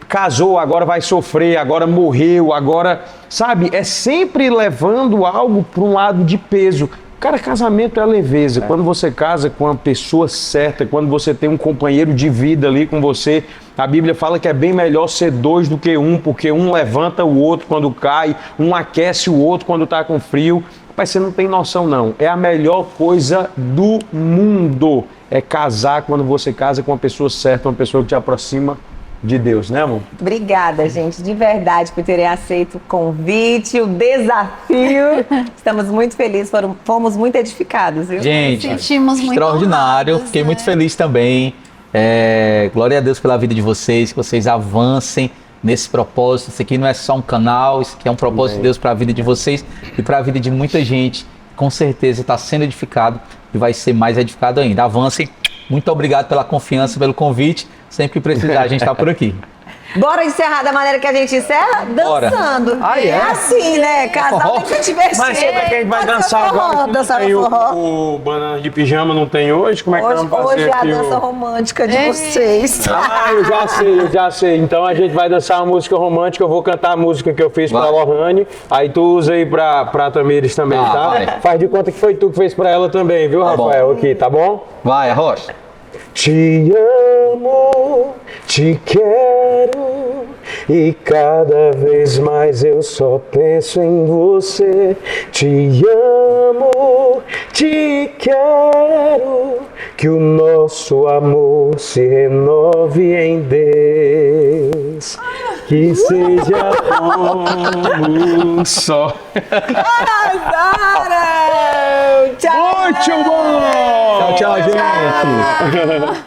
[SPEAKER 2] casou, agora vai sofrer, agora morreu, agora... Sabe, é sempre levando algo para um lado de peso. Cara, casamento é leveza. Quando você casa com a pessoa certa, quando você tem um companheiro de vida ali com você, a Bíblia fala que é bem melhor ser dois do que um, porque um levanta o outro quando cai, um aquece o outro quando está com frio. Mas você não tem noção, não. É a melhor coisa do mundo. É casar quando você casa com uma pessoa certa, uma pessoa que te aproxima de Deus, né, amor?
[SPEAKER 1] Obrigada, gente, de verdade, por terem aceito o convite, o desafio. Estamos muito felizes, fomos muito edificados, viu?
[SPEAKER 3] Gente,
[SPEAKER 4] Sentimos muito
[SPEAKER 3] extraordinário.
[SPEAKER 4] honrados,
[SPEAKER 3] Fiquei muito
[SPEAKER 4] né?
[SPEAKER 3] feliz também. Glória a Deus pela vida de vocês, que vocês avancem nesse propósito. Isso aqui não é só um canal, isso aqui é um propósito de Deus para a vida de vocês e para a vida de muita gente. Com certeza está sendo edificado e vai ser mais edificado ainda. Avancem. Muito obrigado pela confiança, pelo convite. Sempre que precisar, a gente está por aqui.
[SPEAKER 1] Bora encerrar da maneira que a gente encerra?
[SPEAKER 3] Bora.
[SPEAKER 1] Dançando.
[SPEAKER 3] Ah, é?
[SPEAKER 1] assim, né? Casal
[SPEAKER 3] Forró.
[SPEAKER 1] tem que se divertir.
[SPEAKER 2] Mas será que a gente vai
[SPEAKER 1] Pode ser
[SPEAKER 2] dançar
[SPEAKER 1] forró,
[SPEAKER 2] agora?
[SPEAKER 1] dançar
[SPEAKER 2] Tem
[SPEAKER 1] no forró.
[SPEAKER 2] o banana de pijama não tem hoje? Como é que
[SPEAKER 1] Hoje,
[SPEAKER 2] nós vamos fazer
[SPEAKER 1] hoje é a
[SPEAKER 2] aqui?
[SPEAKER 1] dança romântica de vocês.
[SPEAKER 2] Ah, eu já sei. Então a gente vai dançar uma música romântica. Eu vou cantar a música que eu fiz pra
[SPEAKER 3] Vai.
[SPEAKER 2] Lohane. Aí tu usa aí pra Tamires também, tá?
[SPEAKER 3] vai.
[SPEAKER 2] Faz de conta que foi tu que fez pra ela também, viu,
[SPEAKER 3] Tá bom.
[SPEAKER 2] Rafael? Aqui, tá bom?
[SPEAKER 3] Vai, Rocha.
[SPEAKER 2] Te amo, te quero e cada vez mais eu só penso em você. Te amo, te quero, que o nosso amor se renove em Deus. Que seja como só.
[SPEAKER 1] Arrasaram! Tchau!
[SPEAKER 2] Muito bom!
[SPEAKER 3] Tchau, tchau, gente.